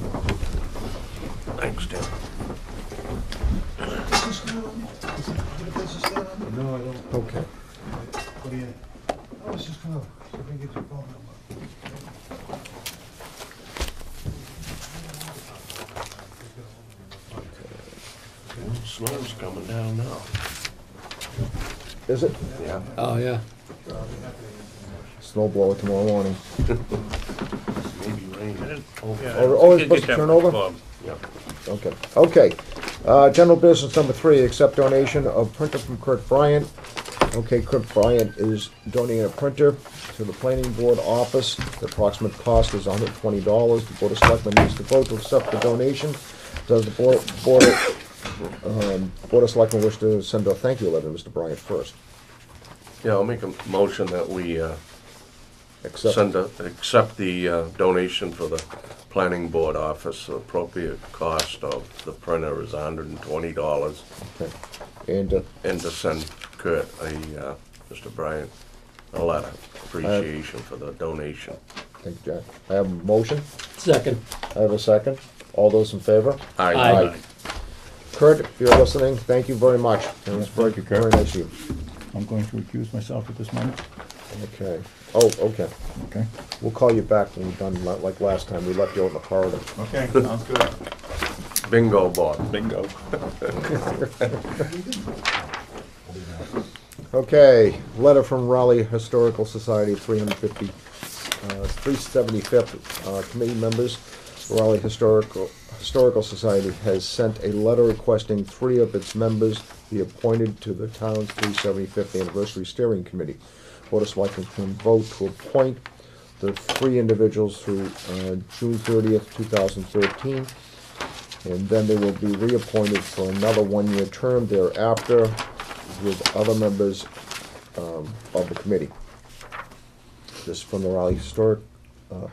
G: Thanks, Tim.
E: No, I don't.
A: Okay.
E: What do you? I was just gonna, see if I can get your phone number.
G: Snow's coming down now.
A: Is it?
B: Yeah.
F: Oh, yeah.
A: Snow blower tomorrow morning.
B: Maybe rain.
A: Oh, it's supposed to turn over?
B: Yep.
A: Okay. Okay. General business number 3, accept donation of printer from Kurt Bryant. Okay, Kurt Bryant is donating a printer to the planning board office. The approximate cost is $120. The Board of Selectmen needs to vote to accept the donation. Does the Board of Selectmen wish to send a thank you letter to Mr. Bryant first?
B: Yeah, I'll make a motion that we
A: Accept.
B: accept the donation for the planning board office. The appropriate cost of the printer is $120.
A: Okay. And
B: And to send Kurt Mr. Bryant, a letter, appreciation for the donation.
A: thank you, Jack. I have a motion.
F: Second.
A: I have a second. All those in favor?
F: Aye.
A: Kurt, if you're listening, thank you very much. It was very,
D: Thank you, Kurt.
A: very nice of you.
D: I'm going to recuse myself at this moment.
A: Okay. Oh, okay.
D: Okay.
A: We'll call you back when we're done, like last time. We left you out in the corridor.
D: Okay, sounds good.
B: Bingo, Bob.
D: Bingo.
A: Okay, letter from Raleigh Historical Society, 375th committee members. Raleigh Historical Society has sent a letter requesting 3 of its members be appointed to the town's 375th anniversary steering committee. Board of Selectmen can vote to appoint the 3 individuals through June 30th, 2013, and then they will be reappointed for another 1-year term thereafter with other members of the committee. This is from the Raleigh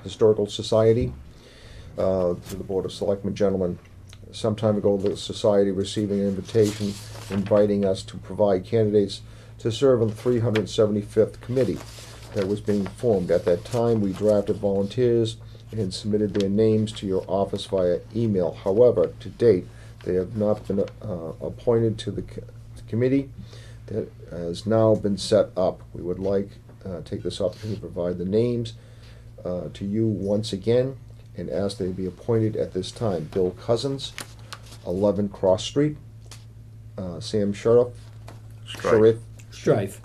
A: Historical Society to the Board of Selectmen. Gentlemen, some time ago the Society received an invitation inviting us to provide candidates to serve on the 375th committee that was being formed. At that time, we drafted volunteers and submitted their names to your office via email. However, to date, they have not been appointed to the committee that has now been set up. We would like take this opportunity to provide the names to you once again and ask they be appointed at this time. Bill Cousins, 11 Cross Street. Sam Sheriff.
F: Strife.
A: Shrife,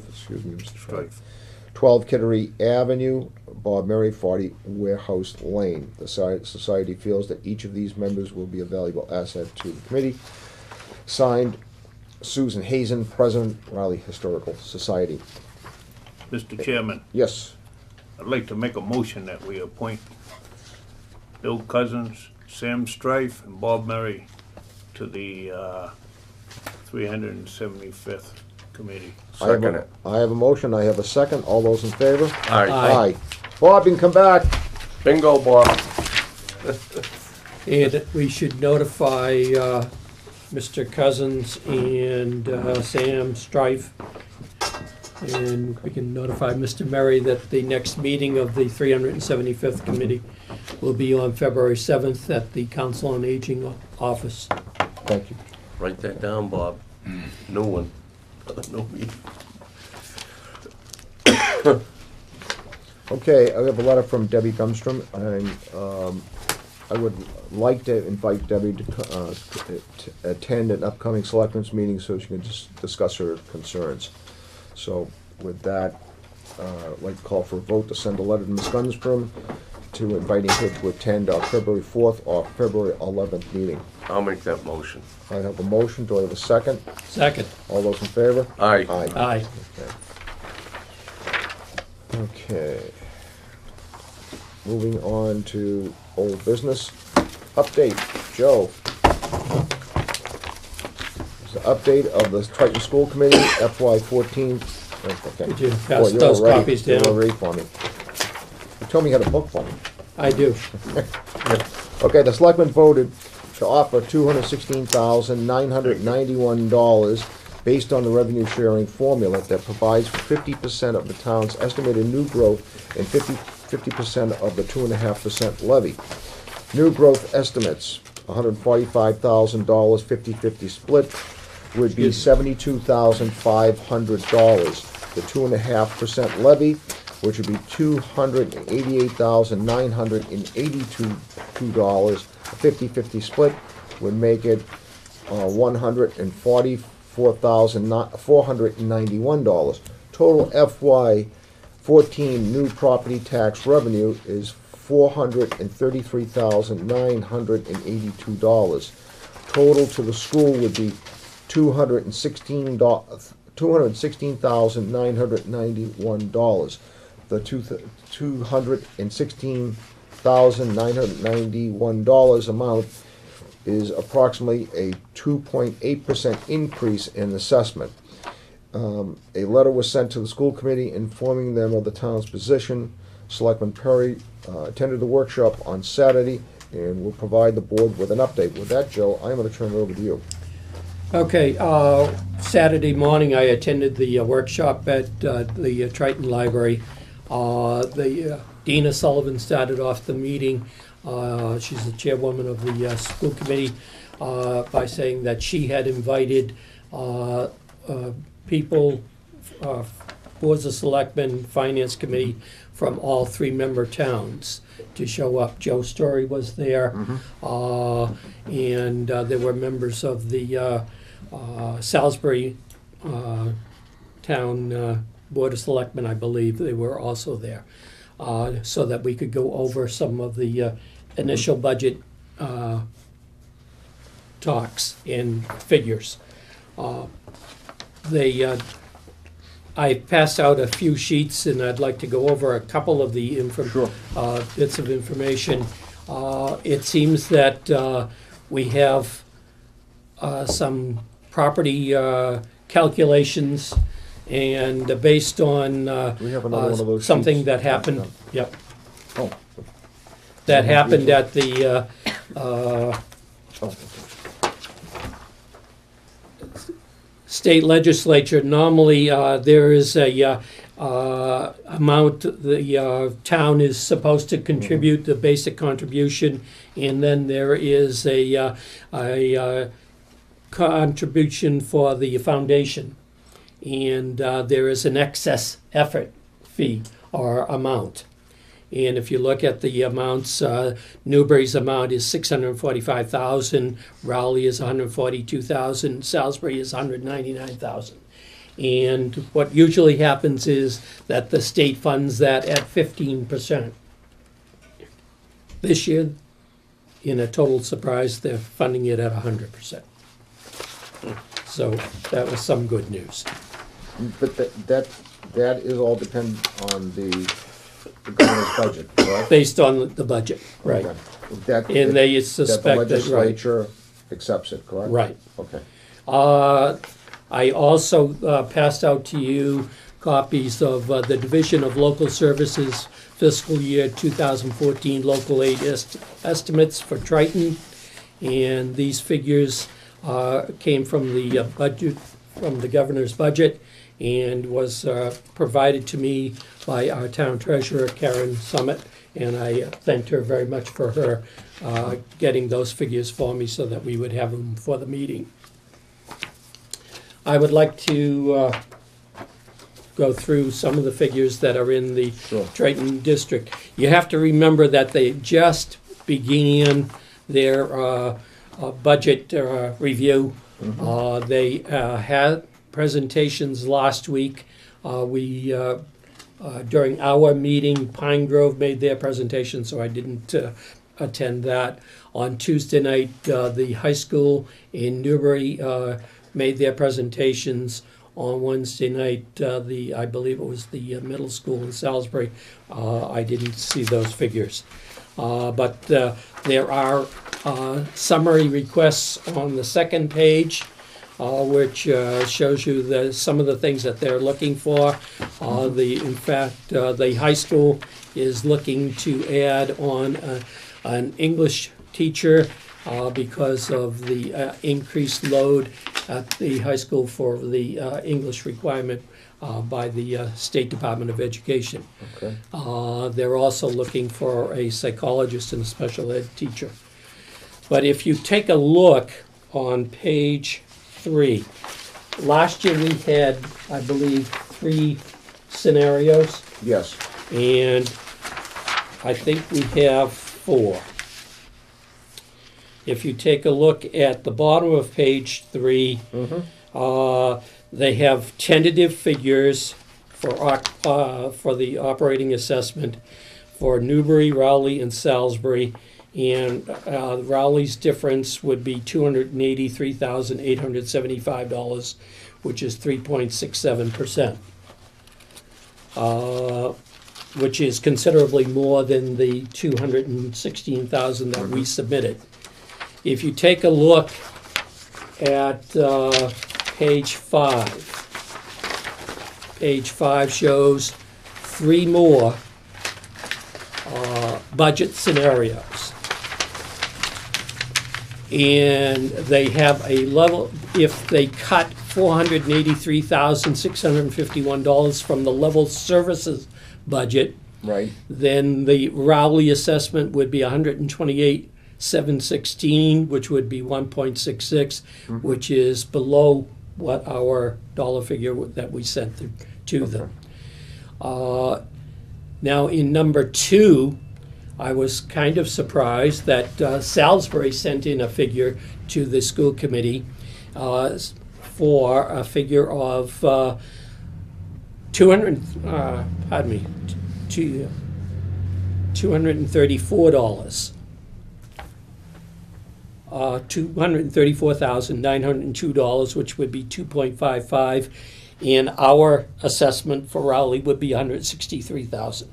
A: excuse me, Mr.
G: Strife.
A: 12 Kittery Avenue, Bob Mary, 40 Warehouse Lane. The society feels that each of these members will be a valuable asset to the committee. Signed, Susan Hazen, President, Raleigh Historical Society.
G: Mr. Chairman,
A: Yes,
G: I'd like to make a motion that we appoint Bill Cousins, Sam Strife, and Bob Murray to the 375th committee.
B: Second it.
A: I have a motion, I have a second. All those in favor?
B: Aye.
A: Bob, you can come back.
B: Bingo, Bob.
F: And we should notify Mr. Cousins and Sam Strife. And we can notify Mr. Murray that the next meeting of the 375th committee will be on February 7th at the Council on Aging office.
A: Thank you.
B: Write that down, Bob. New one. No meeting.
A: Okay, I have a letter from Debbie Gumstrom, and I would like to invite Debbie to attend an upcoming selectmen's meeting so she can just discuss her concerns. So with that, I'd like to call for a vote to send a letter to Ms. Gumstrom to inviting her to attend our February 4th or February 11th meeting.
B: I'll make that motion.
A: I have a motion, do I have a second?
F: Second.
A: All those in favor?
B: Aye.
F: Aye.
A: Okay. Moving on to old business. Update, Joe. It's the update of the Triton School Committee FY14 Okay.
F: Could you
A: Boy,
F: pass
A: you're
F: those
A: all ready.
F: copies
A: You're all
F: down?
A: ready for me. You told me you had a book for me.
F: I do.
A: Okay, the selectmen voted to offer $216,991 based on the revenue sharing formula that provides for 50% of the town's estimated new growth and 50% of the 2.5% levy. New growth estimates, $145,000, 50-50 split, would be $72,500. The 2.5% levy, which would be $288,982. A 50-50 split would make it $144,491. Total FY14 new property tax revenue is $433,982. Total to the school would be $216,991. The $216,991 amount is approximately a 2.8% increase in assessment. A letter was sent to the school committee informing them of the town's position. Selectman Perry attended the workshop on Saturday and will provide the board with an update. With that, Joe, I'm going to turn it over to you.
F: Okay, Saturday morning I attended the workshop at the Triton Library. Dina Sullivan started off the meeting. She's the chairwoman of the school committee by saying that she had invited people, boards of selectmen, finance committee from all 3 member towns to show up. Joe Story was there, and there were members of the Salisbury town board of selectmen, I believe. They were also there, so that we could go over some of the initial budget talks and figures. I passed out a few sheets, and I'd like to go over a couple of the bits of information. It seems that we have some property calculations, and based on
A: We have another one of those
F: something
A: sheets.
F: that happened. Yep,
A: Oh.
F: that happened at the state legislature. Normally, there is a amount the town is supposed to contribute, the basic contribution, and then there is a contribution for the foundation, and there is an excess effort fee or amount. And if you look at the amounts, Newbury's amount is $645,000, Rowley is $142,000, Salisbury is $199,000. And what usually happens is that the state funds that at 15%. This year, in a total surprise, they're funding it at 100%. So that was some good news.
A: But that is all dependent on the governor's budget, correct?
F: Based on the budget, right.
A: Okay. That,
F: And they
A: that
F: suspect
A: the
F: that, right.
A: legislature accepts it, correct?
F: Right.
A: Okay.
F: I also passed out to you copies of the Division of Local Services fiscal year 2014 local aid estimates for Triton, and these figures came from the budget, from the governor's budget, and was provided to me by our town treasurer, Karen Summit, and I thanked her very much for her getting those figures for me so that we would have them for the meeting. I would like to go through some of the figures that are in the Triton district. You have to remember that they just began their budget review. They had presentations last week. During our meeting, Pine Grove made their presentation, so I didn't attend that. On Tuesday night, the high school in Newbury made their presentations. On Wednesday night, I believe it was the middle school in Salisbury. I didn't see those figures. But there are summary requests on the second page. which shows you some of the things that they're looking for. In fact, the high school is looking to add on an English teacher because of the increased load at the high school for the English requirement by the State Department of Education.
A: Okay.
F: They're also looking for a psychologist and a special ed teacher. But if you take a look on page 3, last year we had, I believe, 3 scenarios,
A: Yes.
F: and I think we have 4. If you take a look at the bottom of page 3, they have tentative figures for the operating assessment for Newbury, Rowley, and Salisbury. And Rowley's difference would be $283,875, which is 3.67%, which is considerably more than the $216,000 that we submitted. If you take a look at page 5, page 5 shows 3 more budget scenarios. And they have a level, if they cut $483,651 from the level services budget,
A: Right.
F: then the Rowley assessment would be $128,716, which would be 1.66, which is below what our dollar figure that we sent to them. Now in number 2, I was kind of surprised that Salisbury sent in a figure to the school committee for a figure of $234. $234,902, which would be 2.55, and our assessment for Rowley would be $163,000.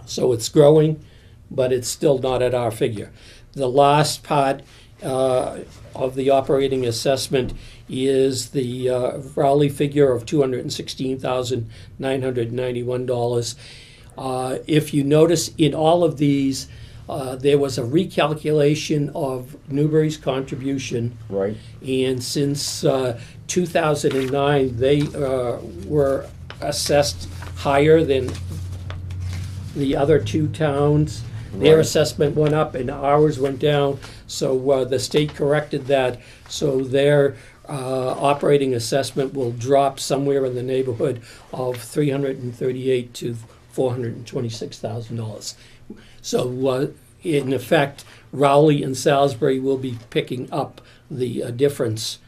F: So it's growing, but it's still not at our figure. The last part of the operating assessment is the Rowley figure of $216,991. If you notice, in all of these, there was a recalculation of Newbury's contribution.
A: Right.
F: And since 2009, they were assessed higher than the other 2 towns. Their
A: Right.
F: assessment went up and ours went down, so the state corrected that. So their operating assessment will drop somewhere in the neighborhood of $338,000 to $426,000. So in effect, Rowley and Salisbury will be picking up the difference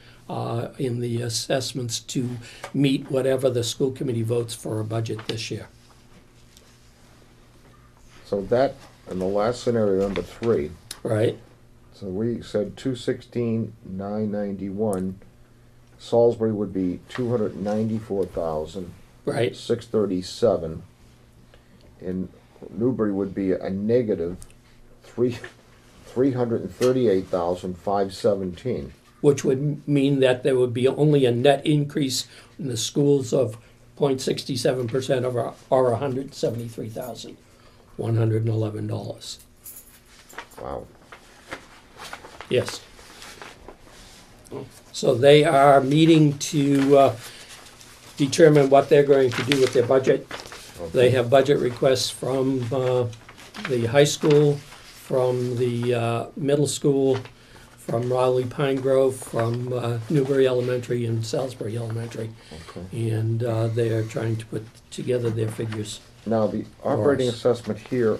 F: in the assessments to meet whatever the school committee votes for a budget this year.
A: So that, in the last scenario, number 3,
F: Right?
A: so we said 216,991. Salisbury would be 294,637.
F: Right.
A: And Newbury would be a negative 338,517.
F: Which would mean that there would be only a net increase in the schools of 0.67% of or $173,111.
A: Wow.
F: Yes. So they are meeting to determine what they're going to do with their budget. They have budget requests from the high school, from the middle school, from Raleigh Pine Grove, from Newbury Elementary and Salisbury Elementary.
A: Okay.
F: And they are trying to put together their figures.
A: Now, the operating
F: Yes.
A: assessment here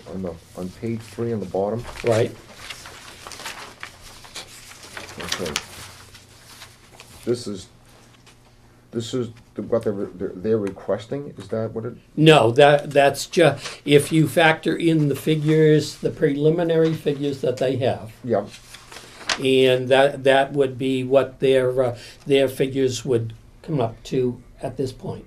A: on page 3 on the bottom.
F: Right.
A: Okay. This is what they're requesting? Is that what it?
F: No, that's just, if you factor in the figures, the preliminary figures that they have,
A: Yeah.
F: and that would be what their figures would come up to at this point.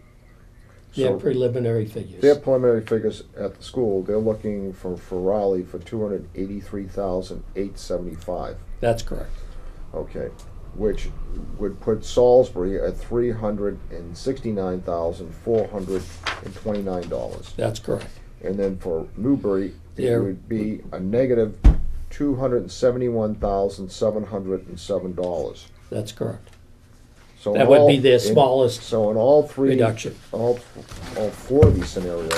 F: Their
A: So
F: preliminary figures.
A: their preliminary figures at the school, they're looking for Raleigh for 283,875.
F: That's correct.
A: Okay. which would put Salisbury at $369,429.
F: That's correct.
A: And then for Newbury, it
F: There-
A: would be a negative $271,707.
F: That's correct.
A: So in
F: That would
A: all-
F: be their
A: in-
F: smallest
A: So in all three
F: reduction.
A: all four of these scenarios,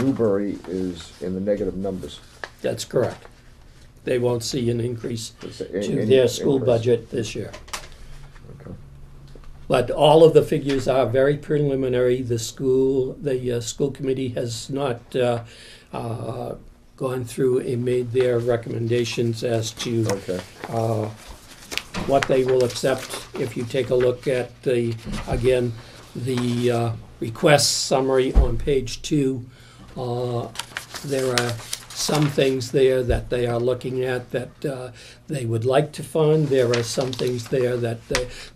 A: Newbury is in the negative numbers.
F: That's correct. They won't see an increase
A: It's
F: to
A: any
F: their school
A: increase.
F: budget this year.
A: Okay.
F: But all of the figures are very preliminary. The school committee has not gone through and made their recommendations as to
A: Okay.
F: what they will accept. If you take a look at the request summary on page 2, there are some things there that they are looking at that they would like to fund. There are some things there that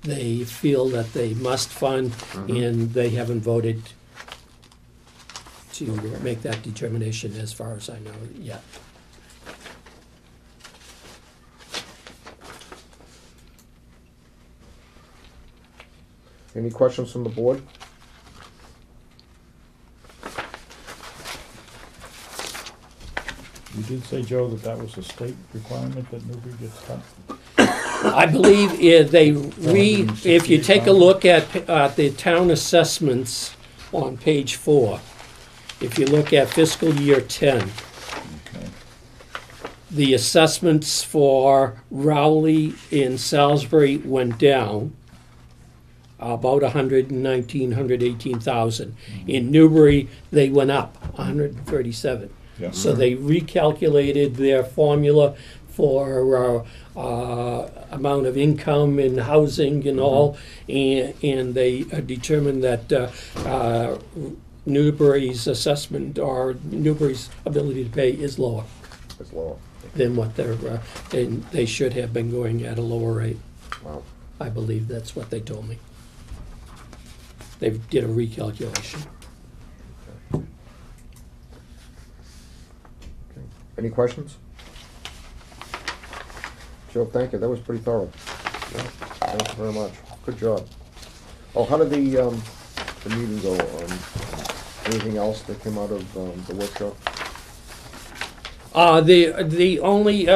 F: they feel that they must fund, and they haven't voted to make that determination as far as I know yet.
A: Any questions from the board?
D: You did say, Joe, that that was a state requirement that Newbury gets cut?
F: I believe if you take a look at the town assessments on page 4, if you look at fiscal year 10,
D: Okay.
F: the assessments for Rowley and Salisbury went down about 118,000. In Newbury, they went up 137.
D: Yeah.
F: So they recalculated their formula for amount of income and housing and all, and they determined that Newbury's assessment or Newbury's ability to pay is lower
A: It's lower.
F: than what they should have been going at a lower rate.
A: Wow.
F: I believe that's what they told me. They did a recalculation.
A: Any questions? Joe, thank you. That was pretty thorough. Yeah, thank you very much. Good job. Oh, how did the meeting go? Anything else that came out of the workshop?
F: The only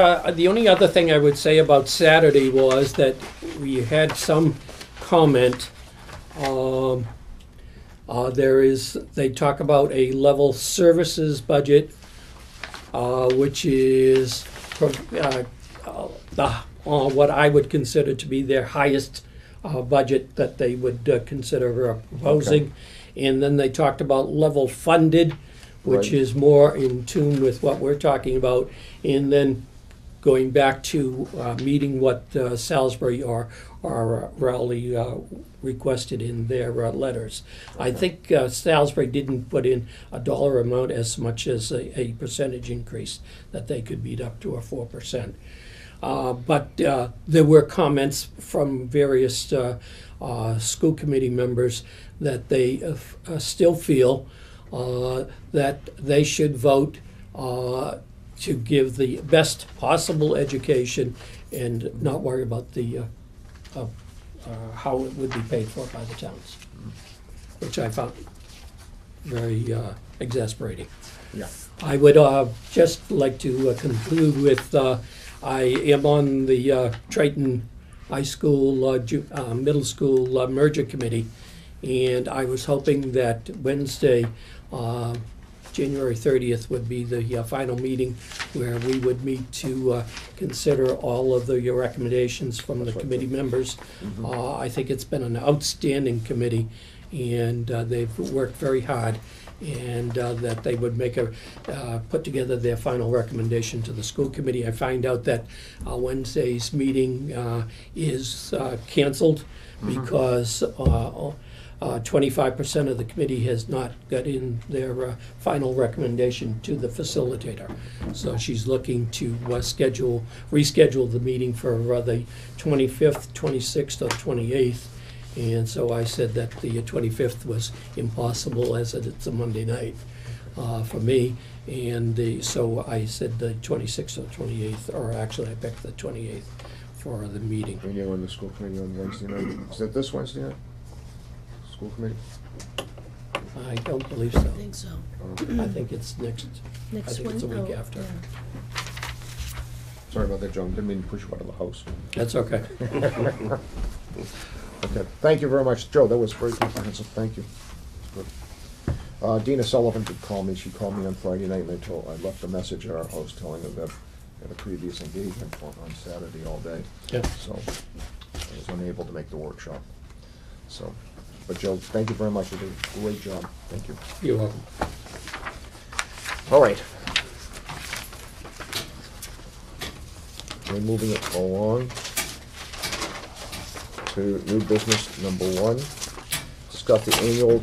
F: other thing I would say about Saturday was that we had some comment. They talk about a level services budget, which is what I would consider to be their highest budget that they would consider proposing. And then they talked about level funded, which
A: Right.
F: is more in tune with what we're talking about. And then going back to meeting what Salisbury or Rowley requested in their letters. I think Salisbury didn't put in a dollar amount as much as a percentage increase, that they could beat up to a 4%. But there were comments from various school committee members that they still feel that they should vote to give the best possible education and not worry about the how it would be paid for by the towns, which I found very exasperating.
A: Yeah.
F: I would just like to conclude with I am on the Triton High School, Middle School merger committee, and I was hoping that Wednesday, January 30th, would be the final meeting where we would meet to consider all of the recommendations from the committee members. I think it's been an outstanding committee, and they've worked very hard, and that they would put together their final recommendation to the school committee. I find out that Wednesday's meeting is canceled because 25% of the committee has not got in their final recommendation to the facilitator. So she's looking to reschedule the meeting for the 25th, 26th, or 28th. And so I said that the 25th was impossible, as it's a Monday night for me. And so I said the 26th or 28th, or actually I picked the 28th, for the meeting.
A: Meeting on the school committee on Wednesday night. Is that this Wednesday night? School committee?
F: I don't believe so.
C: I think so.
F: I think it's next, I
C: Next
F: think it's a
C: one?
F: week
C: Oh,
F: after.
C: yeah.
A: Sorry about that, John. Didn't mean to push you out of the house.
F: That's okay.
A: Okay, thank you very much. Joe, that was very comprehensive. Thank you. It's good. Dina Sullivan did call me. She called me on Friday night and I left a message at our house telling her that I had a previous engagement on Saturday all day.
F: Yeah.
A: So I was unable to make the workshop. So, but Joe, thank you very much. You did a great job. Thank you.
F: You're welcome.
A: All right. We're moving it along to new business number 1. Discuss the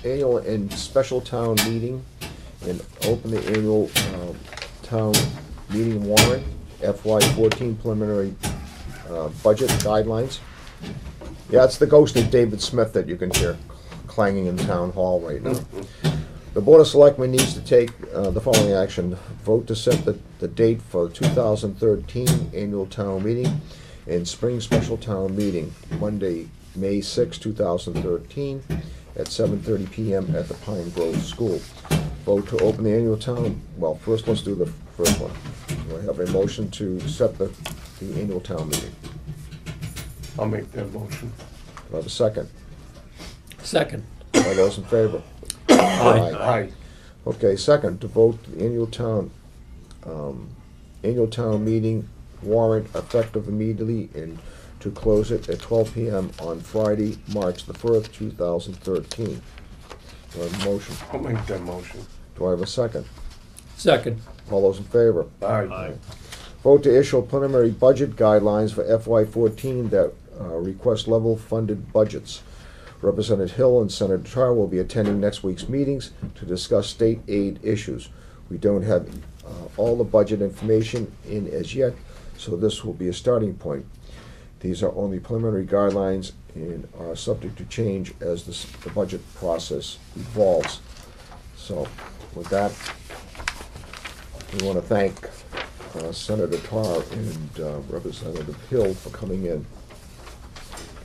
A: annual and special town meeting and open the annual town meeting warrant, FY14 preliminary budget guidelines. Yeah, it's the ghost of David Smith that you can hear clanging in town hall right now. The Board of Selectmen needs to take the following action. Vote to set the date for the 2013 annual town meeting and spring special town meeting, Monday, May 6, 2013, at 7:30 p.m. at the Pine Grove School. Vote to open the annual town, well, first let's do the first one. Do I have a motion to set the annual town meeting?
B: I'll make that motion.
A: Do I have a second?
F: Second.
A: All those in favor?
F: Aye.
B: Aye.
A: Okay, second, to vote the annual town meeting warrant effective immediately and to close it at 12 p.m. on Friday, March the 1st, 2013. Do I have a motion?
B: I'll make that motion.
A: Do I have a second?
F: Second.
A: All those in favor?
B: Aye.
A: Vote to issue preliminary budget guidelines for FY14 that request level funded budgets. Representative Hill and Senator Tar will be attending next week's meetings to discuss state aid issues. We don't have all the budget information in as yet, so this will be a starting point. These are only preliminary guidelines and are subject to change as the budget process evolves. So with that, we want to thank Senator Tar and Representative Hill for coming in.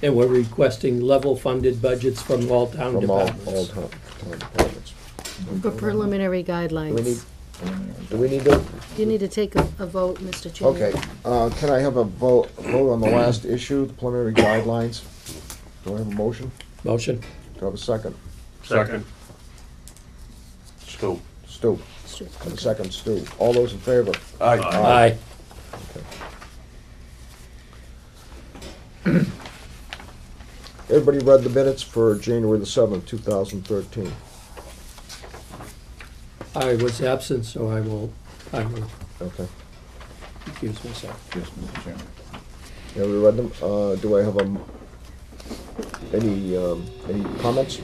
F: And we're requesting level-funded budgets from all town
A: From all
F: departments.
A: town departments.
C: For preliminary
A: Do we need,
C: guidelines.
A: do we need to,
C: You need to take a vote, Mr. Chairman.
A: okay, can I have a vote on the last issue, the preliminary guidelines? Do I have a motion?
F: Motion.
A: Do I have a second?
B: Second. Stu.
A: Stu,
C: Stu,
A: and a
C: okay.
A: second, Stu. All those in favor?
B: Aye.
F: Aye.
A: Everybody read the minutes for January the 7th, 2013.
F: I was absent, so I will
A: Okay.
F: recuse myself.
D: Yes, Mr. Chairman.
A: Yeah, we read them. Do I have any comments?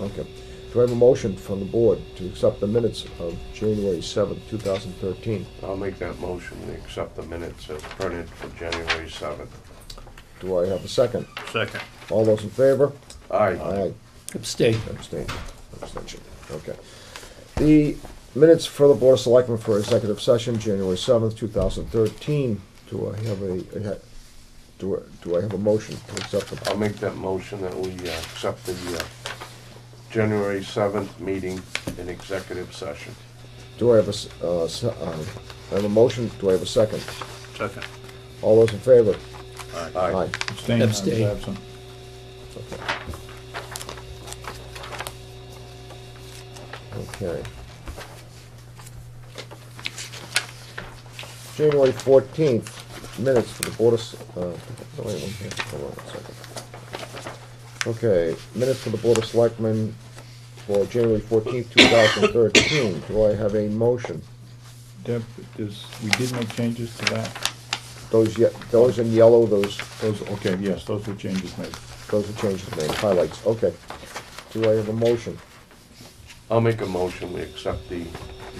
A: Okay. Do I have a motion from the board to accept the minutes of January 7th, 2013?
B: I'll make that motion. We accept the minutes as printed for January 7th.
A: Do I have a second?
G: Second.
A: All those in favor?
B: Aye.
A: Aye.
F: Abstain.
A: Abstain. Abstention. Okay. The minutes for the Board of Selectmen for executive session, January 7th, 2013. Do I have a motion to accept them?
B: I'll make that motion that we accept the January 7th meeting in executive session.
A: Do I have I have a motion? Do I have a second?
G: Second.
A: All those in favor?
B: Aye.
D: Abstain, I was
F: Abstain.
D: absent.
A: Okay. January 14th, minutes for the Board of, wait one second, hold on a second. Okay, minutes for the Board of Selectmen for January 14th, 2013. Do I have a motion?
D: Deb, we did make changes to that?
A: Those in yellow, those
D: Okay, yes, those were changes made.
A: are changes made, highlights, okay. Do I have a motion?
B: I'll make a motion. We accept the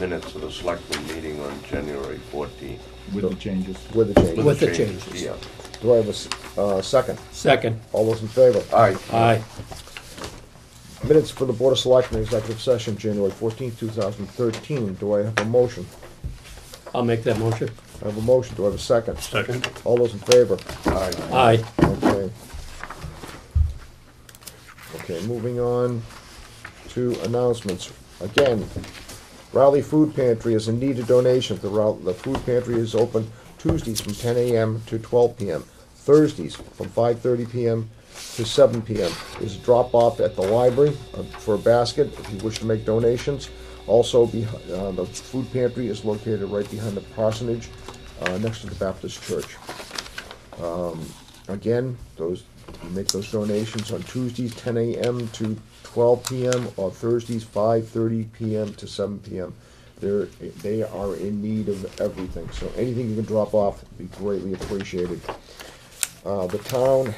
B: minutes of the selectmen meeting on January 14th.
D: With the changes.
A: With the changes.
F: With the changes.
B: Yeah.
A: Do I have a second?
F: Second.
A: All those in favor?
B: Aye.
F: Aye.
A: Minutes for the Board of Selectmen executive session, January 14th, 2013. Do I have a motion?
F: I'll make that motion.
A: I have a motion. Do I have a second?
G: Second.
A: All those in favor?
F: Aye.
A: Okay. Okay, moving on to announcements. Again, Raleigh Food Pantry is in need of donations. The food pantry is open Tuesdays from 10 a.m. to 12 p.m. Thursdays from 5:30 p.m. to 7 p.m. is a drop-off at the library for a basket if you wish to make donations. Also, the food pantry is located right behind the parsonage, next to the Baptist church. Again, you make those donations on Tuesdays 10 a.m. to 12 p.m. or Thursdays 5:30 p.m. to 7 p.m. They are in need of everything, so anything you can drop off would be greatly appreciated. The town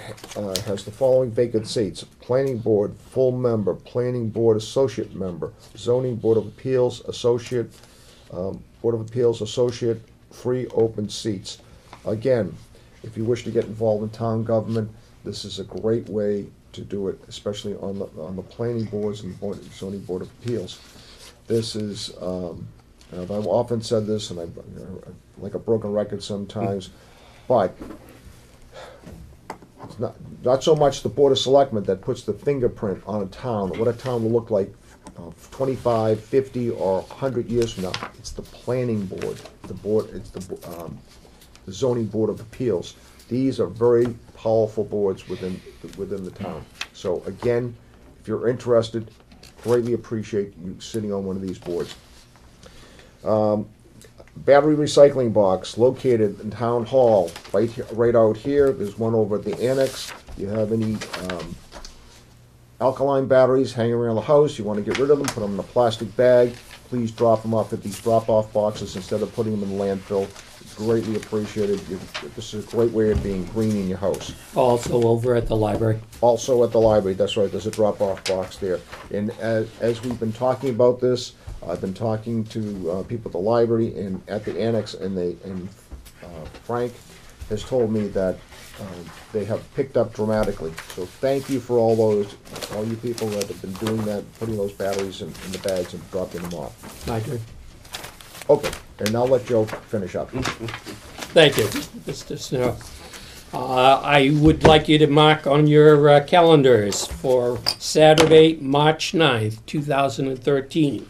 A: has the following vacant seats: Planning Board, full member; Planning Board, associate member; Zoning Board of Appeals, associate; Board of Appeals, associate, 3 open seats. Again, if you wish to get involved in town government, this is a great way to do it, especially on the planning boards and the Zoning Board of Appeals. This is, and I've often said this, and I'm like a broken record sometimes, but it's not so much the Board of Selectmen that puts the fingerprint on a town, what a town will look like 25, 50, or 100 years from now. It's the planning board, it's the Zoning Board of Appeals. These are very powerful boards within the town. So again, if you're interested, greatly appreciate you sitting on one of these boards. Battery recycling box located in Town Hall, right out here. There's one over at the annex. You have any alkaline batteries hanging around the house, you want to get rid of them, put them in a plastic bag, please drop them off at these drop-off boxes instead of putting them in the landfill. Greatly appreciated. This is a great way of being green in your house.
F: Also over at the library.
A: Also at the library, that's right, there's a drop-off box there. And as we've been talking about this, I've been talking to people at the library and at the annex, and Frank has told me that they have picked up dramatically. So thank you for all you people that have been doing that, putting those batteries in the bags and dropping them off.
F: I agree.
A: Okay, and I'll let Joe finish up.
F: Thank you, Mr. Snow. I would like you to mark on your calendars for Saturday, March 9th, 2013.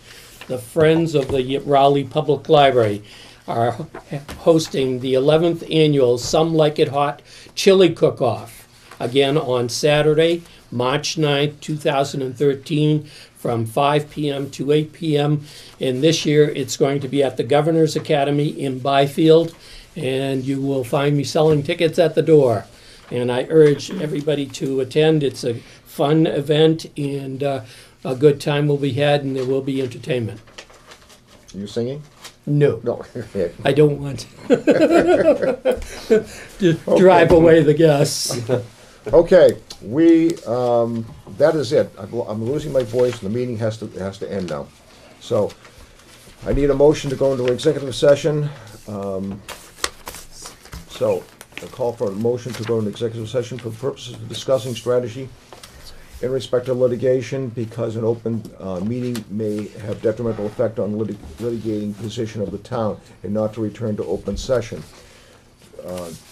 F: The Friends of the Raleigh Public Library are hosting the 11th annual Some Like It Hot Chili Cook-Off. Again on Saturday, March 9th, 2013, from 5 p.m. to 8 p.m. And this year it's going to be at the Governor's Academy in Byfield, and you will find me selling tickets at the door. And I urge everybody to attend. It's a fun event, and a good time will be had, and there will be entertainment.
A: Are you singing?
F: No.
A: No.
F: I don't want to drive away the guests.
A: Okay, that is it. I'm losing my voice, and the meeting has to end now. So, I need a motion to go into executive session. So, I call for a motion to go into executive session for the purposes of discussing strategy in respect of litigation, because an open meeting may have detrimental effect on litigating position of the town, and not to return to open session.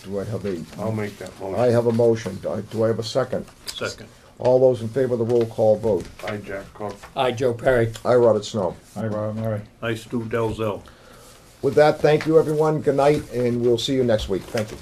A: Do I have
G: I'll make that motion.
A: I have a motion. Do I have a second?
G: Second.
A: All those in favor of the roll call vote.
G: Aye, Jack Cook.
F: Aye, Joe Perry.
A: Aye, Robert Snow.
D: Hi, Rob, Mary.
G: Aye, Stu Delzell.
A: With that, thank you, everyone. Good night, and we'll see you next week. Thank you.